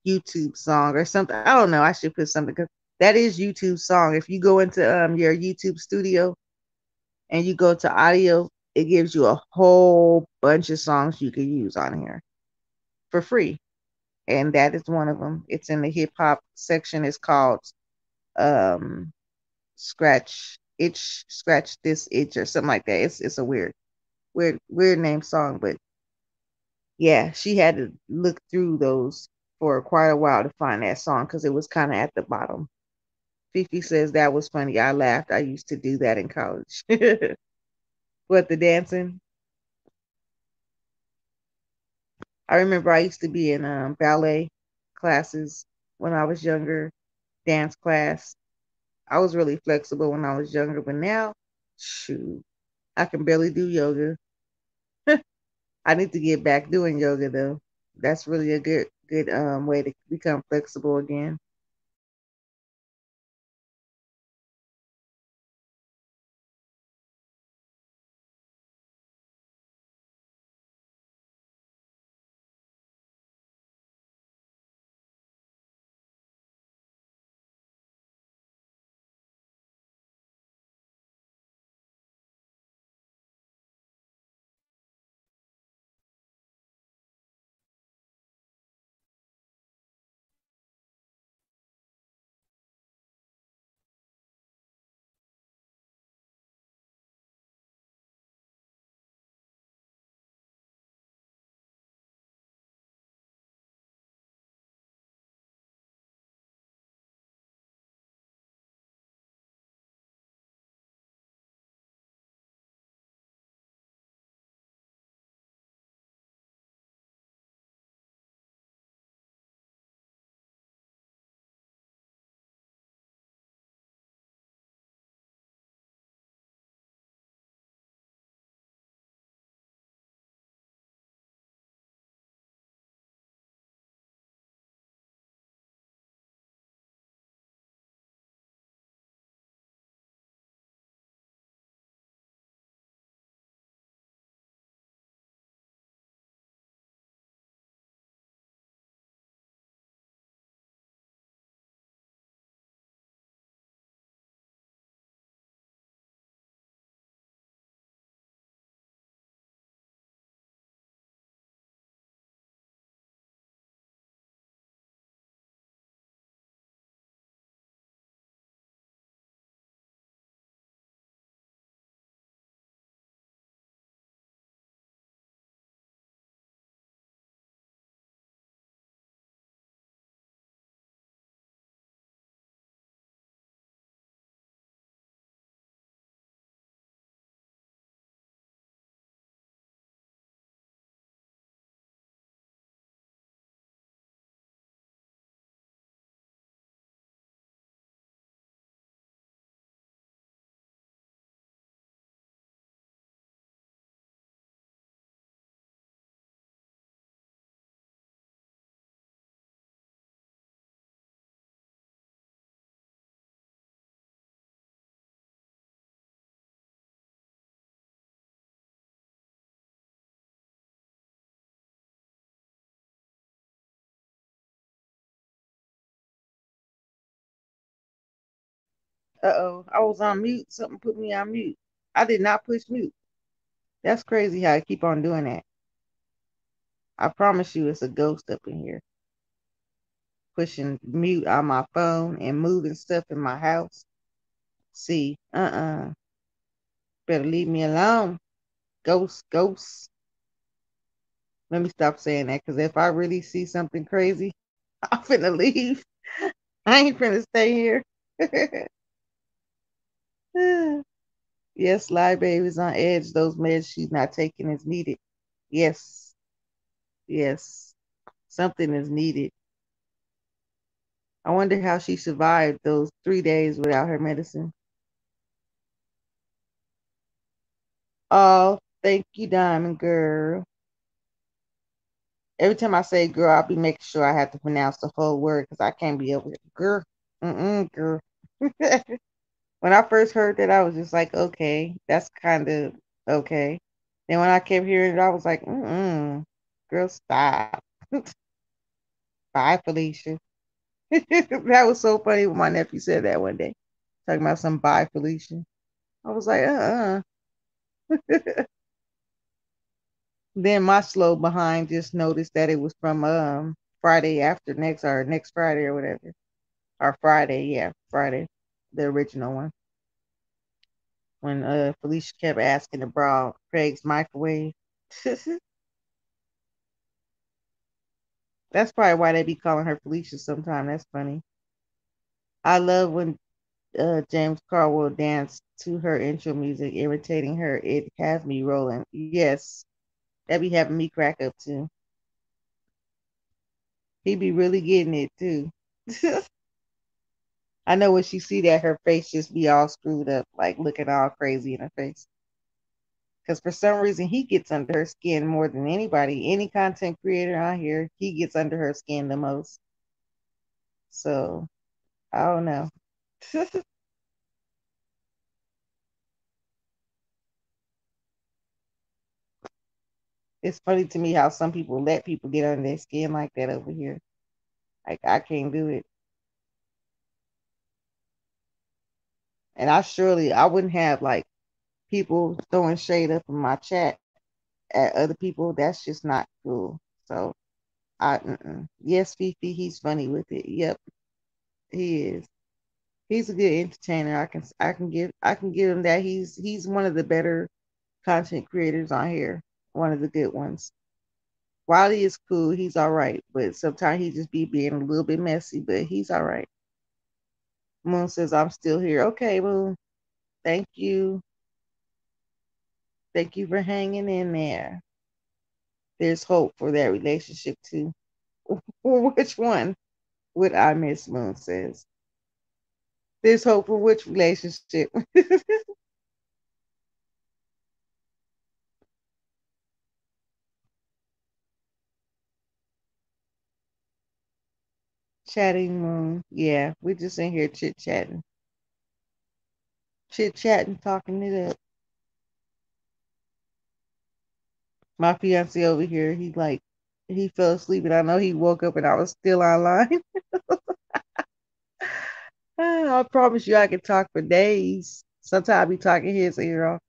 YouTube song or something. I don't know. I should put something because that is YouTube song. If you go into your YouTube studio and you go to audio, it gives you a whole bunch of songs you can use on here for free. And that is one of them. It's in the hip hop section. It's called um scratch this itch or something like that. It's a weird name song, but yeah, she had to look through those for quite a while to find that song because it was kind of at the bottom. Fifi says that was funny. I laughed. I used to do that in college. What, the dancing? I remember I used to be in ballet classes when I was younger, dance class. I was really flexible when I was younger, but now, shoot, I can barely do yoga. I need to get back doing yoga though. That's really a good way to become flexible again. Uh-oh, I was on mute. Something put me on mute. I did not push mute. That's crazy how I keep on doing that. I promise you it's a ghost up in here. Pushing mute on my phone and moving stuff in my house. See, better leave me alone. Ghost, ghost. Let me stop saying that because if I really see something crazy, I'm finna leave. I ain't finna stay here. Yes, Lie Baby's on edge. Those meds she's not taking is needed. Yes, yes. Something is needed. I wonder how she survived those 3 days without her medicine. Oh, thank you, Diamond Girl. Every time I say girl, I'll be making sure I have to pronounce the whole word because I can't be over it. Girl. Girl. When I first heard that, I was just like, okay, that's kind of okay. Then when I kept hearing it, I was like, girl, stop. Bye, Felicia. That was so funny when my nephew said that one day, talking about some bye, Felicia. I was like, Then my slow behind just noticed that it was from Friday after next or next Friday or whatever. Or Friday, yeah, Friday, the original one. When Felicia kept asking about Craig's microwave. That's probably why they be calling her Felicia sometime. That's funny. I love when James Carl dance to her intro music, irritating her. It has me rolling. Yes, that be having me crack up too. He be really getting it too. I know when she see that, her face just be all screwed up, like looking all crazy in her face. Because for some reason, he gets under her skin more than anybody. Any content creator out here, he gets under her skin the most. So I don't know. It's funny to me how some people let people get under their skin like that over here. Like I can't do it. And I wouldn't have like people throwing shade up in my chat at other people. That's just not cool. So yes, Fifi, he's funny with it. Yep, he is. He's a good entertainer. I can give him that. He's one of the better content creators on here. One of the good ones. Wiley is cool. He's all right, but sometimes he just be being a little bit messy. But he's all right. Moon says I'm still here. Okay, Moon. Thank you. Thank you for hanging in there. There's hope for that relationship too. Which one would I miss? Moon says. There's hope for which relationship? Chatting Moon. Yeah, we're just in here chit chatting. Chit chatting, talking it up. My fiance over here, he fell asleep and I know he woke up and I was still online. I promise you I can talk for days. Sometimes I be talking his ear off.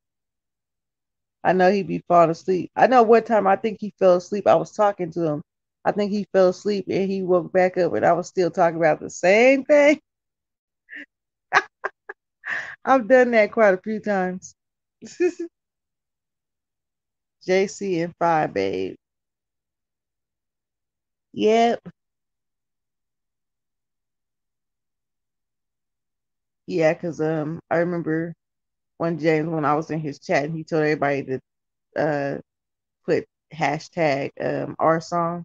I know he be falling asleep. I know one time I think he fell asleep. I was talking to him. I think he fell asleep and he woke back up and I was still talking about the same thing. I've done that quite a few times. JC and Five Babe. Yep. Yeah, because I remember one James when I was in his chat and he told everybody to put hashtag our song.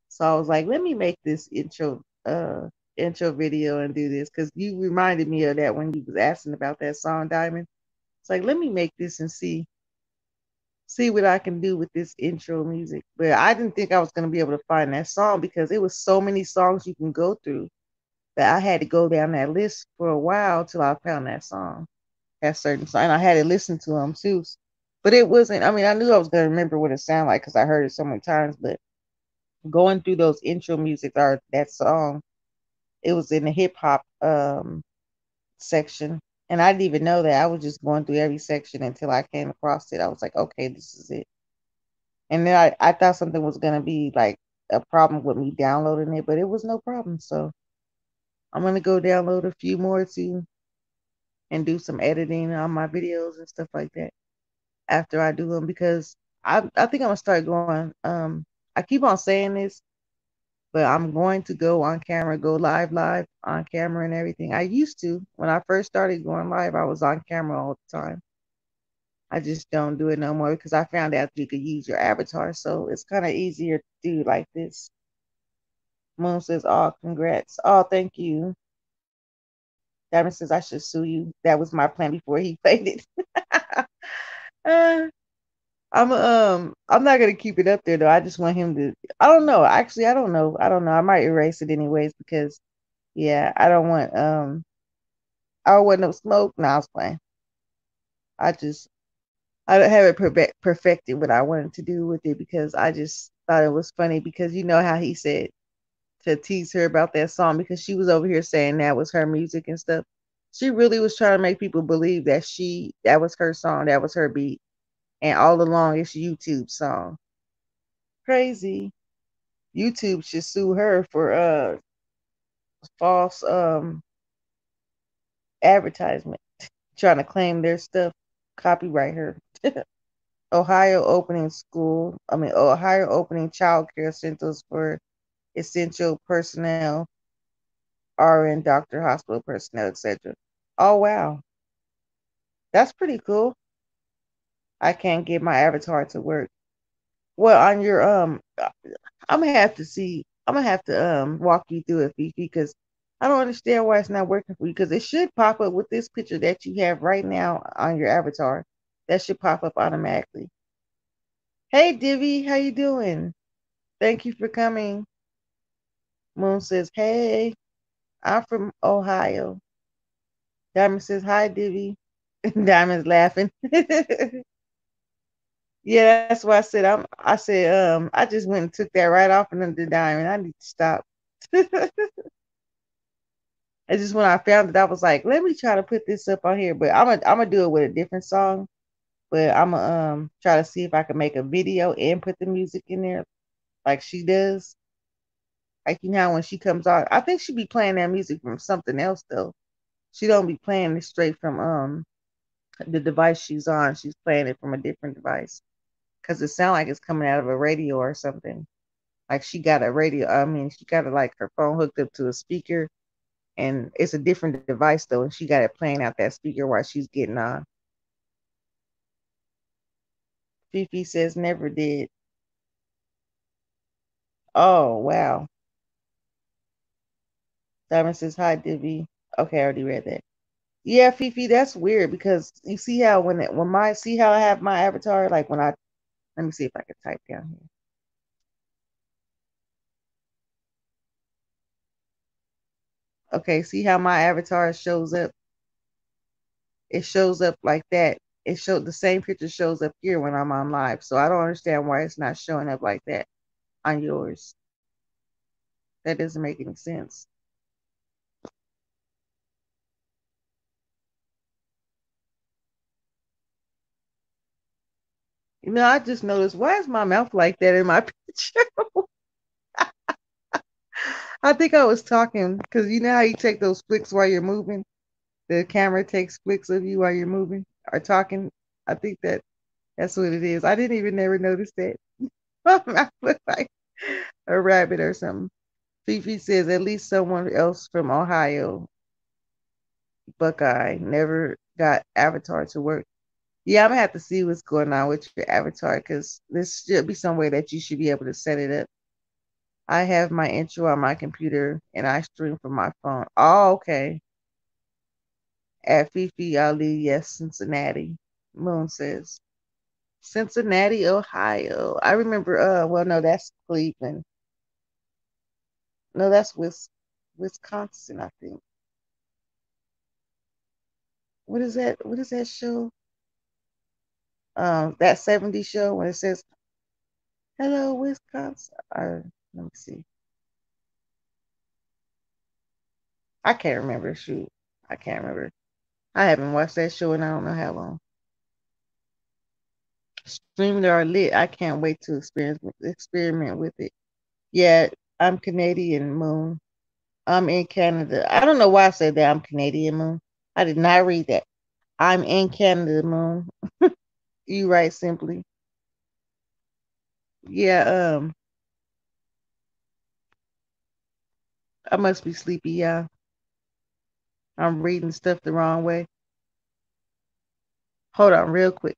So I was like, let me make this intro video and do this because you reminded me of that when you was asking about that song Diamond. It's like let me make this and see what I can do with this intro music. But I didn't think I was gonna be able to find that song because it was so many songs you can go through that I had to go down that list for a while till I found that song. That certain song. And I had to listen to them too. But it wasn't, I mean, I knew I was gonna remember what it sounded like because I heard it so many times, but going through those intro music or that song, it was in the hip hop section. And I didn't even know that. I was just going through every section until I came across it. I was like, okay, this is it. And then I thought something was gonna be like a problem with me downloading it, but it was no problem. So I'm gonna go download a few more too and do some editing on my videos and stuff like that after I do them because I think I'm gonna start going. I keep on saying this, but I'm going to go on camera, go live on camera and everything. I used to when I first started going live, I was on camera all the time. I just don't do it no more because I found out you could use your avatar, so it's kind of easier to do like this. Moon says, "Oh, congrats! Oh, thank you." Diamond says, "I should sue you." That was my plan before he faded. uh, I'm not gonna keep it up there though. I just want him to. I don't know. Actually, I don't know. I don't know. I might erase it anyways because yeah, I don't want no smoke. No, I was playing. I just I don't have it perfected what I wanted to do with it because I just thought it was funny because you know how he said to tease her about that song because she was over here saying that was her music and stuff. She really was trying to make people believe that that was her song, that was her beat, and all along it's YouTube's song. Crazy. YouTube should sue her for false advertisement, trying to claim their stuff, copyright her. Ohio opening child care centers for essential personnel, RN, doctor, hospital personnel, etc. Oh wow, that's pretty cool. I can't get my avatar to work. Well, on your I'm gonna have to see. I'm gonna have to walk you through it, Fifi, because I don't understand why it's not working for you. Because it should pop up with this picture that you have right now on your avatar. That should pop up automatically. Hey, Divvy, how you doing? Thank you for coming. Moon says, "Hey, I'm from Ohio." Diamond says, "Hi, Divvy." Diamond's laughing. Yeah, that's why I said I said I just went and took that right off and then the Diamond. I need to stop. It's just when I found it, I was like, let me try to put this up on here. But I'm gonna do it with a different song. But I'm gonna try to see if I can make a video and put the music in there like she does. Like you know when she comes out, I think she be playing that music from something else though. She don't be playing it straight from the device she's on. She's playing it from a different device because it sounds like it's coming out of a radio or something. Like she got a radio. I mean, she got like her phone hooked up to a speaker, and it's a different device though, and she got it playing out that speaker while she's getting on. Fifi says never did. Oh wow. Diamond says hi, Divvy. Okay, I already read that. Yeah, Fifi, that's weird because you see how when my see how I have my avatar like when I let me see if I can type down here. Okay, see how my avatar shows up? It shows up like that. It showed the same picture shows up here when I'm on live. So I don't understand why it's not showing up like that on yours. That doesn't make any sense. I just noticed why is my mouth like that in my picture? I think I was talking because you know how you take those flicks while you're moving? The camera takes flicks of you while you're moving or talking. I think that's what it is. I didn't even never notice that. My mouth looked like a rabbit or something. Fifi says at least someone else from Ohio, Buckeye, never got Avatar to work. Yeah, I'm gonna have to see what's going on with your Avatar because this should be some way that you should be able to set it up. I have my intro on my computer and I stream from my phone. Oh, okay. At Fifi Ali, yes, Cincinnati. Moon says Cincinnati, Ohio. I remember. Well, no, that's Cleveland. No, that's Wisconsin. I think. What is that? What is that show? That '70s show when it says "Hello, Wisconsin." Or let me see. I can't remember. Shoot, I can't remember. I haven't watched that show in I don't know how long. Streamed or lit. I can't wait to experiment with it. Yeah, I'm Canadian Moon. I'm in Canada. I don't know why I said that I'm Canadian Moon. I did not read that. I'm in Canada Moon. You write simply. Yeah, I must be sleepy, yeah. I'm reading stuff the wrong way. Hold on real quick.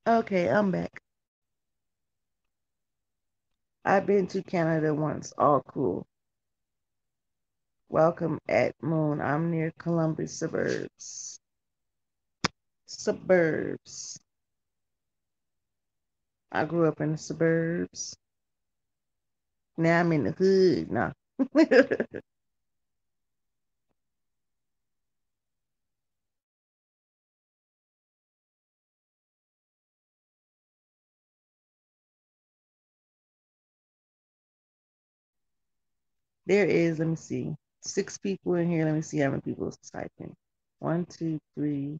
Okay, I'm back. I've been to Canada once. All cool. Welcome at Moon. I'm near Columbus suburbs. Suburbs. I grew up in the suburbs. Now I'm in the hood. Nah. There is, let me see, 6 people in here. Let me see how many people is typing. One, two, three,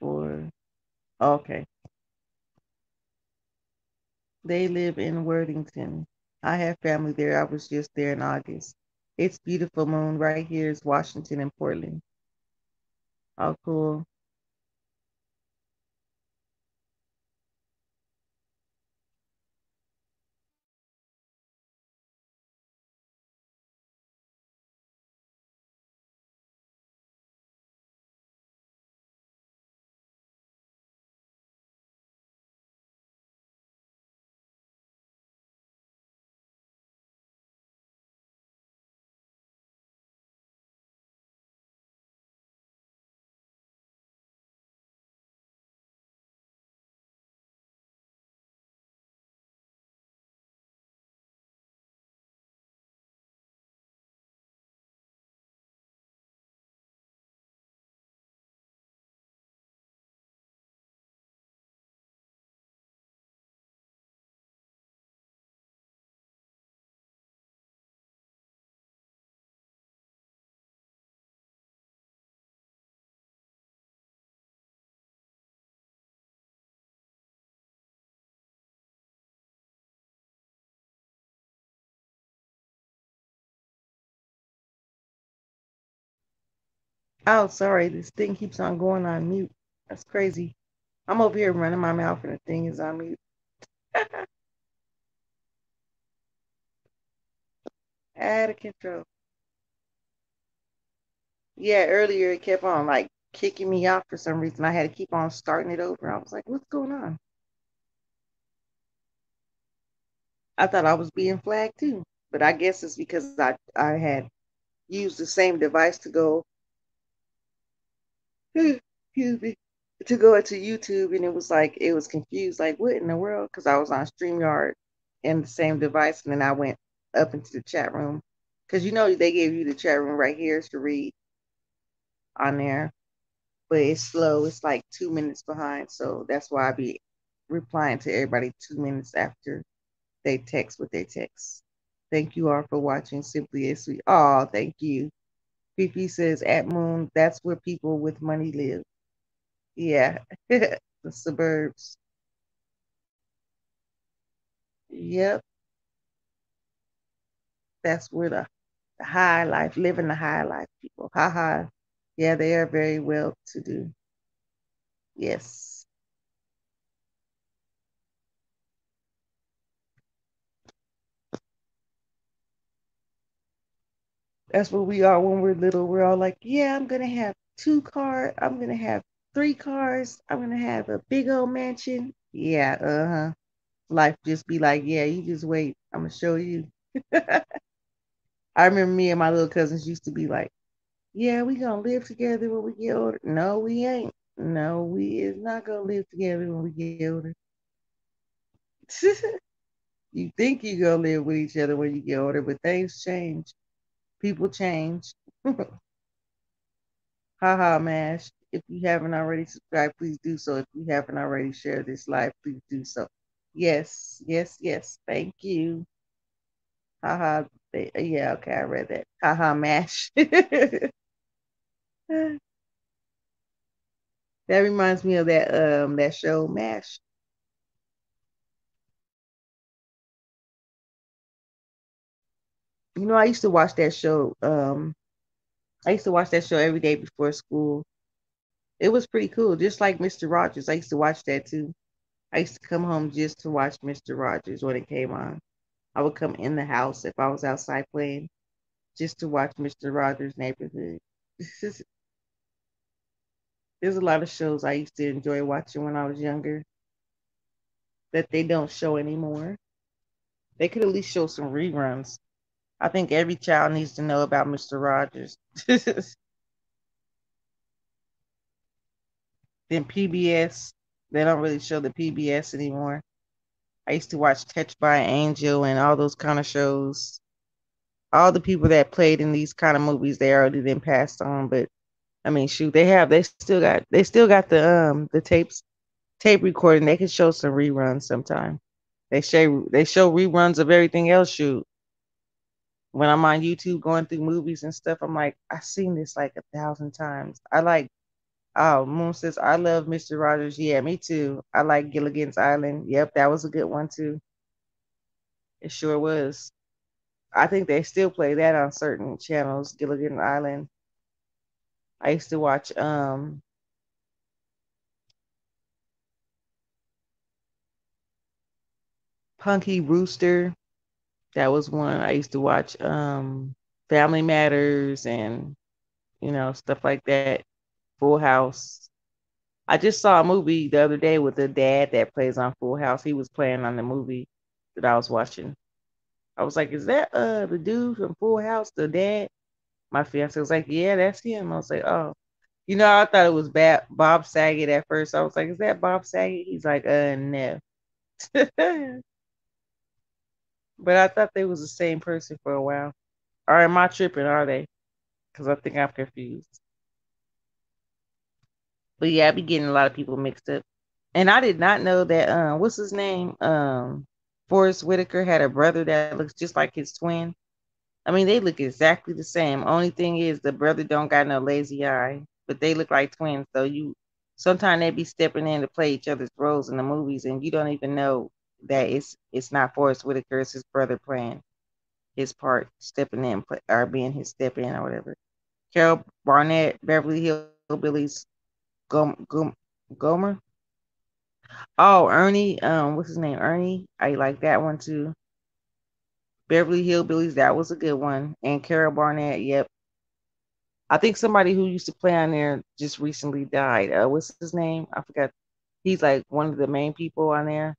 four. Okay. They live in Worthington. I have family there. I was just there in August. It's beautiful moon. Right here is Washington and Portland. Oh, cool. Oh, sorry. This thing keeps on going on mute. That's crazy. I'm over here running my mouth and the thing is on mute. Out of control. Yeah, earlier it kept on like kicking me out for some reason. I had to keep on starting it over. I was like, what's going on? I thought I was being flagged too. But I guess it's because I had used the same device to go excuse me, to go into YouTube and it was like it was confused, like what in the world? Because I was on StreamYard and the same device, and then I went up into the chat room. Because you know they gave you the chat room right here to read on there, but it's slow. It's like 2 minutes behind. So that's why I be replying to everybody 2 minutes after they text what they text. Thank you all for watching Simply a Sweet. Oh, thank you. Fifi says at Moon, that's where people with money live. Yeah. The suburbs. Yep. That's where the high life, living the high life people. Ha ha. Yeah, they are very well to do. Yes. That's what we are when we're little. We're all like, yeah, I'm gonna have two cars, I'm gonna have three cars, I'm gonna have a big old mansion. Yeah, uh-huh. Life just be like, yeah, you just wait. I'm gonna show you. I remember me and my little cousins used to be like, yeah, we gonna live together when we get older. No, we ain't. No, we is not gonna live together when we get older. You think you gonna live with each other when you get older, but things change. People change. Haha, Mash. If you haven't already subscribed, please do so. If you haven't already shared this live, please do so. Yes, yes, yes. Thank you. Haha. Yeah, okay, I read that. Haha, Mash. That reminds me of that show Mash. You know, I used to watch that show. I used to watch that show every day before school. It was pretty cool, just like Mr. Rogers. I used to watch that too. I used to come home just to watch Mr. Rogers when it came on. I would come in the house if I was outside playing just to watch Mr. Rogers' Neighborhood. There's a lot of shows I used to enjoy watching when I was younger that they don't show anymore. They could at least show some reruns. I think every child needs to know about Mr. Rogers. Then PBS, they don't really show the PBS anymore. I used to watch Touched by an Angel and all those kind of shows. All the people that played in these kind of movies, they already been passed on. But I mean, shoot, they still got the tape recording. They could show some reruns sometime. They show reruns of everything else. Shoot, when I'm on YouTube going through movies and stuff, I'm like, I've seen this like 1,000 times. I like. Oh, Moon says I love Mr. Rogers. Yeah, me too. I like Gilligan's Island. Yep, that was a good one too. It sure was. I think they still play that on certain channels. Gilligan Island. I used to watch Punky Rooster. That was one I used to watch. Family Matters and stuff like that. Full House. I just saw a movie the other day with the dad that plays on Full House. He was playing on the movie that I was watching. I was like, "Is that the dude from Full House, the dad?" My fiance was like, "Yeah, that's him." I was like, "Oh." I thought it was Bob Saget at first. I was like, "Is that Bob Saget?" He's like, no." But I thought they was the same person for a while. Or am I tripping? Are they? Because I think I'm confused. But yeah, I be getting a lot of people mixed up. And I did not know that what's his name? Forrest Whitaker had a brother that looks just like his twin. I mean, they look exactly the same. Only thing is the brother don't got no lazy eye, but they look like twins. So you sometimes they be stepping in to play each other's roles in the movies, and you don't even know that it's not Forrest Whitaker, it's his brother playing his part, stepping in or being his step in or whatever. Carol Barnett, Beverly Hillbillies, Gomer. Oh, Ernie, what's his name? Ernie. I like that one too. Beverly Hillbillies, that was a good one. And Carol Barnett, yep. I think somebody who used to play on there just recently died. What's his name? I forgot. He's like one of the main people on there.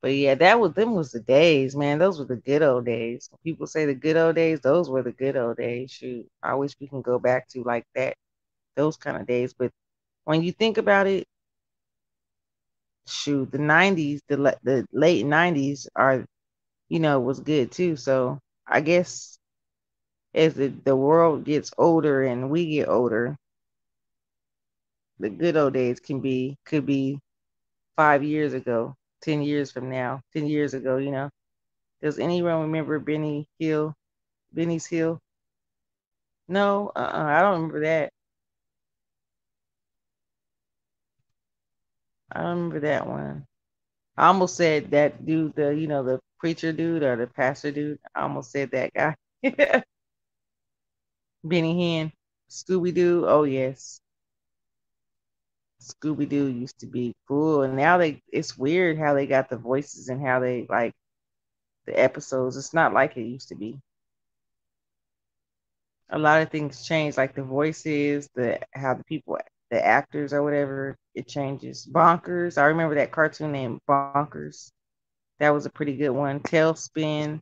But yeah, them was the days, man. Those were the good old days. When people say the good old days, those were the good old days. Shoot, I wish we can go back to like that, those kind of days. But when you think about it, shoot, the '90s, the late '90s are, was good too. So I guess as the world gets older and we get older, the good old days could be 5 years ago, 10 years from now, 10 years ago. Does anyone remember Benny's Hill? No, I don't remember that. I don't remember that one. I almost said that dude, the preacher dude or the pastor dude. I almost said that guy. Benny Hinn, Scooby Doo. Oh yes, Scooby Doo used to be cool, and now it's weird how they got the voices and how they like the episodes. It's not like it used to be. A lot of things change, like the voices, the how the people, the actors or whatever, it changes. Bonkers. I remember that cartoon named Bonkers. That was a pretty good one. Tailspin,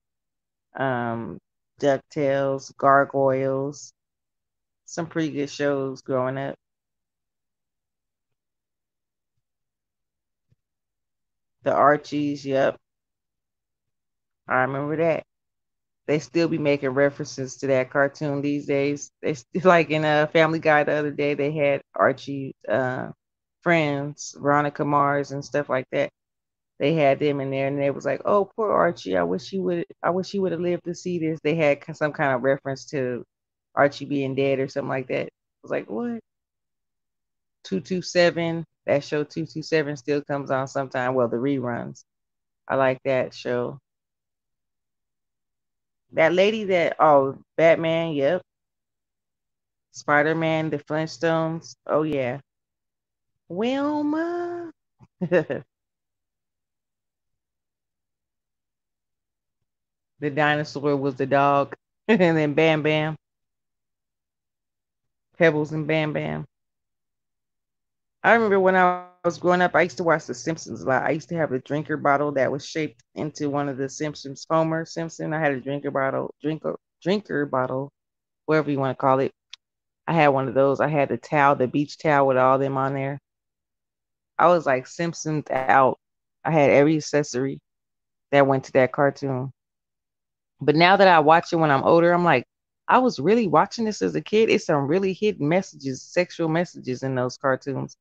um, DuckTales, Gargoyles. Some pretty good shows growing up. The Archies, yep. I remember that. They still be making references to that cartoon these days. They still, like in a Family Guy the other day, they had Archie friends, Veronica Mars and stuff like that. They had them in there, and they was like, "Oh, poor Archie. I wish he would. I wish he would have lived to see this." They had some kind of reference to Archie being dead or something like that. I was like, "What?" 227. That show 227 still comes on sometime. Well, the reruns. I like that show. That lady that Batman, yep. Spider Man, the Flintstones. Oh yeah. Wilma. The dinosaur was the dog. And then Bam Bam. Pebbles and Bam Bam. I remember when I was growing up, I used to watch The Simpsons a lot. I used to have a drinker bottle that was shaped into one of the Simpsons. Homer Simpson. I had a drinker bottle, whatever you want to call it. I had one of those. I had the towel, the beach towel with all them on there. I was like Simpsons out. I had every accessory that went to that cartoon. But now that I watch it when I'm older, I'm like, I was really watching this as a kid. It's some really hidden messages, sexual messages in those cartoons.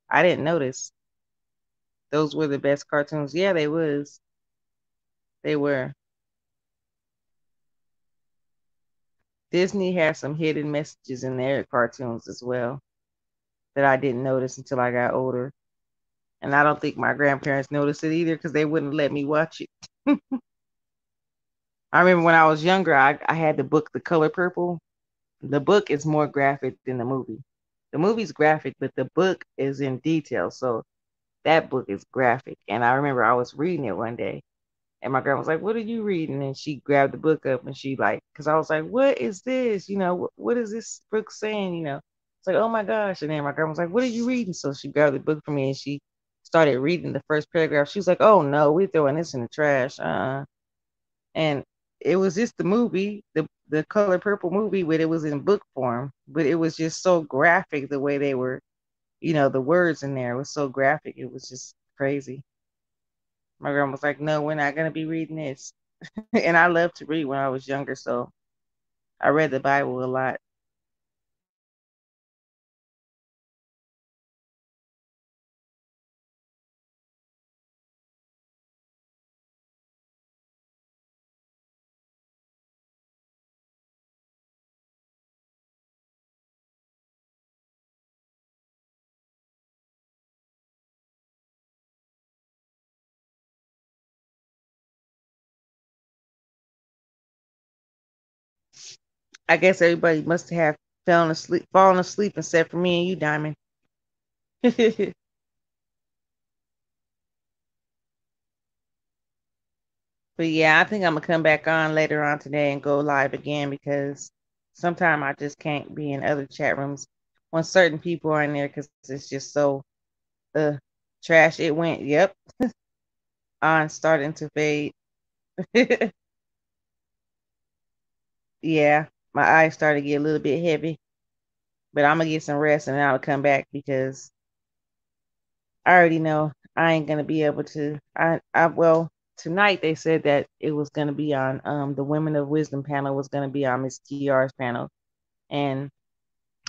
I didn't notice. Those were the best cartoons. Yeah, they was. They were. Disney has some hidden messages in their cartoons as well that I didn't notice until I got older. And I don't think my grandparents noticed it either because they wouldn't let me watch it. I remember when I was younger, I had the book The Color Purple. The book is more graphic than the movie. The movie's graphic, but the book is in detail. So that book is graphic. And I remember I was reading it one day, and my grandma was like, "What are you reading?" And she grabbed the book up, and she like, because I was like, "What is this? What is this book saying?" It's like, "Oh my gosh!" And then my grandma was like, "What are you reading?" So she grabbed the book from me, and she started reading the first paragraph. She was like, "Oh no, we're throwing this in the trash." And it was just the movie, the Color Purple movie, but it was in book form. But it was just so graphic the way they were, the words in there was so graphic. It was just crazy. My grandma was like, "No, we're not gonna be reading this." And I loved to read when I was younger, so I read the Bible a lot. I guess everybody must have fallen asleep except for me and you, Diamond. But yeah, I think I'm gonna come back on later on today and go live again because sometimes I just can't be in other chat rooms when certain people are in there because it's just so uh trash. It went, yep, on starting to fade. Yeah, my eyes started to get a little bit heavy, but I'm gonna get some rest and then I'll come back because I already know I ain't gonna be able to. Well, tonight they said that it was gonna be on the Women of Wisdom panel was gonna be on Miss TR's panel, and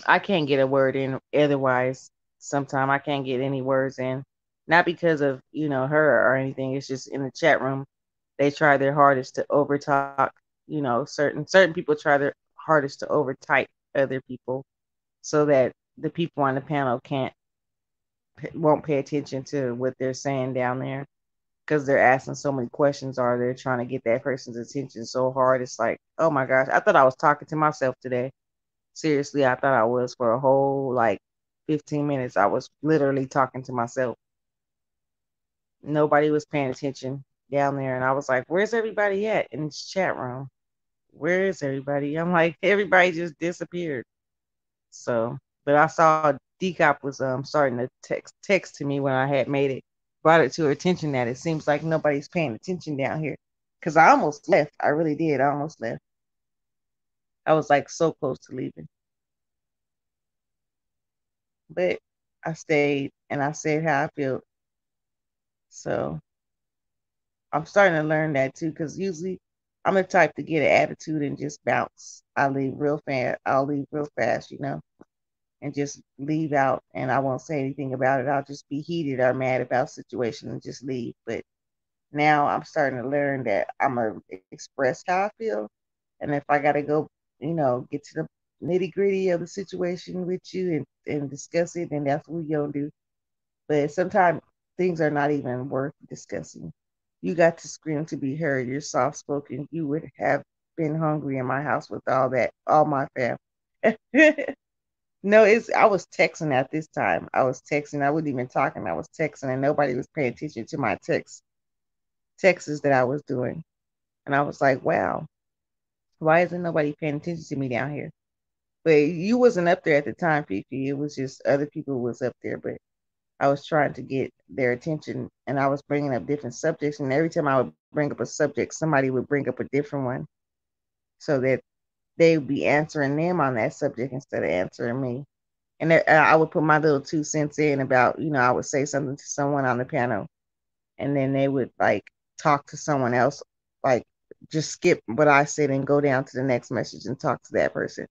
I can't get a word in otherwise. Sometime I can't get any words in, not because of her or anything. It's just in the chat room they try their hardest to overtalk. Certain people try their hardest to overtype other people so that the people on the panel won't pay attention to what they're saying down there. because they're asking so many questions or they're trying to get that person's attention so hard. It's like, oh my gosh, I thought I was talking to myself today. Seriously, I thought I was for a whole like 15 minutes. I was literally talking to myself. Nobody was paying attention down there. And I was like, where's everybody at in this chat room? Where is everybody? I'm like, everybody just disappeared. So, but I saw Decop was starting to text to me when I had made it, brought it to her attention that it seems like nobody's paying attention down here. Cause I almost left. I really did. I almost left. I was like so close to leaving, but I stayed and I said how I feel. So I'm starting to learn that too. Cause usually I'm the type to get an attitude and just bounce. I leave real fast. I'll leave real fast, and just leave out and I won't say anything about it. I'll just be heated or mad about situation and just leave. But now I'm starting to learn that I'm gonna express how I feel. And if I gotta go, get to the nitty gritty of the situation with you and discuss it, then that's what we gonna do. But sometimes things are not even worth discussing. You got to scream to be heard. You're soft spoken. You would have been hungry in my house with all that, all my family. No, I was texting at this time. I was texting. I wasn't even talking. I was texting, and nobody was paying attention to my texts that I was doing. And I was like, wow, why isn't nobody paying attention to me down here? But you wasn't up there at the time, Fifi. It was just other people was up there. But I was trying to get their attention, and I was bringing up different subjects. And every time I would bring up a subject, somebody would bring up a different one, so that they would be answering them on that subject instead of answering me. And I would put my little 2 cents in about, I would say something to someone on the panel, and then they would like talk to someone else, like just skip what I said and go down to the next message and talk to that person.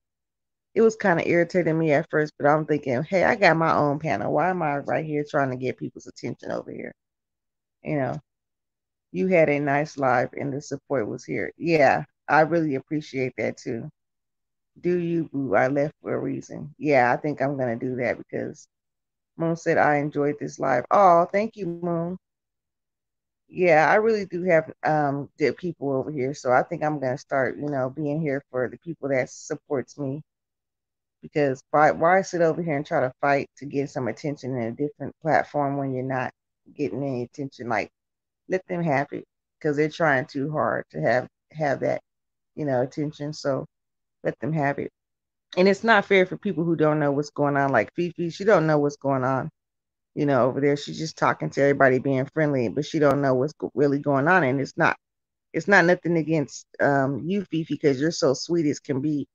It was kind of irritating me at first, but I'm thinking, hey, I got my own panel. Why am I right here trying to get people's attention over here? You know, you had a nice live and the support was here. Yeah, I really appreciate that too. Do you, boo? I left for a reason. Yeah, I think I'm going to do that because Moon said, I enjoyed this live. Oh, thank you, Moon. Yeah, I really do have good people over here. So I think I'm gonna start, being here for the people that supports me because why sit over here and try to fight to get some attention in a different platform when you're not getting any attention? Like let them have it because they're trying too hard to have that, attention. So let them have it. And it's not fair for people who don't know what's going on. Like Fifi, she don't know what's going on, over there. She's just talking to everybody, being friendly, but she don't know what's really going on. And it's not nothing against you, Fifi, because you're so sweet as can be,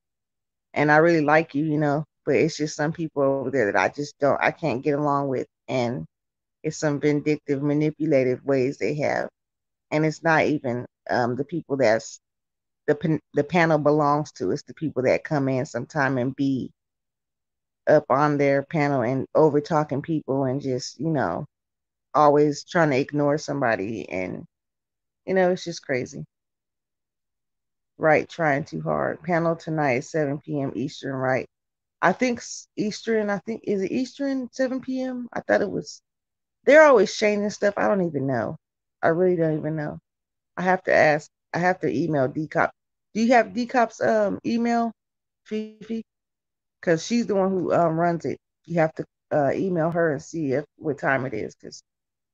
and I really like you, But it's just some people over there that I can't get along with, and it's some vindictive, manipulative ways they have, and it's not even the people that's the panel belongs to. It's the people that come in sometime and be up on their panel and over talking people and just always trying to ignore somebody, and it's just crazy. Right, trying too hard. Panel tonight, 7 p.m. Eastern, right? I think Eastern, is it Eastern 7 p.m.? I thought it was. They're always changing stuff. I don't even know. I really don't even know. I have to ask. I have to email Decop. Do you have Decop's email, Fifi? Because she's the one who runs it. You have to email her and see if what time it is, because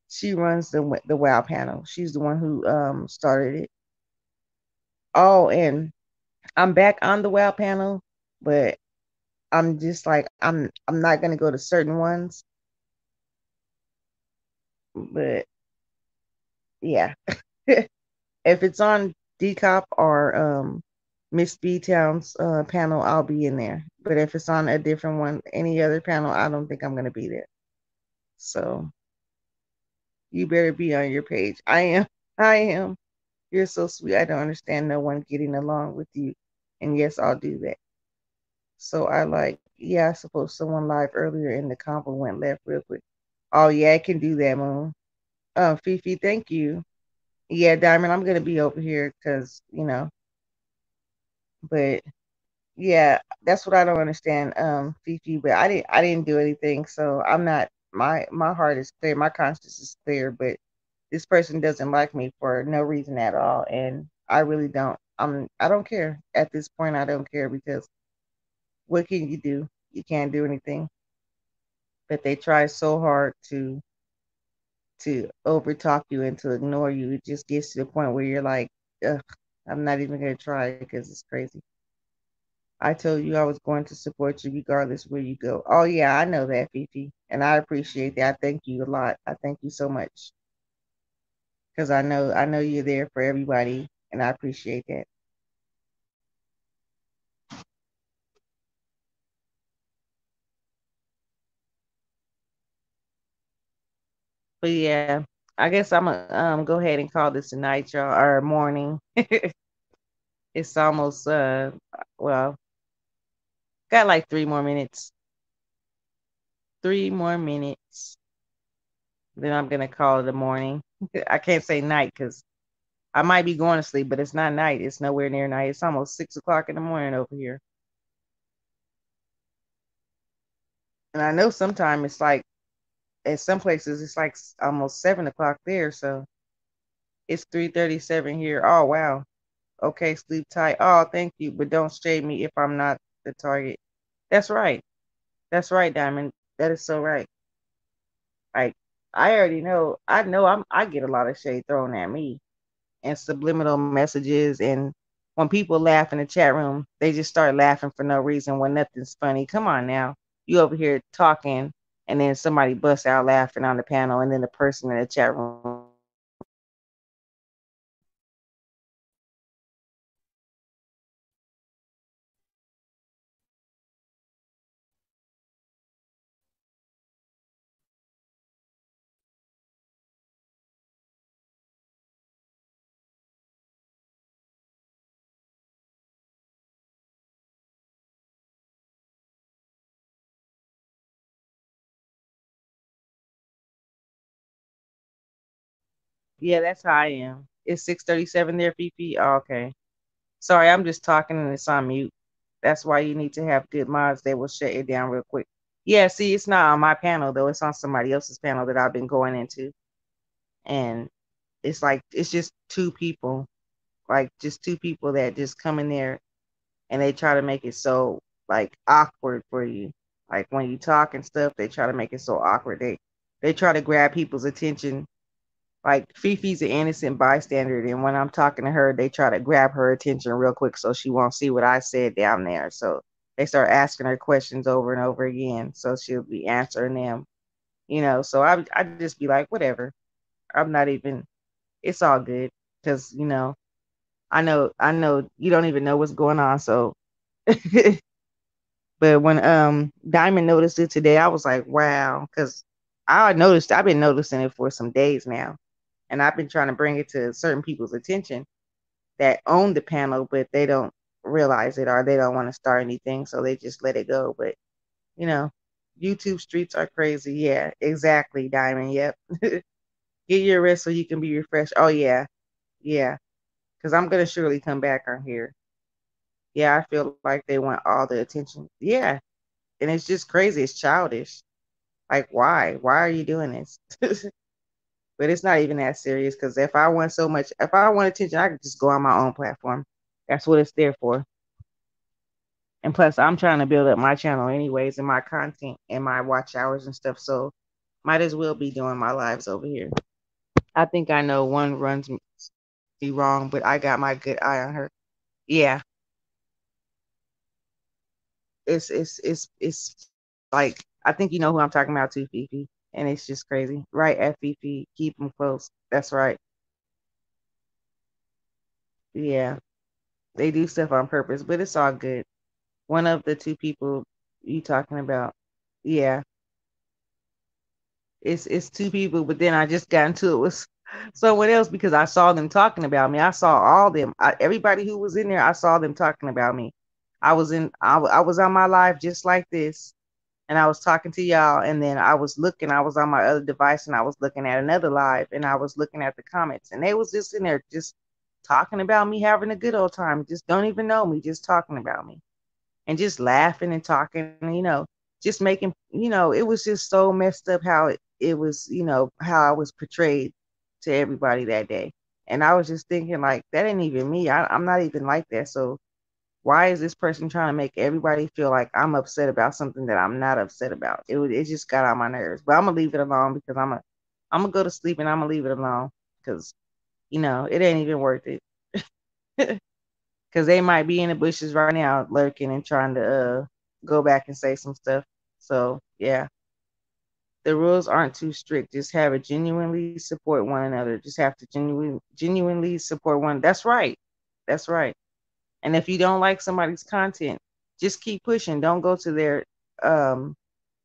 she runs the WoW panel. She's the one who started it. Oh, and I'm back on the WoW panel, but I'm just like I'm not gonna go to certain ones, but yeah. If it's on Decop or Miss B Town's panel, I'll be in there. But if it's on a different one, any other panel, I don't think I'm gonna be there. So you better be on your page. I am. I am. You're so sweet. I don't understand no one getting along with you. And yes, I'll do that. So yeah, I suppose someone live earlier in the convo went left real quick. Oh yeah, I can do that, Moon. Fifi, thank you. Yeah, Diamond, I'm gonna be over here because but yeah, that's what I don't understand, Fifi. But I didn't do anything, so I'm not. My heart is clear, my conscience is clear, but this person doesn't like me for no reason at all, and I really don't. I don't care at this point. I don't care because what can you do? You can't do anything. But they try so hard to overtalk you and to ignore you. It just gets to the point where you're like, ugh, I'm not even gonna try because it's crazy. I told you I was going to support you regardless where you go. Oh yeah, I know that, Fifi, and I appreciate that. I thank you a lot. I thank you so much because I know you're there for everybody, and I appreciate that. But yeah, I guess I'm gonna go ahead and call this a night, y'all, or morning. It's almost well, got like 3 more minutes. 3 more minutes. Then I'm gonna call it a morning. I can't say night because I might be going to sleep, but it's not night. It's nowhere near night. It's almost 6 o'clock in the morning over here. And I know sometimes it's like at some places it's like almost 7 o'clock there. So it's 3:37 here. Oh wow. Okay, sleep tight. Oh, thank you, but don't shade me if I'm not the target. That's right. That's right, Diamond. That is so right. Like I already know. I get a lot of shade thrown at me and subliminal messages, and when people laugh in the chat room, they just start laughing for no reason when nothing's funny. Come on now. You over here talking and then somebody busts out laughing on the panel and then the person in the chat room. Yeah, that's how I am. It's 6:37 there, Fifi. Oh, okay. Sorry, I'm just talking and it's on mute. That's why you need to have good mods. They will shut it down real quick. Yeah, see, it's not on my panel though. It's on somebody else's panel that I've been going into. And it's like it's just two people. Like just two people that just come in there and they try to make it so like awkward for you. Like when you talk and stuff, they try to make it so awkward. They try to grab people's attention. Like Fifi's an innocent bystander, and when I'm talking to her, they try to grab her attention real quick so she won't see what I said down there. So they start asking her questions over and over again, so she'll be answering them. So I just be like, whatever. I'm not even. It's all good because I know you don't even know what's going on. So, but when Diamond noticed it today, I was like, wow, because I've been noticing it for some days now, and I've been trying to bring it to certain people's attention that own the panel, but they don't realize it or they don't want to start anything, so they just let it go. But you know, YouTube streets are crazy. Yeah, exactly, Diamond. Yep. Get your rest so you can be refreshed. Oh yeah, yeah. Because I'm gonna surely come back on here. Yeah, I feel like they want all the attention. Yeah, and it's just crazy. It's childish. Like, why? Why are you doing this? But it's not even that serious. Because if I want attention, I could just go on my own platform. That's what it's there for. And plus, I'm trying to build up my channel anyways, and my content and my watch hours and stuff. So, might as well be doing my lives over here. I think I know one runs me wrong, but I got my good eye on her. Yeah, it's like I think you know who I'm talking about too, Fifi. And it's just crazy. Right at Fifi, keep them close. That's right. Yeah, they do stuff on purpose, but it's all good. One of the two people you talking about, yeah, it's two people, but then I just got into it with someone else because I saw them talking about me. I saw all them, everybody who was in there. I saw them talking about me. I was on my live just like this, and I was talking to y'all, and then I was on my other device, and I was looking at another live, and I was looking at the comments, and they was just in there just talking about me having a good old time, just don't even know me, just talking about me and just laughing and talking, just making, it was just so messed up how it was, how I was portrayed to everybody that day. And I was just thinking, like, that ain't even me. I'm not even like that. So why is this person trying to make everybody feel like I'm upset about something that I'm not upset about? It just got on my nerves. But I'm gonna leave it alone because I'm gonna go to sleep and I'm gonna leave it alone because it ain't even worth it. Because they might be in the bushes right now lurking and trying to go back and say some stuff. So yeah, the rules aren't too strict. Just have it genuinely support one another. Just have to genuinely support one. That's right. That's right. And if you don't like somebody's content, just keep pushing. Don't go to their um,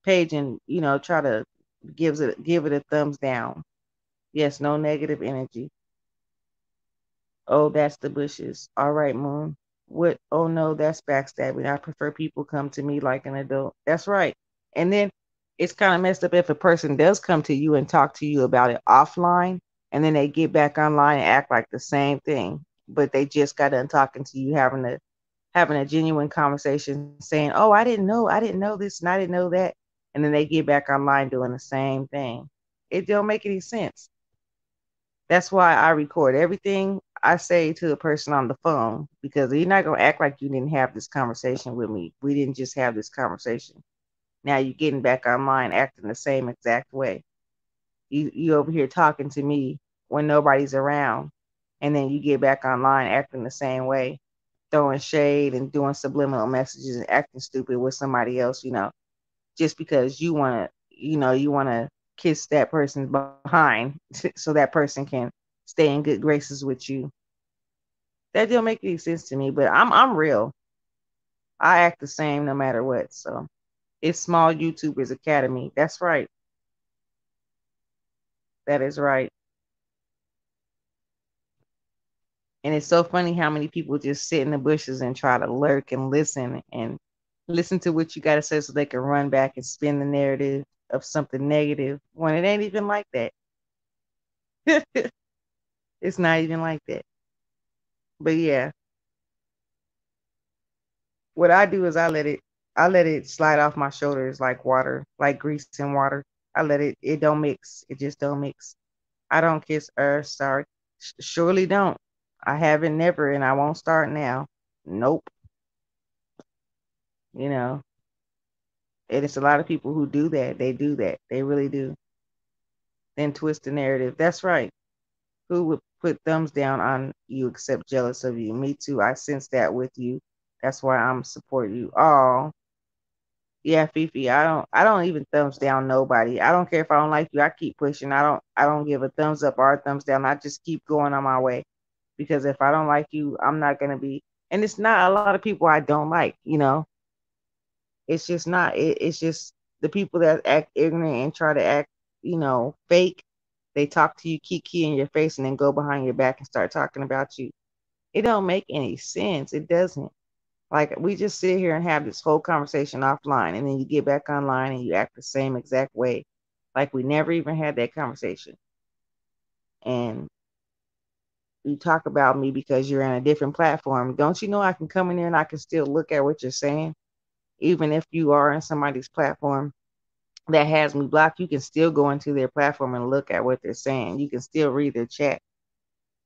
page and try to give it a thumbs down. Yes, no negative energy. Oh, that's the bushes. All right, Moon. What? Oh no, that's backstabbing. I prefer people come to me like an adult. That's right. And then it's kind of messed up if a person does come to you and talk to you about it offline, and then they get back online and act like the same thing, but they just got done talking to you, having a genuine conversation, saying, "Oh, I didn't know this, and I didn't know that," and then they get back online doing the same thing. It don't make any sense. That's why I record everything I say to the person on the phone because you're not gonna act like you didn't have this conversation with me. We didn't just have this conversation. Now you're getting back online acting the same exact way. You over here talking to me when nobody's around, and then you get back online acting the same way, throwing shade and doing subliminal messages and acting stupid with somebody else, just because you wanna kiss that person behind so that person can stay in good graces with you. That don't make any sense to me, but I'm real. I act the same no matter what. So it's Small YouTubers Academy. That's right. That is right. And it's so funny how many people just sit in the bushes and try to lurk and listen to what you got to say so they can run back and spin the narrative of something negative when it ain't even like that. It's not even like that. But yeah, what I do is I let it slide off my shoulders like water, like grease and water. It don't mix. It just don't mix. I don't kiss earth, sorry. Surely don't. I haven't never and I won't start now. Nope. You know, and it's a lot of people who do that. They do that. They really do. Then twist the narrative. That's right. Who would put thumbs down on you except jealous of you? Me too. I sense that with you. That's why I'm supporting you. Oh, yeah, Fifi. I don't even thumbs down nobody. I don't care if I don't like you. I keep pushing. I don't give a thumbs up or a thumbs down. I just keep going on my way. Because if I don't like you, I'm not gonna be and it's not a lot of people I don't like. It's just not it's just the people that act ignorant and try to act fake. They talk to you kiki in your face and then go behind your back and start talking about you. It don't make any sense. It doesn't. Like we just sit here and have this whole conversation offline, and then you get back online and you act the same exact way, like we never even had that conversation. And you talk about me because you're in a different platform. Don't you know I can come in there and I can still look at what you're saying, even if you are in somebody's platform that has me blocked? You can still go into their platform and look at what they're saying. You can still read their chat.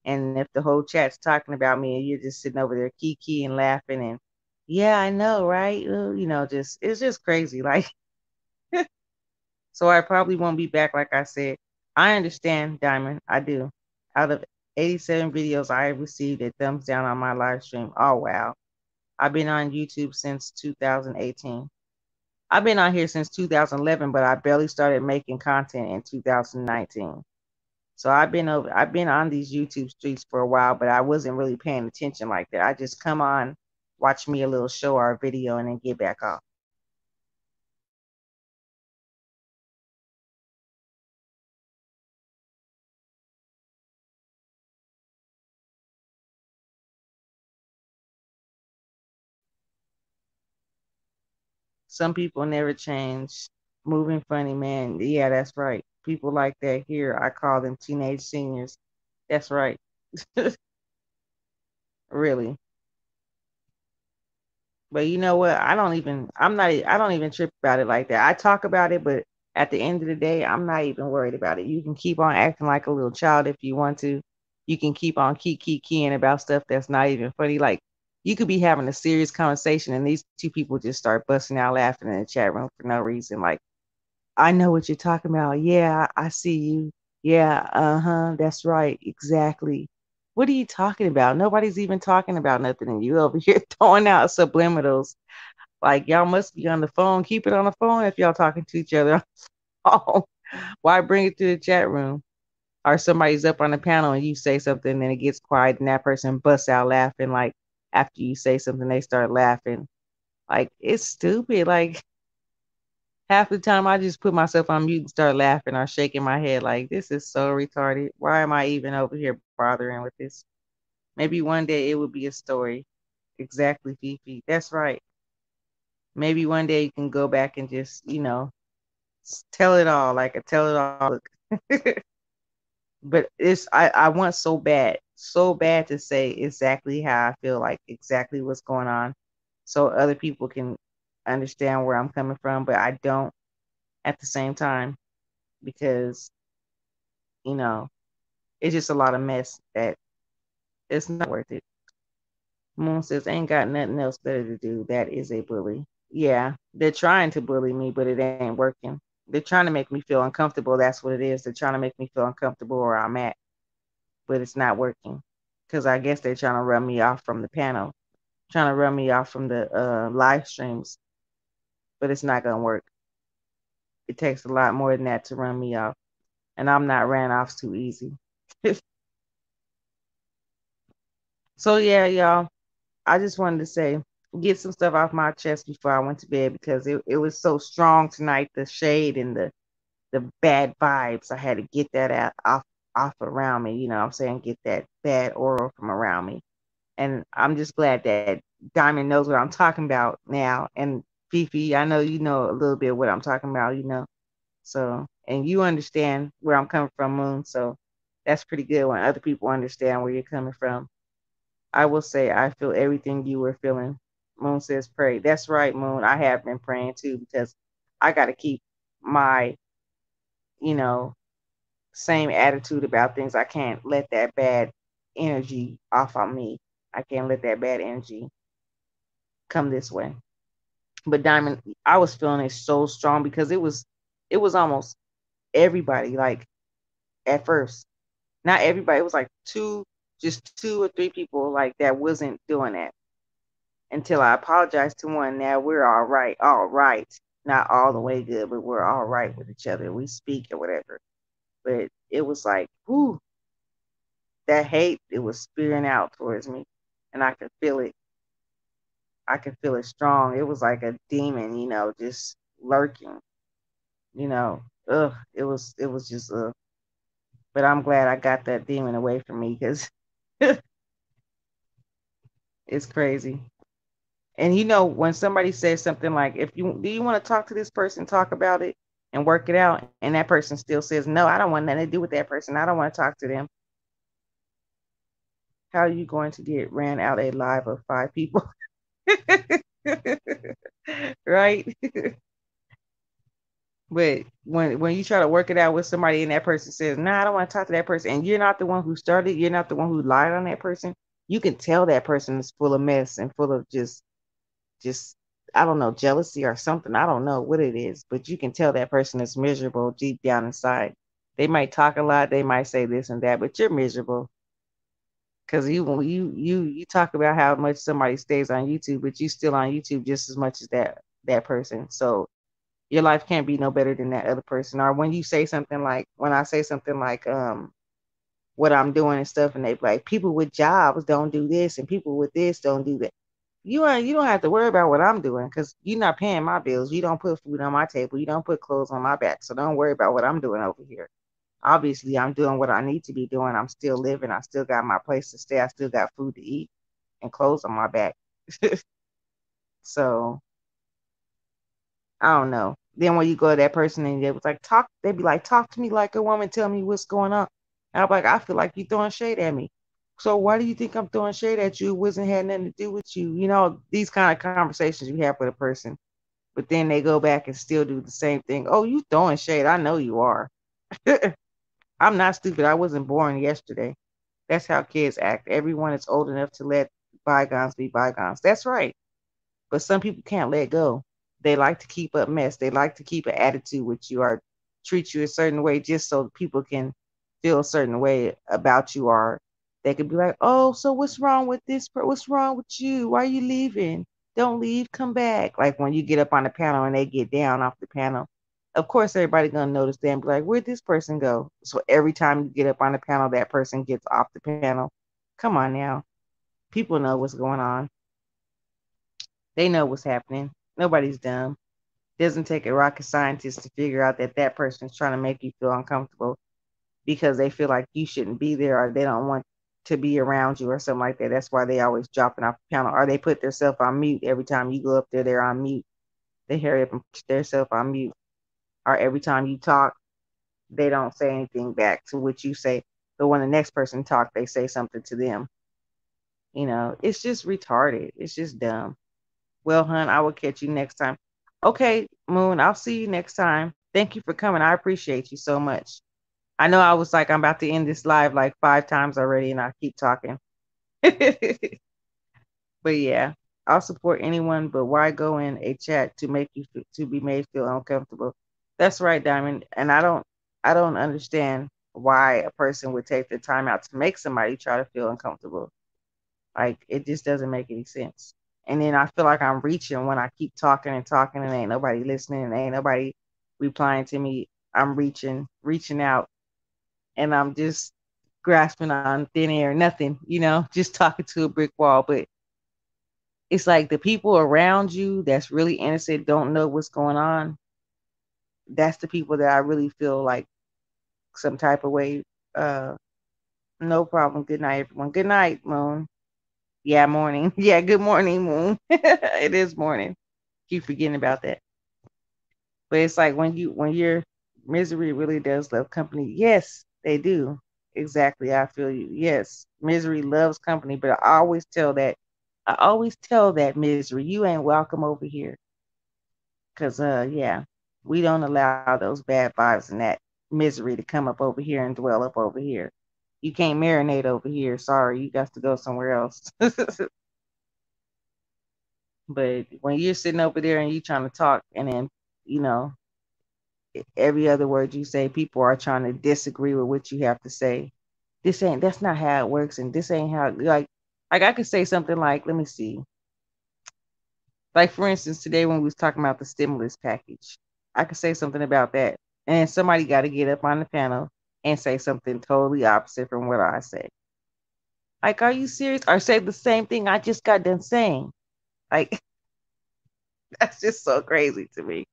And if the whole chat's talking about me and you're just sitting over there kiki and laughing and yeah, I know, right? Just it's just crazy. Like, so I probably won't be back. Like I said, I understand, Diamond. I do. Out of 87 videos, I received a thumbs down on my live stream. Oh wow! I've been on YouTube since 2018. I've been on here since 2011, but I barely started making content in 2019. So I've been on these YouTube streets for a while, but I wasn't really paying attention like that. I just come on, watch me a little show or video, and then get back off. Some people never change. Moving funny, man. Yeah, that's right. People like that here, I call them teenage seniors. That's right. Really. But you know what? I don't even trip about it like that. I talk about it, but At the end of the day, I'm not even worried about it. You can keep on acting like a little child if you want to. You can keep on keying about stuff that's not even funny. Like you could be having a serious conversation and these two people just start busting out laughing in the chat room for no reason. Like, I know what you're talking about. Yeah, I see you. Yeah, uh-huh. That's right. Exactly. What are you talking about? Nobody's even talking about nothing and you over here throwing out subliminals. Like y'all must be on the phone. Keep it on the phone if y'all talking to each other. Oh, why bring it to the chat room? Or somebody's up on the panel and you say something and it gets quiet and that person busts out laughing. Like after you say something, they start laughing. Like it's stupid. Like half the time I just put myself on mute and start laughing or shaking my head. Like this is so retarded. Why am I even over here bothering with this? Maybe one day it will be a story. Exactly, Fifi. That's right. Maybe one day you can go back and just, tell it all, like a tell it all. But I want so bad to say exactly how I feel, like exactly what's going on, so other people can understand where I'm coming from, but I don't at the same time because you know it's just a lot of mess that it's not worth it. Moon says ain't got nothing else better to do. That is a bully. Yeah, they're trying to bully me, but it ain't working. They're trying to make me feel uncomfortable. That's what it is. They're trying to make me feel uncomfortable where I'm at, but it's not working because I guess they're trying to run me off from the panel, trying to run me off from the live streams, but it's not gonna work. It takes a lot more than that to run me off, and I'm not ran off too easy. So yeah, y'all, I just wanted to say get some stuff off my chest before I went to bed because it was so strong tonight, the shade and the bad vibes. I had to get that off around me, you know what I'm saying? Get that bad aura from around me. And I'm just glad that Diamond knows what I'm talking about now. And Fifi, I know you know a little bit what I'm talking about. So, and you understand where I'm coming from, Moon. So that's pretty good when other people understand where you're coming from. I will say I feel everything you were feeling. Moon says pray. That's right, Moon. I have been praying too because I got to keep my, you know, same attitude about things. I can't let that bad energy off on me. I can't let that bad energy come this way. But Diamond, I was feeling it so strong because it was almost everybody. Like at first, not everybody. It was like just two or three people like that wasn't doing that until I apologized to one. Now we're all right, not all the way good, but we're all right with each other. We speak or whatever. But it was like, whoo, that hate it was spearing out towards me, and I could feel it. I could feel it strong. It was like a demon, just lurking. It was just But I'm glad I got that demon away from me because it's crazy. And when somebody says something like, "If you do you want to talk to this person, talk about it and work it out," and that person still says, "No, I don't want nothing to do with that person. I don't want to talk to them." How are you going to get ran out a live of 5 people? Right? But when you try to work it out with somebody and that person says, "Nah, I don't want to talk to that person," and you're not the one who started, you're not the one who lied on that person, you can tell that person is full of mess and full of just I don't know, jealousy or something. I don't know what it is, but you can tell that person is miserable deep down inside. They might talk a lot, they might say this and that, but you're miserable because you talk about how much somebody stays on YouTube, but you still on YouTube just as much as that person. So your life can't be no better than that other person. Or when you say something like, when I say something like, what I'm doing and stuff, and they like, people with jobs don't do this, and people with this don't do that. You don't have to worry about what I'm doing because you're not paying my bills. You don't put food on my table. You don't put clothes on my back. So don't worry about what I'm doing over here. Obviously, I'm doing what I need to be doing. I'm still living. I still got my place to stay. I still got food to eat and clothes on my back. So I don't know. Then when you go to that person and they was like, they'd be like, talk to me like a woman, tell me what's going on. And I'm like, I feel like you're throwing shade at me. So why do you think I'm throwing shade at you? It wasn't had nothing to do with you. These kind of conversations you have with a person. But then they go back and still do the same thing. Oh, you throwing shade. I know you are. I'm not stupid. I wasn't born yesterday. That's how kids act. Everyone is old enough to let bygones be bygones. That's right. But some people can't let go. They like to keep up mess. They like to keep an attitude with you or treat you a certain way just so people can feel a certain way about you. Or they could be like, oh, so what's wrong with this? What's wrong with you? Why are you leaving? Don't leave. Come back. Like when you get up on the panel and they get down off the panel. Of course, everybody gonna notice them and be like, where'd this person go? So every time you get up on the panel, that person gets off the panel. Come on now. People know what's going on. They know what's happening. Nobody's dumb. It doesn't take a rocket scientist to figure out that that person is trying to make you feel uncomfortable because they feel like you shouldn't be there or they don't want to be around you or something like that. That's why they always dropping off the panel or they put themselves on mute every time you go up there. They're on mute. They hurry up and put themselves on mute. Or every time you talk, they don't say anything back to what you say. But when the next person talks, they say something to them. It's just retarded. It's just dumb. Well, hun, I will catch you next time. Okay, Moon, I'll see you next time. Thank you for coming. I appreciate you so much. I know I was like, I'm about to end this live like 5 times already, and I keep talking. But yeah, I'll support anyone, but why go in a chat to make you to be made feel uncomfortable? That's right, Diamond. And I don't understand why a person would take the time out to make somebody try to feel uncomfortable. Like it just doesn't make any sense. And then I feel like I'm reaching when I keep talking and talking and ain't nobody listening and ain't nobody replying to me. I'm reaching out and I'm just grasping on thin air, nothing, just talking to a brick wall. But it's like the people around you that's really innocent don't know what's going on. That's the people that I really feel like some type of way. Uh, no problem. Good night, everyone. Good night, Moon. Yeah, morning. Yeah, good morning, Moon. It is morning. Keep forgetting about that. But it's like when your misery really does love company. Yes, they do. Exactly. I feel you. Yes, misery loves company, but I always tell that misery, you ain't welcome over here. Cause yeah, we don't allow those bad vibes and that misery to come up over here and dwell up over here. You can't marinate over here. Sorry, you got to go somewhere else. But when you're sitting over there and you trying to talk, and then you know every other word you say, people are trying to disagree with what you have to say. That's not how it works, and this ain't how like I could say something like, let me see, like for instance, today when we was talking about the stimulus package, I could say something about that, and somebody got to get up on the panel and say something totally opposite from what I say. Like, are you serious? Or say the same thing I just got done saying. Like, that's just so crazy to me.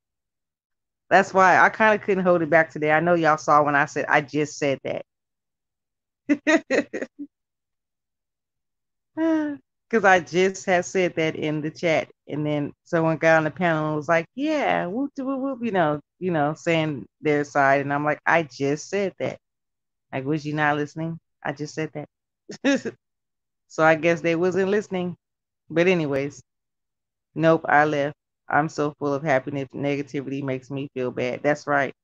That's why I kind of couldn't hold it back today. I know y'all saw when I said I just said that. Because I just had said that in the chat, and then someone got on the panel and was like, "Yeah, whoop de whoop whoop," saying their side, and I'm like, "I just said that." Like, was you not listening? I just said that. So I guess they wasn't listening. But anyways, nope, I left. I'm so full of happiness. Negativity makes me feel bad. That's right.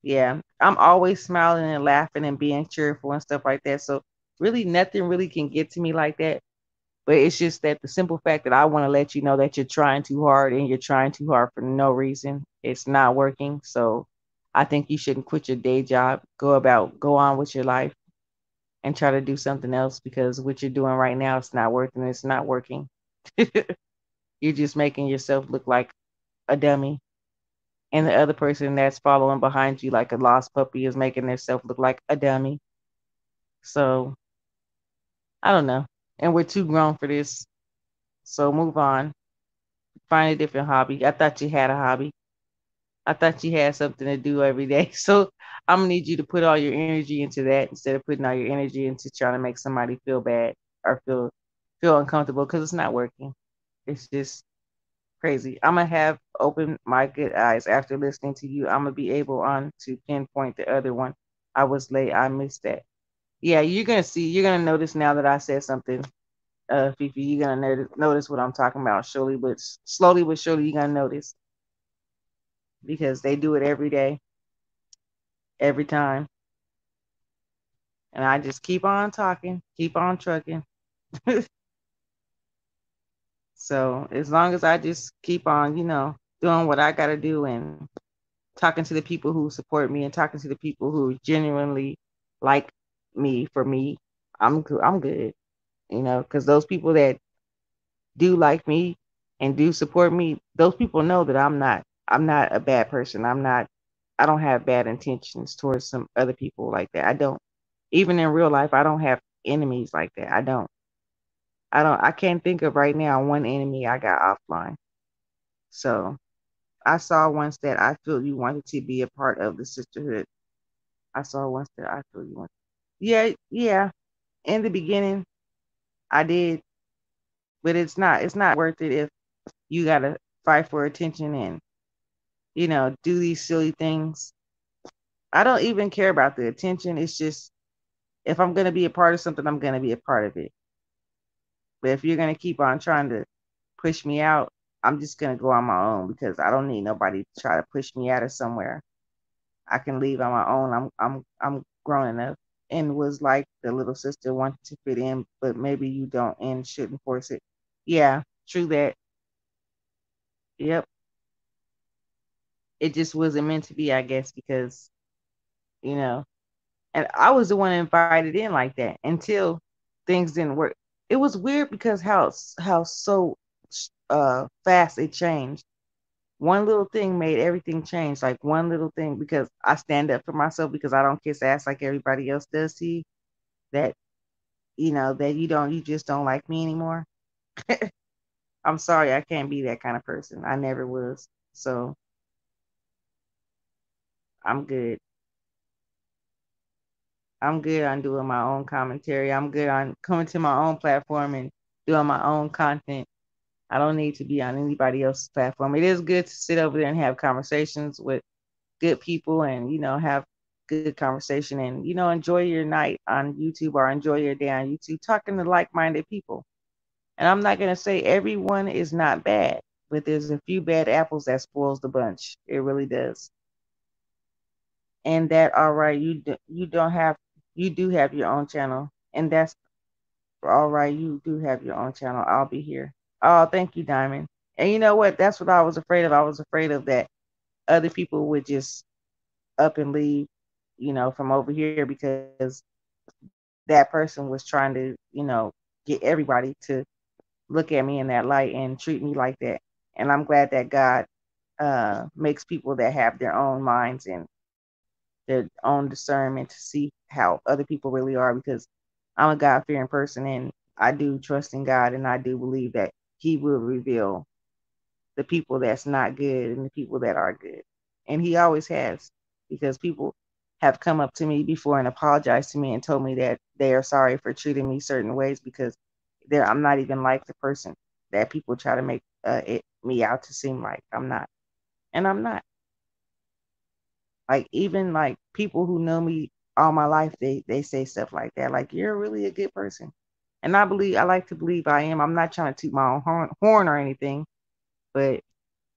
Yeah, I'm always smiling and laughing and being cheerful and stuff like that. So really, nothing really can get to me like that. But it's just that the simple fact that I want to let you know that you're trying too hard and you're trying too hard for no reason. It's not working. So I think you shouldn't quit your day job. Go on with your life and try to do something else because what you're doing right now it's not working. It's not working. You're just making yourself look like a dummy. And the other person that's following behind you like a lost puppy is making themselves look like a dummy. So I don't know. And we're too grown for this. So move on. Find a different hobby. I thought you had a hobby. I thought you had something to do every day. So I'm gonna need you to put all your energy into that instead of putting all your energy into trying to make somebody feel bad or feel uncomfortable because it's not working. It's just crazy. I'm gonna have open my good eyes after listening to you. I'm gonna be able on to pinpoint the other one. I was late. I missed that. Yeah, you're gonna see. You're gonna notice now that I said something, Fifi. You're gonna notice what I'm talking about. Slowly but surely, you're gonna notice. because they do it every day, every time. And I just keep on talking, keep on trucking. So as long as I just keep on, doing what I got to do and talking to the people who support me and talking to the people who genuinely like me for me, I'm good, because those people that do like me and do support me, those people know that I'm not a bad person. I don't have bad intentions towards some other people like that. I don't. Even in real life, I don't have enemies like that. I can't think of right now one enemy I got offline. So I saw once that I feel you wanted to be a part of the sisterhood. I saw once that I feel you wanted. Yeah, yeah. In the beginning, I did, but it's not worth it if you gotta fight for attention and do these silly things. I don't even care about the attention. It's just if I'm gonna be a part of something, I'm gonna be a part of it. But if you're gonna keep on trying to push me out, I'm just gonna go on my own because I don't need nobody to try to push me out of somewhere. I can leave on my own. I'm grown enough. And was like the little sister wanted to fit in, but maybe you don't and shouldn't force it. Yeah, true that. Yep. It just wasn't meant to be, I guess, because, you know, and I was the one invited in like that until things didn't work. It was weird because how so fast it changed. One little thing made everything change. Like one little thing because I stand up for myself because I don't kiss ass like everybody else does to you. That that you just don't like me anymore. I'm sorry, I can't be that kind of person. I never was. So I'm good. I'm good on doing my own commentary. I'm good on coming to my own platform and doing my own content. I don't need to be on anybody else's platform. It is good to sit over there and have conversations with good people and, have good conversation and, enjoy your night on YouTube or enjoy your day on YouTube talking to like minded people. And I'm not going to say everyone is not bad, but there's a few bad apples that spoils the bunch. It really does. And that, all right, you don't have, you do have your own channel. And that's all right. You do have your own channel. I'll be here. Oh, thank you, Diamond. And you know what? That's what I was afraid of. I was afraid of that other people would just up and leave, from over here because that person was trying to, get everybody to look at me in that light and treat me like that. And I'm glad that God makes people that have their own minds and their own discernment to see how other people really are because I'm a God fearing person and I do trust in God and I do believe that He will reveal the people that's not good and the people that are good. And He always has because people have come up to me before and apologized to me and told me that they are sorry for treating me certain ways because I'm not even like the person that people try to make me out to seem like I'm not. And I'm not. Like even like people who know me all my life, they say stuff like that. Like you're really a good person, and I like to believe I am. I'm not trying to toot my own horn or anything, but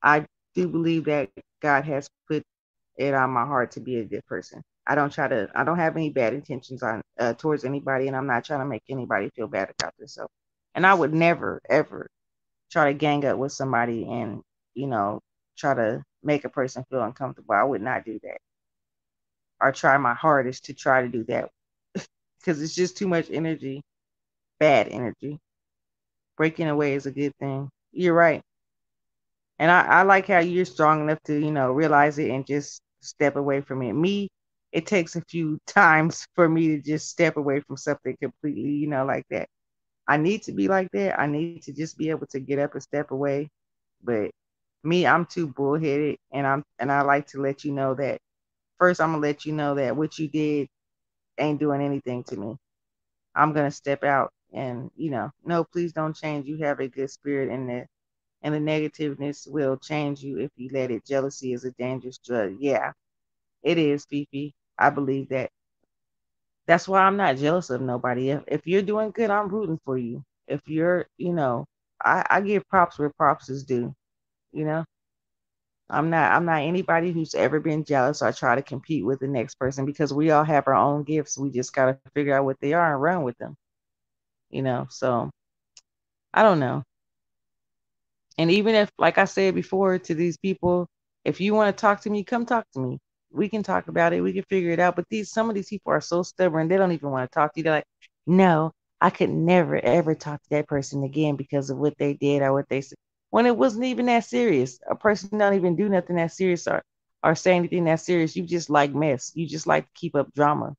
I do believe that God has put it on my heart to be a good person. I don't have any bad intentions on towards anybody, and I'm not trying to make anybody feel bad about themselves. And I would never ever try to gang up with somebody and you know try to make a person feel uncomfortable. I would not do that or try my hardest to try to do that because it's just too much energy, bad energy. Breaking away is a good thing. You're right. And I like how you're strong enough to, realize it and just step away from it. Me, it takes a few times for me to just step away from something completely, like that. I need to be like that. I need to just be able to get up and step away. But me, I'm too bullheaded and I like to let you know that first I'm gonna let you know that what you did ain't doing anything to me. I'm gonna step out and no, please don't change. You have a good spirit and the negativeness will change you if you let it. Jealousy is a dangerous drug. Yeah, it is, Fifi. I believe that. That's why I'm not jealous of nobody. If you're doing good, I'm rooting for you. If you're, I give props where props is due, you know? I'm not anybody who's ever been jealous or try to compete with the next person because we all have our own gifts. We just gotta figure out what they are and run with them, you know. So I don't know. And even if, like I said before to these people, if you want to talk to me, come talk to me. We can talk about it. We can figure it out. But some of these people are so stubborn. They don't even want to talk to you. They're like, no, I could never ever talk to that person again because of what they did or what they said. When it wasn't even that serious. A person don't even do nothing that serious or say anything that serious. You just like mess. You just like to keep up drama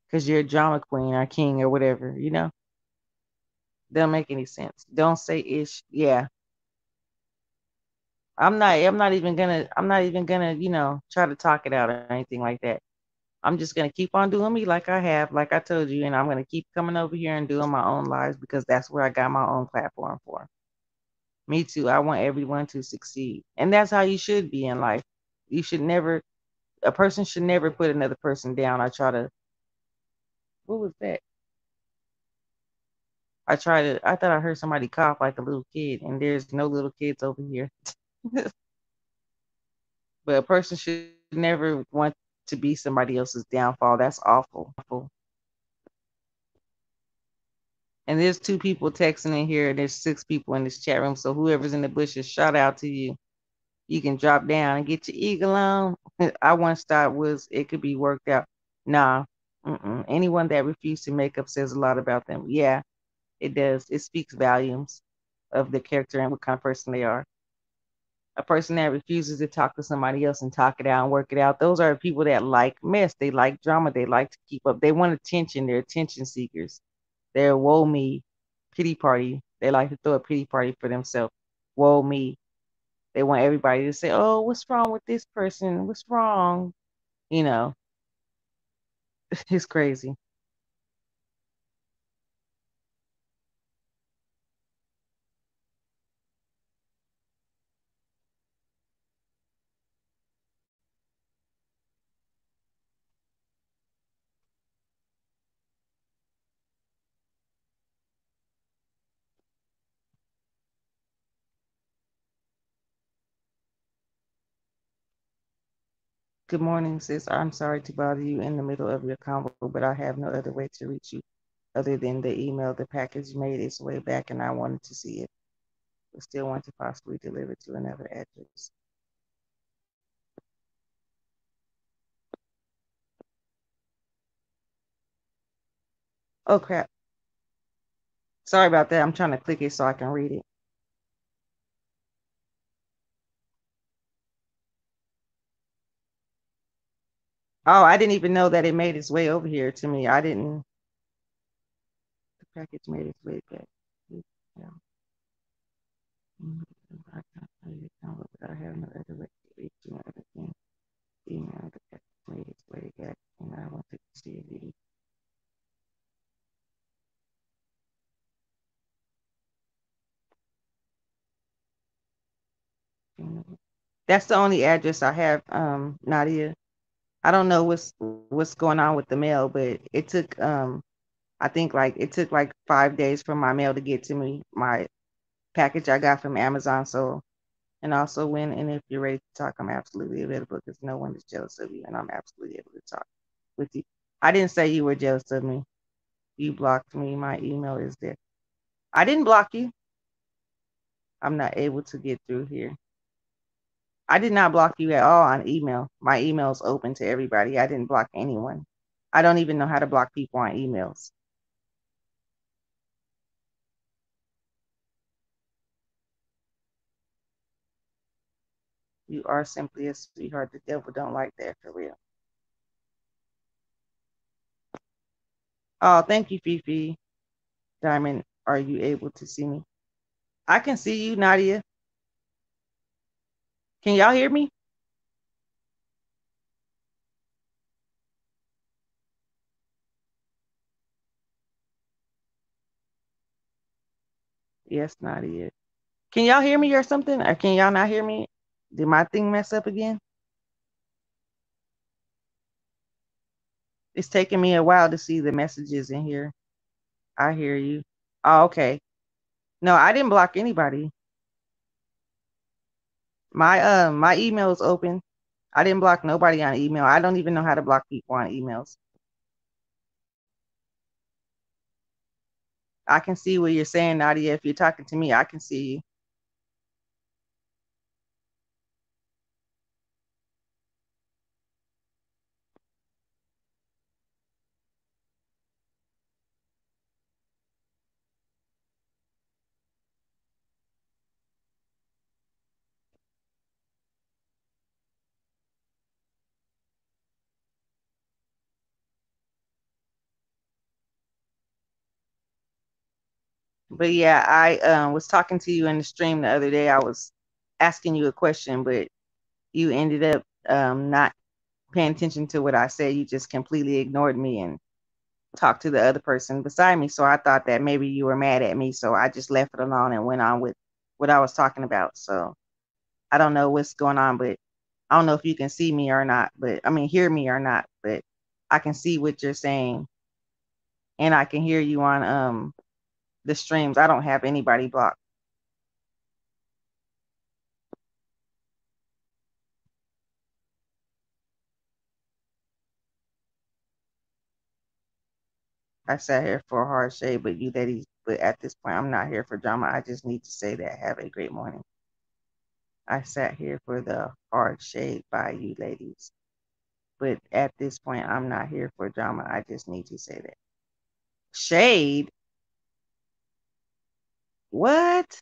because you're a drama queen or king or whatever. You know, don't make any sense. Don't say ish. Yeah, I'm not even gonna, try to talk it out or anything like that. I'm just gonna keep on doing me like I have, like I told you, and I'm gonna keep coming over here and doing my own lives because that's where I got my own platform for. Me too. I want everyone to succeed. And that's how you should be in life. You should never a person should never put another person down. What was that? I thought I heard somebody cough like a little kid, and there's no little kids over here. But a person should never want to be somebody else's downfall. That's awful. And there's two people texting in here, and there's six people in this chat room. So whoever's in the bushes, shout out to you. You can drop down and get your eagle on. I once thought was it could be worked out. Nah, anyone that refused to make up says a lot about them. Yeah, it does. It speaks volumes of the character and what kind of person they are. A person that refuses to talk to somebody else and talk it out and work it out, those are people that like mess. They like drama. They like to keep up. They want attention. They're attention seekers. They're woe me, pity party. They like to throw a pity party for themselves. Woe me. They want everybody to say, oh, what's wrong with this person? What's wrong? You know, it's crazy. Good morning, sis. I'm sorry to bother you in the middle of your convo, but I have no other way to reach you other than the email. The package made its way back and I wanted to see it, but still want to possibly deliver to another address. Oh, crap. Sorry about that. I'm trying to click it so I can read it. Oh, I didn't even know that it made its way over here to me. I didn't. The package made its way back. Yeah. I can't find it now, but I have no other way to reach you other than email the package made its way back, and I want to see it. That's the only address I have, Nadia. I don't know what's going on with the mail, but it took I think like it took like 5 days for my mail to get to me. My package I got from Amazon. So and also when and if you're ready to talk, I'm absolutely available because no one is jealous of you and I'm absolutely able to talk with you. I didn't say you were jealous of me. You blocked me. My email is there. I didn't block you. I'm not able to get through here. I did not block you at all on email. My email is open to everybody. I didn't block anyone. I don't even know how to block people on emails. You are simply a sweetheart. The devil don't like that for real. Oh, thank you, Fifi. Diamond, are you able to see me? I can see you, Nadia. Can y'all hear me? Yes, Nadia. Can y'all hear me or something? Or can y'all not hear me? Did my thing mess up again? It's taking me a while to see the messages in here. I hear you. Oh, okay. No, I didn't block anybody. My email is open. I didn't block nobody on email. I don't even know how to block people on emails. I can see what you're saying, Nadia. If you're talking to me, I can see you. But yeah, I was talking to you in the stream the other day. I was asking you a question, but you ended up not paying attention to what I said. You just completely ignored me and talked to the other person beside me. So I thought that maybe you were mad at me. So I just left it alone and went on with what I was talking about. So I don't know what's going on, but I don't know if you can see me or not, but I mean, hear me or not, but I can see what you're saying and I can hear you on the streams. I don't have anybody blocked. I sat here for a hard shade, but at this point, I'm not here for drama. I just need to say that. Have a great morning. I sat here for the hard shade by you ladies. But at this point, I'm not here for drama. I just need to say that. Shade? What?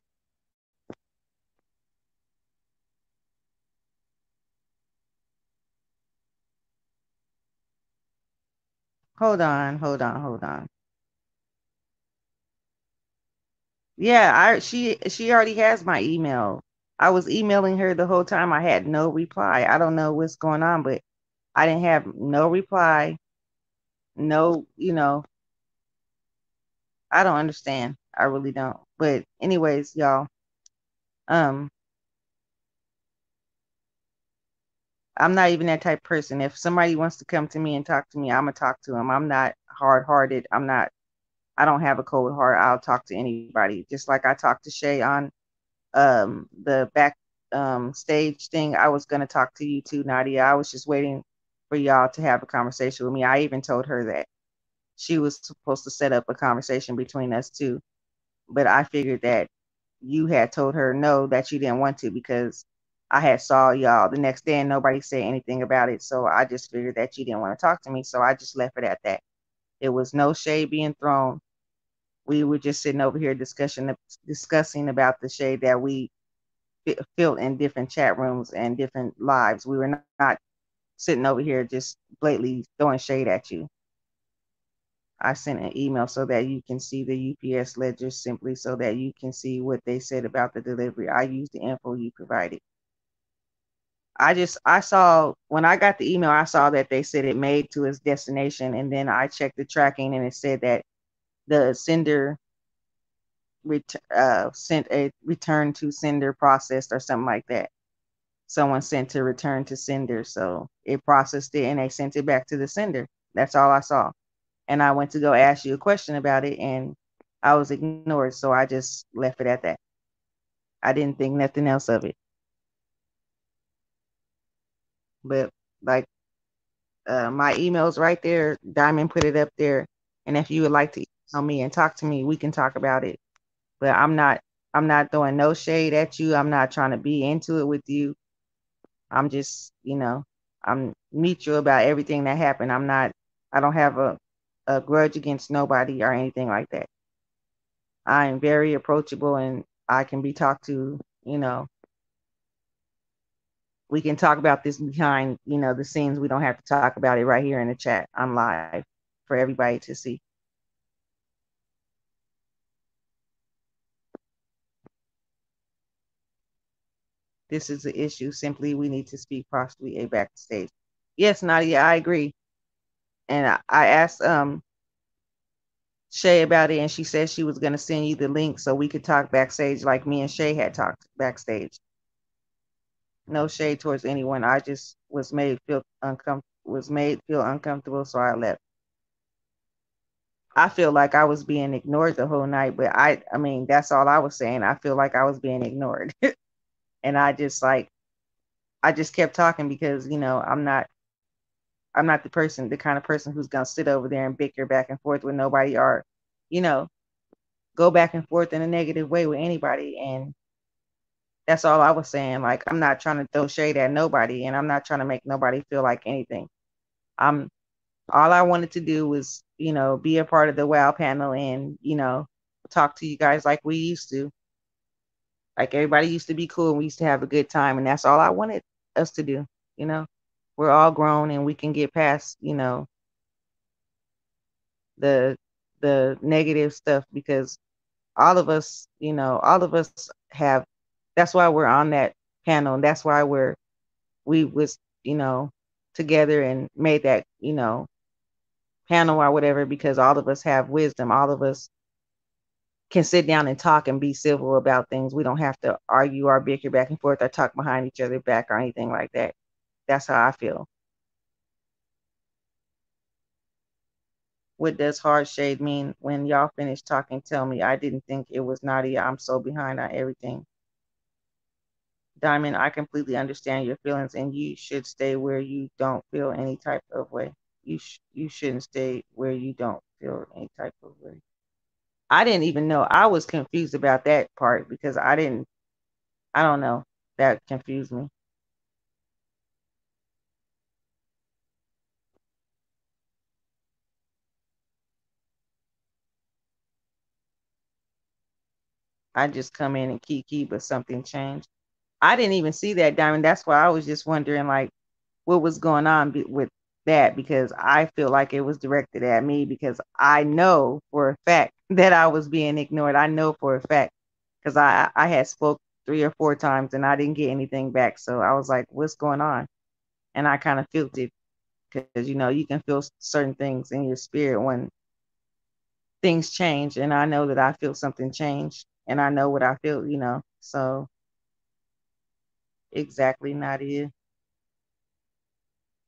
Hold on. Yeah, she already has my email. I was emailing her the whole time. I had no reply. I don't know what's going on, but I didn't have no reply. No, I don't understand. I really don't. But anyways, y'all, um, I'm not even that type of person. If somebody wants to come to me and talk to me, I'm gonna talk to them. I'm not hard hearted. I don't have a cold heart. I'll talk to anybody. Just like I talked to Shay on the back stage thing. I was gonna talk to you too, Nadia. I was just waiting for y'all to have a conversation with me. I even told her that she was supposed to set up a conversation between us two, but I figured that you had told her no, that you didn't want to because I had saw y'all the next day and nobody said anything about it. So I just figured that you didn't want to talk to me. So I just left it at that. It was no shade being thrown. We were just sitting over here discussing about the shade that we felt in different chat rooms and different lives. We were not sitting over here just blatantly throwing shade at you. I sent an email so that you can see the UPS ledger simply so that you can see what they said about the delivery. I used the info you provided. I saw when I got the email, I saw that they said it made to its destination, and then I checked the tracking and it said that the sender sent a return to sender processed or something like that. Someone sent to return to sender, so it processed it and they sent it back to the sender. That's all I saw. And I went to go ask you a question about it and I was ignored. So I just left it at that. I didn't think nothing else of it. But like my email's right there. Diamond put it up there. And if you would like to email me and talk to me, we can talk about it. But I'm not throwing no shade at you. I'm not trying to be into it with you. I'm just, I'm mutual about everything that happened. I don't have a grudge against nobody or anything like that. I am very approachable and I can be talked to, we can talk about this behind, the scenes. We don't have to talk about it right here in the chat. I'm live for everybody to see. This is the issue. Simply, we need to speak possibly a backstage. Yes, Nadia, I agree. And I asked Shay about it, and she said she was going to send you the link so we could talk backstage like me and Shay had talked backstage. No shade towards anyone. I just was made feel uncomfortable, so I left. I feel like I was being ignored the whole night, but I mean, that's all I was saying. I feel like I was being ignored. And I just like I just kept talking because, I'm not the kind of person who's gonna sit over there and bicker back and forth with nobody or, you know, go back and forth in a negative way with anybody. And that's all I was saying. Like, I'm not trying to throw shade at nobody, and I'm not trying to make nobody feel like anything. I'm All I wanted to do was, be a part of the WOW panel and, talk to you guys like we used to. Like everybody used to be cool and we used to have a good time, and that's all I wanted us to do, you know. We're all grown and we can get past, the negative stuff because all of us have, that's why we're on that panel, and that's why we was, together and made that, panel or whatever, because all of us have wisdom. All of us can sit down and talk and be civil about things. We don't have to argue or bicker back and forth or talk behind each other back or anything like that. That's how I feel. What does hard shade mean? When y'all finish talking, tell me. I didn't think it was Nadia. I'm so behind on everything. Diamond, I completely understand your feelings, and you should stay where you don't feel any type of way. You shouldn't stay where you don't feel any type of way. I didn't even know. I was confused about that part because I didn't. I don't know. That confused me. I just come in and kiki, but something changed. I didn't even see that, Diamond. That's why I was just wondering, like, what was going on with that, because I feel like it was directed at me because I know for a fact that I was being ignored. I know for a fact because I had spoke 3 or 4 times and I didn't get anything back. So I was like, what's going on? And I kind of felt it because you can feel certain things in your spirit when things change, and I know that I feel something change, and I know what I feel. So exactly, Nadia.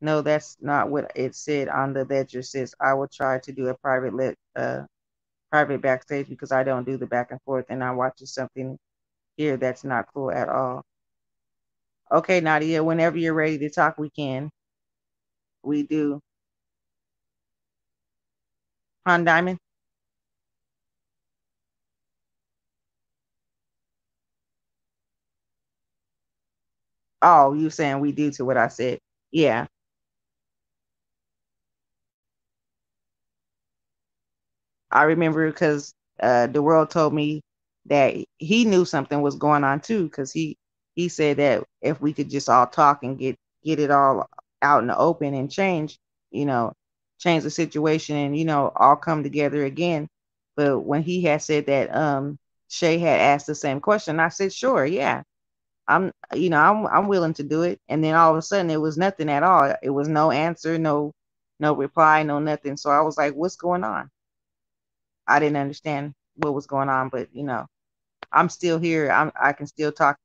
No, that's not what it said on the ledger, sis. I will try to do a private backstage because I don't do the back and forth, and I'm watching something here that's not cool at all. Okay, Nadia, whenever you're ready to talk, we can. We do. Han Diamond? Oh, you saying we do to what I said. Yeah. I remember because the world told me that he knew something was going on too, because he said that if we could just all talk and get it all out in the open and you know, change the situation and all come together again. But when he had said that Shay had asked the same question, I said, sure, yeah, I'm willing to do it. And then all of a sudden, it was nothing at all. It was no answer, no reply, no nothing. So I was like, what's going on? I didn't understand what was going on, but I'm still here. I can still talk.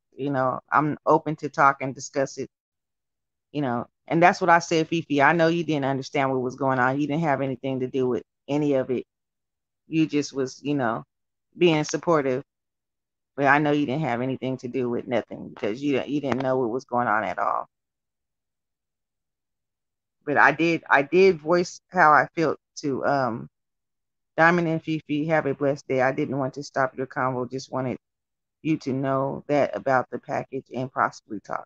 I'm open to talk and discuss it. And that's what I said, Fifi. I know you didn't understand what was going on. You didn't have anything to do with any of it. You just was, being supportive. But I know you didn't have anything to do with nothing because you didn't know what was going on at all. But I did voice how I felt to Diamond and Fifi. Have a blessed day. I didn't want to stop your convo. Just wanted you to know that about the package and possibly talk.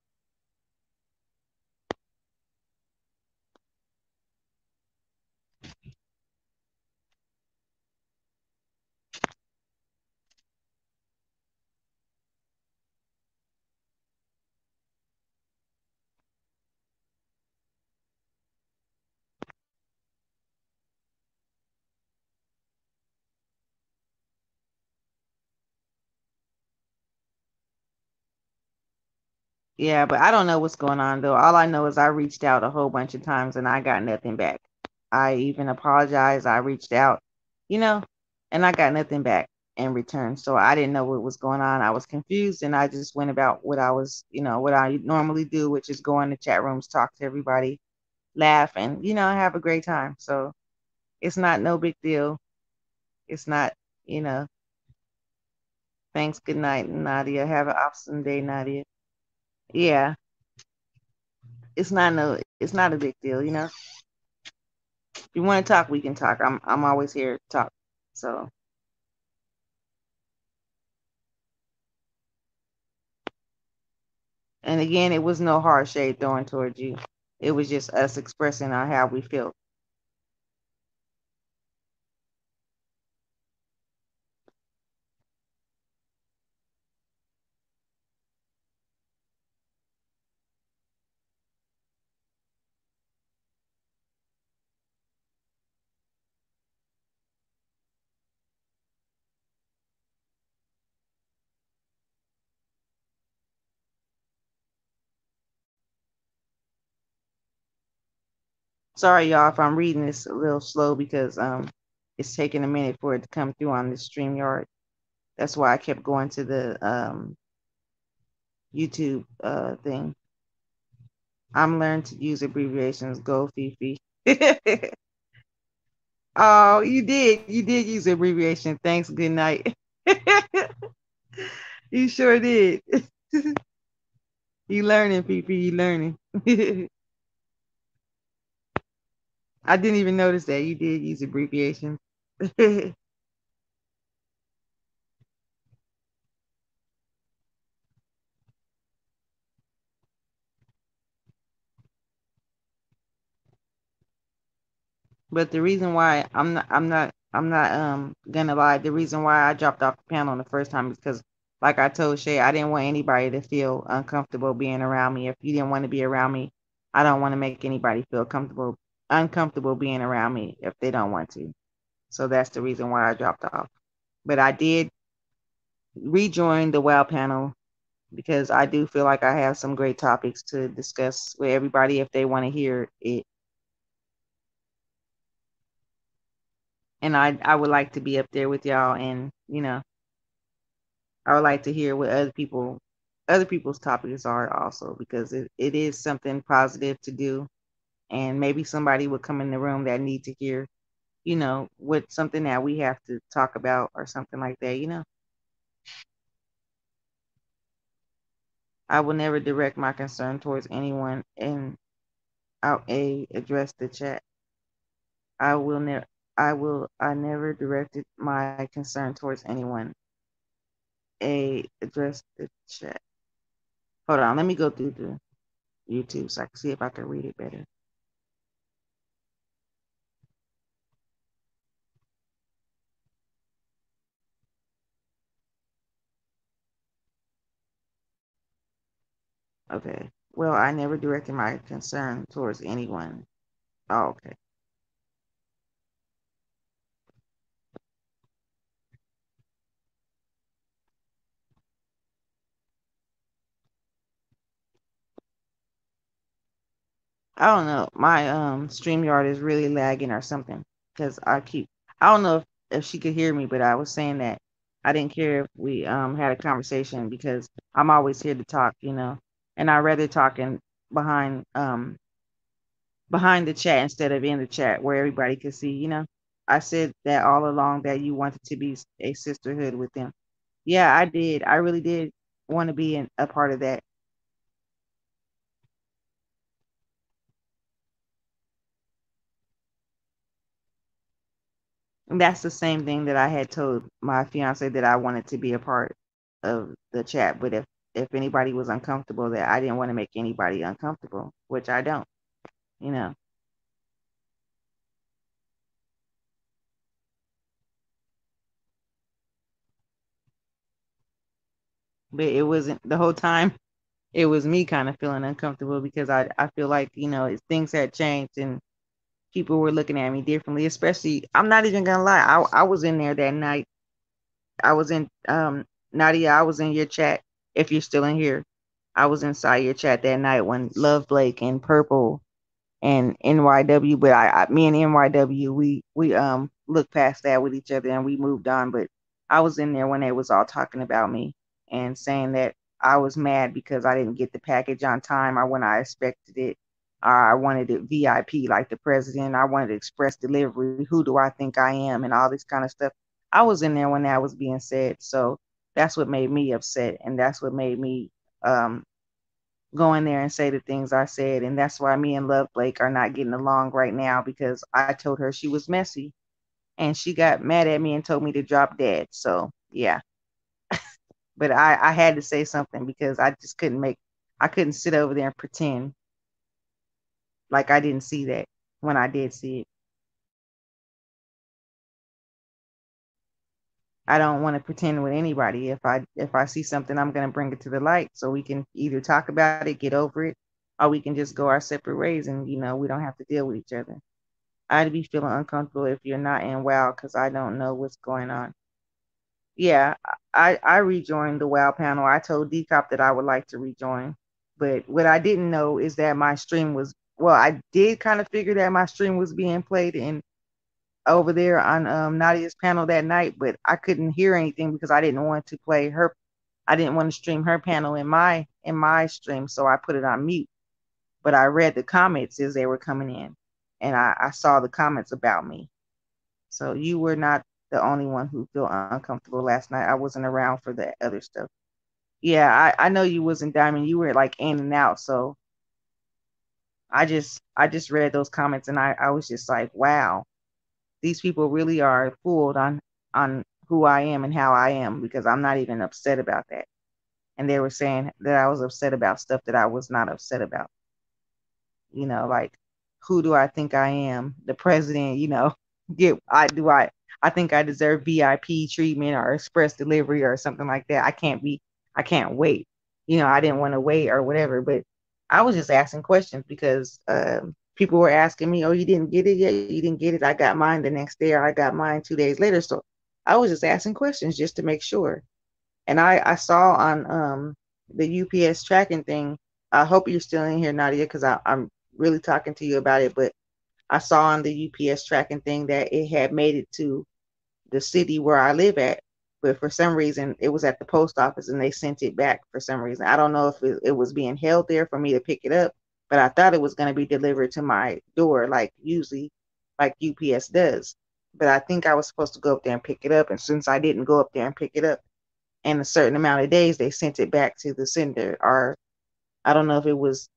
Yeah, but I don't know what's going on though. All I know is I reached out a whole bunch of times and I got nothing back. I even apologized. I reached out, you know, and I got nothing back in return. So I didn't know what was going on. I was confused and I just went about what I was, what I normally do, which is go in the chat rooms, talk to everybody, laugh, and, have a great time. So it's not no big deal. It's not, you know, thanks. Good night, Nadia. Have an awesome day, Nadia. Yeah. it's not a big deal, you know. If you want to talk, we can talk. I'm always here to talk. So, and again, it was no hard shade thrown towards you. It was just us expressing on how we feel. Sorry, y'all, if I'm reading this a little slow because it's taking a minute for it to come through on the StreamYard. That's why I kept going to the YouTube thing. I'm learning to use abbreviations. Go Fifi. Oh, you did. You did use abbreviation. Thanks. Good night. You sure did. You learning, Fifi. You learning. I didn't even notice that you did use abbreviations. But the reason why I'm not gonna lie, the reason why I dropped off the panel the first time is because like I told Shay, I didn't want anybody to feel uncomfortable being around me. If you didn't want to be around me, I don't want to make anybody feel uncomfortable being around me if they don't want to. So that's the reason why I dropped off. But I did rejoin the WoW panel because I do feel like I have some great topics to discuss with everybody if they want to hear it. And I would like to be up there with y'all, and you know, I would like to hear what other people's topics are also, because it is something positive to do, and maybe somebody would come in the room that need to hear, you know, what something that we have to talk about or something like that, you know. I will never direct my concern towards anyone, and I'll address the chat. I will never I never directed my concern towards anyone. Address the chat. Hold on, let me go through the YouTube so I can see if I can read it better. Okay. Well, I never directed my concern towards anyone. Oh, okay. I don't know. My StreamYard is really lagging or something because I don't know if she could hear me, but I was saying that I didn't care if we had a conversation because I'm always here to talk, you know. And I rather talking behind behind the chat instead of in the chat where everybody could see, you know. I said that all along that you wanted to be a sisterhood with them. Yeah, I did. I really did want to be a part of that. And that's the same thing that I had told my fiance that I wanted to be a part of the chat. But if anybody was uncomfortable, that I didn't want to make anybody uncomfortable, which I don't, you know. But it wasn't the whole time. It was me kind of feeling uncomfortable because I feel like, you know, things had changed and people were looking at me differently. Especially, I'm not even gonna lie, I was in there that night. I was in Nadia, I was in your chat. If you're still in here, I was inside your chat that night when Love Blake and Purple and NYW, but me and NYW, we looked past that with each other and we moved on. But I was in there when they was all talking about me and saying that I was mad because I didn't get the package on time or when I expected it. I wanted it VIP like the president. I wanted express delivery. Who do I think I am? And all this kind of stuff. I was in there when that was being said. So that's what made me upset. And that's what made me um, go in there and say the things I said. And that's why me and Love Blake are not getting along right now because I told her she was messy and she got mad at me and told me to drop dead. So yeah. But I had to say something because I just I couldn't sit over there and pretend like I didn't see that when I did see it. I don't want to pretend with anybody. If I see something, I'm gonna bring it to the light so we can either talk about it, get over it, or we can just go our separate ways and we don't have to deal with each other. I'd be feeling uncomfortable if you're not in WoW because I don't know what's going on. Yeah, I rejoined the WoW panel. I told Decop that I would like to rejoin, but what I didn't know is that my stream was well. I did kind of figure that my stream was being played in over there on Nadia's panel that night, but I couldn't hear anything because I didn't want to play her. I didn't want to stream her panel in my stream, so I put it on mute. But I read the comments as they were coming in, and I saw the comments about me. So you were not the only one who felt uncomfortable last night. I wasn't around for the other stuff. Yeah, I know you wasn't Diamond. You were like in and out. So I just read those comments and I was just like, wow, these people really are fooled on who I am and how I am because I'm not even upset about that. And they were saying that I was upset about stuff that I was not upset about. Like who do I think I am? The president, get I think I deserve VIP treatment or express delivery or something like that. I can't wait. I didn't want to wait or whatever, but I was just asking questions because people were asking me, "Oh, you didn't get it yet? You didn't get it? I got mine the next day, or I got mine 2 days later." So I was just asking questions just to make sure. And I saw on the UPS tracking thing. I hope you're still in here, Nadia, because I'm really talking to you about it. But I saw on the UPS tracking thing that it had made it to the city where I live at, but for some reason it was at the post office and they sent it back for some reason. I don't know if it was being held there for me to pick it up, but I thought it was going to be delivered to my door like usually, like UPS does. But I think I was supposed to go up there and pick it up, and since I didn't go up there and pick it up in a certain amount of days, they sent it back to the sender. Or I don't know if it was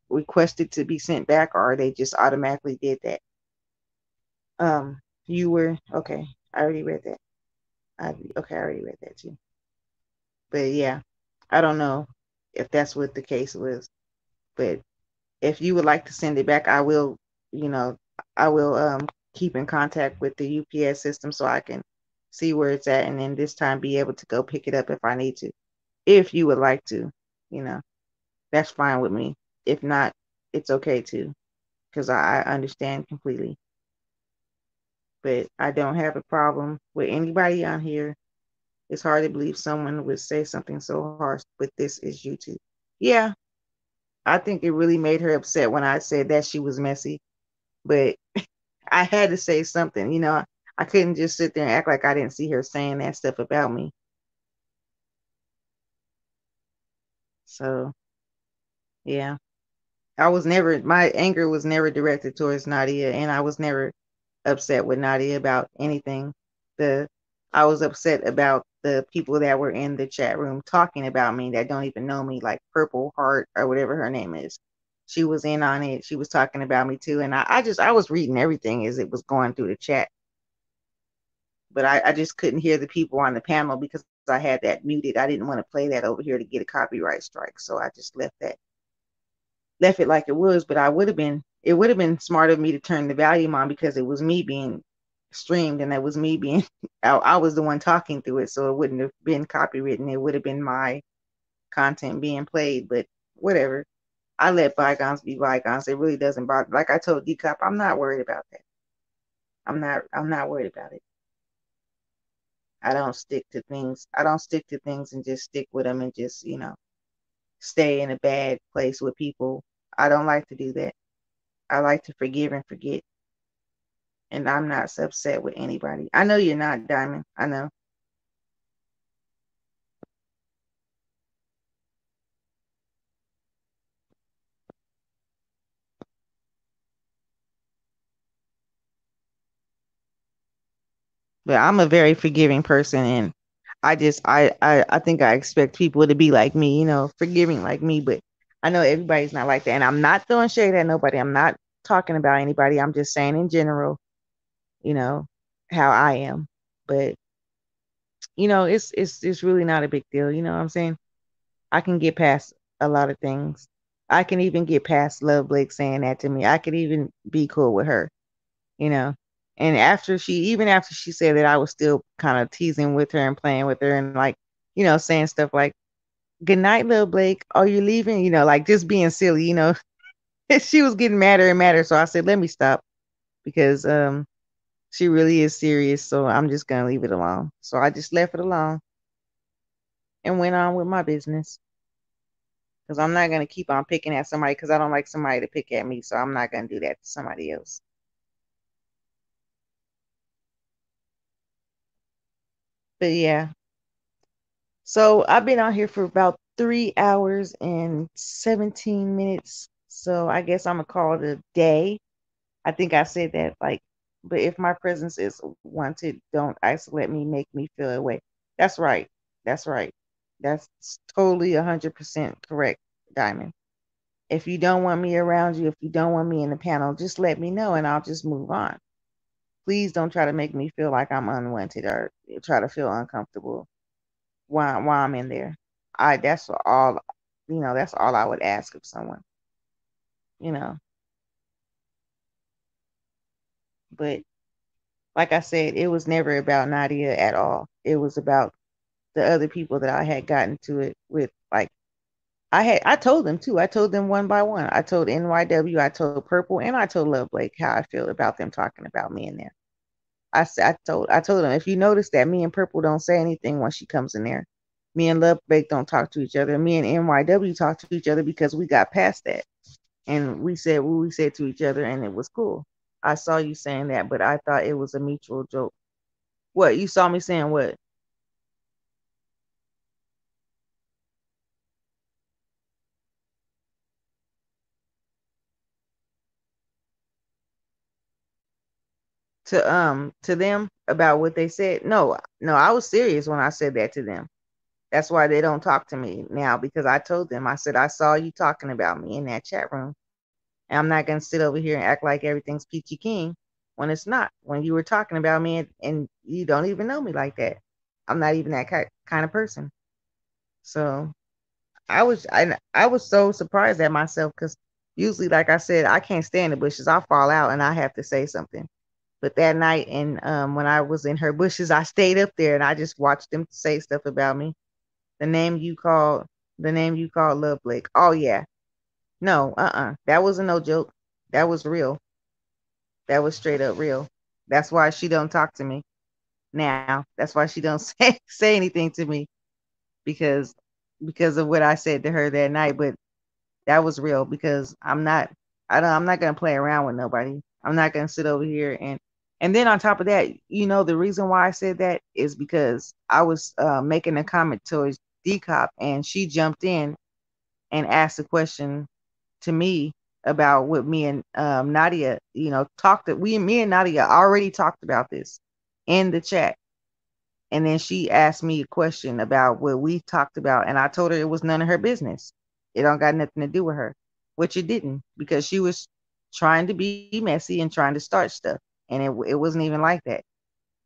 requested to be sent back or they just automatically did that. You were okay. I already read that. Okay, I already read that too. But yeah, I don't know if that's what the case was. But if you would like to send it back, you know, I will keep in contact with the UPS system so I can see where it's at and then this time be able to go pick it up if I need to. If you would like to, you know, that's fine with me. If not, it's okay too, because I understand completely. But I don't have a problem with anybody on here. It's hard to believe someone would say something so harsh, but this is YouTube. Yeah, I think it really made her upset when I said that she was messy, but I had to say something. I couldn't just sit there and act like I didn't see her saying that stuff about me. So, yeah, my anger was never directed towards Nadia, and I was never upset with Nadia about anything. The I was upset about the people that were in the chat room talking about me that don't even know me, like Purple Heart or whatever her name is. She was in on it. She was talking about me too, and I was reading everything as it was going through the chat, but I just couldn't hear the people on the panel because I had that muted. I didn't want to play that over here to get a copyright strike, so I just left it like it was, but it would have been smart of me to turn the volume on because it was me being streamed and that was me being I was the one talking through it, so it wouldn't have been copywritten. It would have been my content being played, but whatever. I let bygones be bygones. It really doesn't bother. Like I told Decop, I'm not worried about that. I'm not worried about it. I don't stick to things. I don't stick to things and just stick with them and just, stay in a bad place with people. I don't like to do that. I like to forgive and forget. And I'm not upset with anybody. I know you're not, Diamond. I know. But I'm a very forgiving person and I think I expect people to be like me, forgiving like me, but I know everybody's not like that, and I'm not throwing shade at nobody. I'm not talking about anybody. I'm just saying in general, you know, how I am. But it's really not a big deal. You know what I'm saying? I can get past a lot of things. I can even get past Love Blake saying that to me. I could even be cool with her, you know. And even after she said that, I was still kind of teasing with her and playing with her and like, saying stuff like, "Good night, Love Blake. Are you leaving?" Like just being silly, She was getting madder and madder, so I said, "Let me stop," because she really is serious, so I'm just gonna leave it alone. So I just left it alone and went on with my business. Because I'm not going to keep on picking at somebody because I don't like somebody to pick at me. So I'm not going to do that to somebody else. But yeah. So I've been out here for about 3 hours and 17 minutes. So I guess I'm going to call it a day. I think I said that like, but if my presence is wanted, don't isolate me, make me feel away. That's right. That's right. That's totally 100% correct, Diamond. If you don't want me around you, if you don't want me in the panel, just let me know and I'll just move on. Please don't try to make me feel like I'm unwanted or try to feel uncomfortable while I'm in there. That's all that's all I would ask of someone, you know. But like I said, it was never about Nadia at all. It was about the other people that I had gotten to it with. Like I told them too. I told them one by one. I told NYW, I told Purple, and I told Love Blake how I feel about them talking about me in there. I told him, if you notice that me and Purple don't say anything when she comes in there, me and Love Bake don't talk to each other. Me and NYW talk to each other because we got past that and we said what we said to each other and it was cool. I saw you saying that, but I thought it was a mutual joke. What, you saw me saying what? To them about what they said? No, no, I was serious when I said that to them. That's why they don't talk to me now because I told them, I said, I saw you talking about me in that chat room. And I'm not going to sit over here and act like everything's peachy keen when it's not. When you were talking about me and you don't even know me like that. I'm not even that kind of person. So I was so surprised at myself because usually, like I said, I can't stand the bushes. I fall out and I have to say something. But that night and when I was in her bushes, I stayed up there and I just watched them say stuff about me. The name you called, the name you called Love Blake. Oh yeah, no, that wasn't no joke. That was real. That was straight up real. That's why she don't talk to me now. That's why she don't say anything to me because because of what I said to her that night. But that was real because I'm not gonna play around with nobody. I'm not gonna sit over here and then on top of that, the reason why I said that is because I was making a comment towards Decop and she jumped in and asked a question to me about what me and Nadia, talked that me and Nadia already talked about this in the chat. And then she asked me a question about what we talked about, and I told her it was none of her business. It don't got nothing to do with her, which it didn't, because she was trying to be messy and trying to start stuff, and it wasn't even like that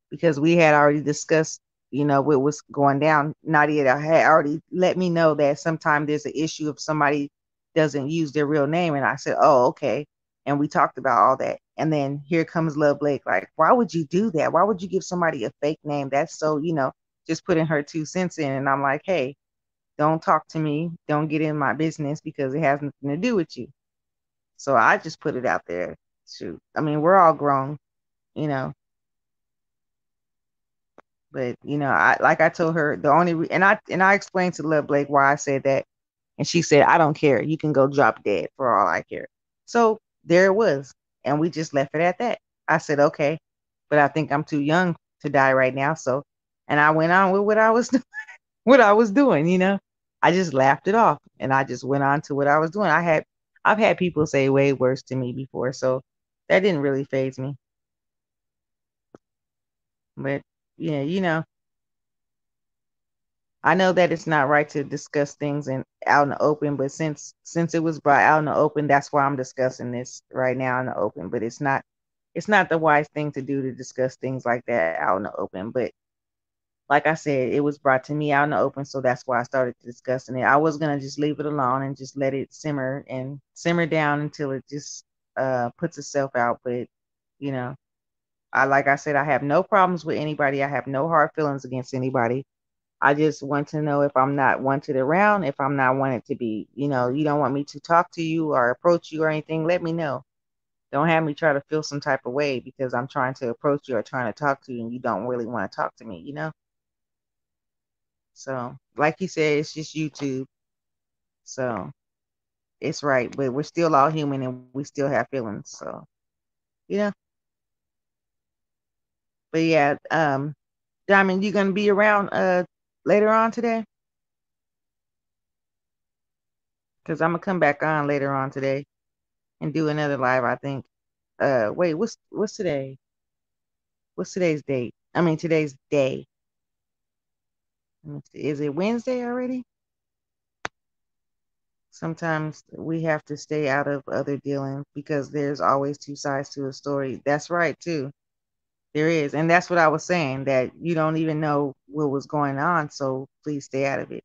because we had already discussed, what was going down. Nadia had already let me know that sometimes there's an issue if somebody doesn't use their real name. And I said, oh, okay. And we talked about all that. And then here comes Love Blake. Like, why would you do that? Why would you give somebody a fake name? That's so, just putting her 2 cents in. And I'm like, hey, don't talk to me. Don't get in my business because it has nothing to do with you. So I just put it out there. Shoot. I mean, we're all grown, you know. But I like I told her the only and I explained to Love Blake why I said that, and she said I don't care. You can go drop dead for all I care. So there it was, and we just left it at that. I said okay, but I think I'm too young to die right now. So, and I went on with what I was what I was doing. I just laughed it off, and I just went on to what I was doing. I've had people say way worse to me before, so that didn't really phase me. But yeah, I know that it's not right to discuss things in out in the open, but since it was brought out in the open, that's why I'm discussing this right now in the open. But it's not the wise thing to do to discuss things like that out in the open. But like I said, it was brought to me out in the open, so that's why I started discussing it. I was gonna just leave it alone and just let it simmer and simmer down until it just puts itself out. But you know, I like I said, I have no problems with anybody. I have no hard feelings against anybody. I just want to know if I'm not wanted around, if I'm not wanted to be, you don't want me to talk to you or approach you or anything, let me know. Don't have me try to feel some type of way because I'm trying to approach you or trying to talk to you and you don't really want to talk to me. So, like you said, it's just YouTube. So, it's right, but we're still all human and we still have feelings. So, you know, but yeah, Diamond, you going to be around later on today? Because I'm going to come back on later on today and do another live, I think. Wait, what's today? What's today's date? I mean today's day. Let me see. Is it Wednesday already? Sometimes we have to stay out of other dealings because there's always two sides to a story. That's right too. There is. And that's what I was saying, that you don't even know what was going on, so please stay out of it.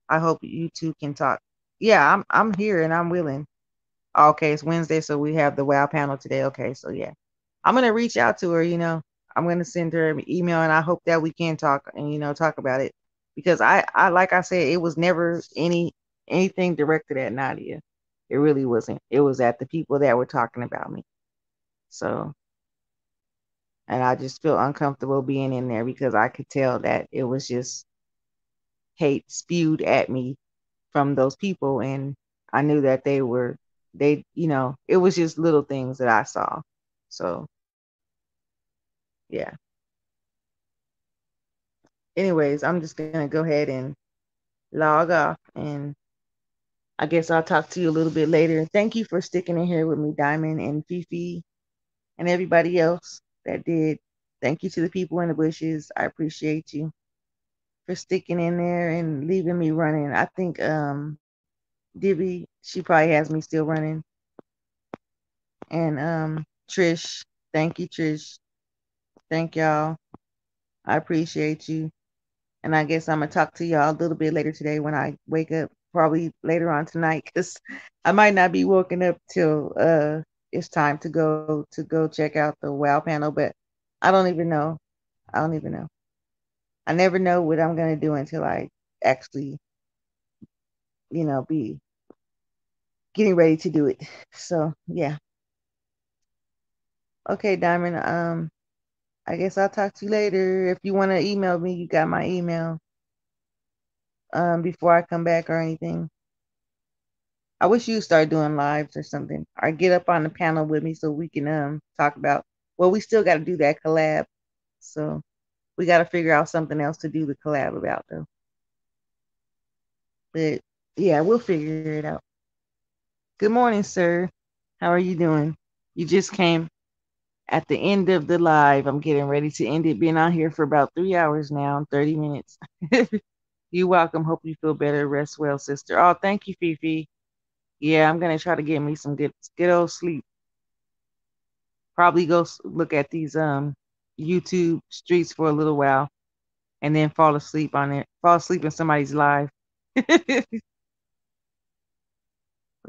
I hope you two can talk. Yeah, I'm here and I'm willing. Okay, it's Wednesday, so we have the WoW panel today. Okay, so yeah. I'm gonna reach out to her. I'm gonna send her an email and I hope that we can talk and talk about it. Because I like I said, it was never anything directed at Nadia. It really wasn't. It was at the people that were talking about me. So and I just feel uncomfortable being in there because I could tell that it was just hate spewed at me from those people and I knew that it was just little things that I saw. So yeah. Anyways, I'm just gonna go ahead and log off and I guess I'll talk to you a little bit later. Thank you for sticking in here with me, Diamond and Fifi and everybody else that did. Thank you to the people in the bushes. I appreciate you for sticking in there and leaving me running. I think Dibby, she probably has me still running. And Trish, thank you, Trish. Thank y'all. I appreciate you. And I guess I'm gonna talk to y'all a little bit later today when I wake up, probably later on tonight, because I might not be woken up till it's time to go check out the WoW panel, but I don't even know. I don't even know. I never know what I'm gonna do until I actually, be getting ready to do it. So yeah. Okay, Diamond. I guess I'll talk to you later. If you want to email me, you got my email. Before I come back or anything. I wish you start doing lives or something. Or get up on the panel with me so we can talk about. Well, we still got to do that collab. So we got to figure out something else to do the collab about though. But yeah, we'll figure it out. Good morning, sir. How are you doing? You just came at the end of the live. I'm getting ready to end it. Been on here for about 3 hours now, 30 minutes. You're welcome. Hope you feel better. Rest well, sister. Oh, thank you, Fifi. Yeah, I'm gonna try to get me some good old sleep. Probably go look at these YouTube streets for a little while, and then fall asleep on it. Fall asleep in somebody's live.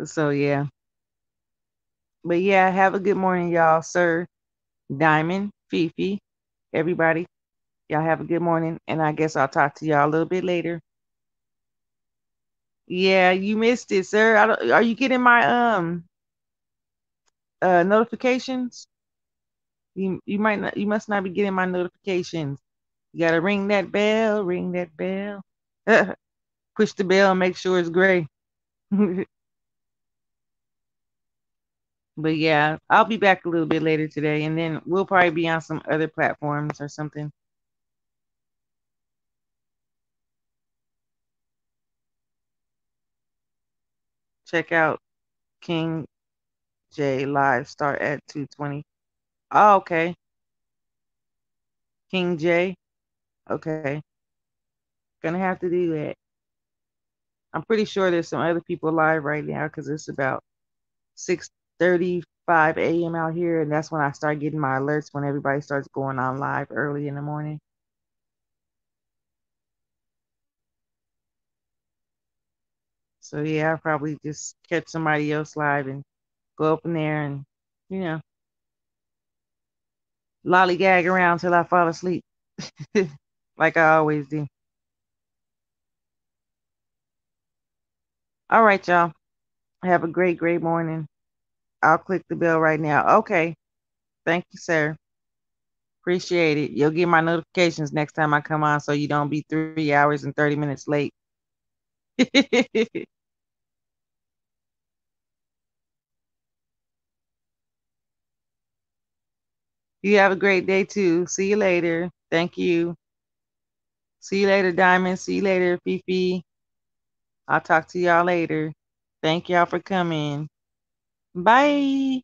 So yeah, but yeah, have a good morning, y'all, sir. Diamond, Fifi, everybody. Y'all have a good morning, and I guess I'll talk to y'all a little bit later. Yeah, you missed it, sir. Are you getting my notifications? You might not. You must not be getting my notifications. You gotta ring that bell. Ring that bell. Push the bell and make sure it's gray. But yeah, I'll be back a little bit later today, and then we'll probably be on some other platforms or something. Check out King J live. Start at 2:20. Oh, okay. King J. Okay. Gonna have to do that. I'm pretty sure there's some other people live right now because it's about 6:35 a.m. out here, and that's when I start getting my alerts when everybody starts going on live early in the morning. So yeah, I'll probably just catch somebody else live and go up in there and, you know, lollygag around till I fall asleep, like I always do. All right, y'all. Have a great, great morning. I'll click the bell right now. Okay. Thank you, sir. Appreciate it. You'll get my notifications next time I come on so you don't be 3 hours and 30 minutes late. You have a great day too. See you later. Thank you. See you later, Diamond. See you later, Fifi. I'll talk to y'all later. Thank y'all for coming. Bye.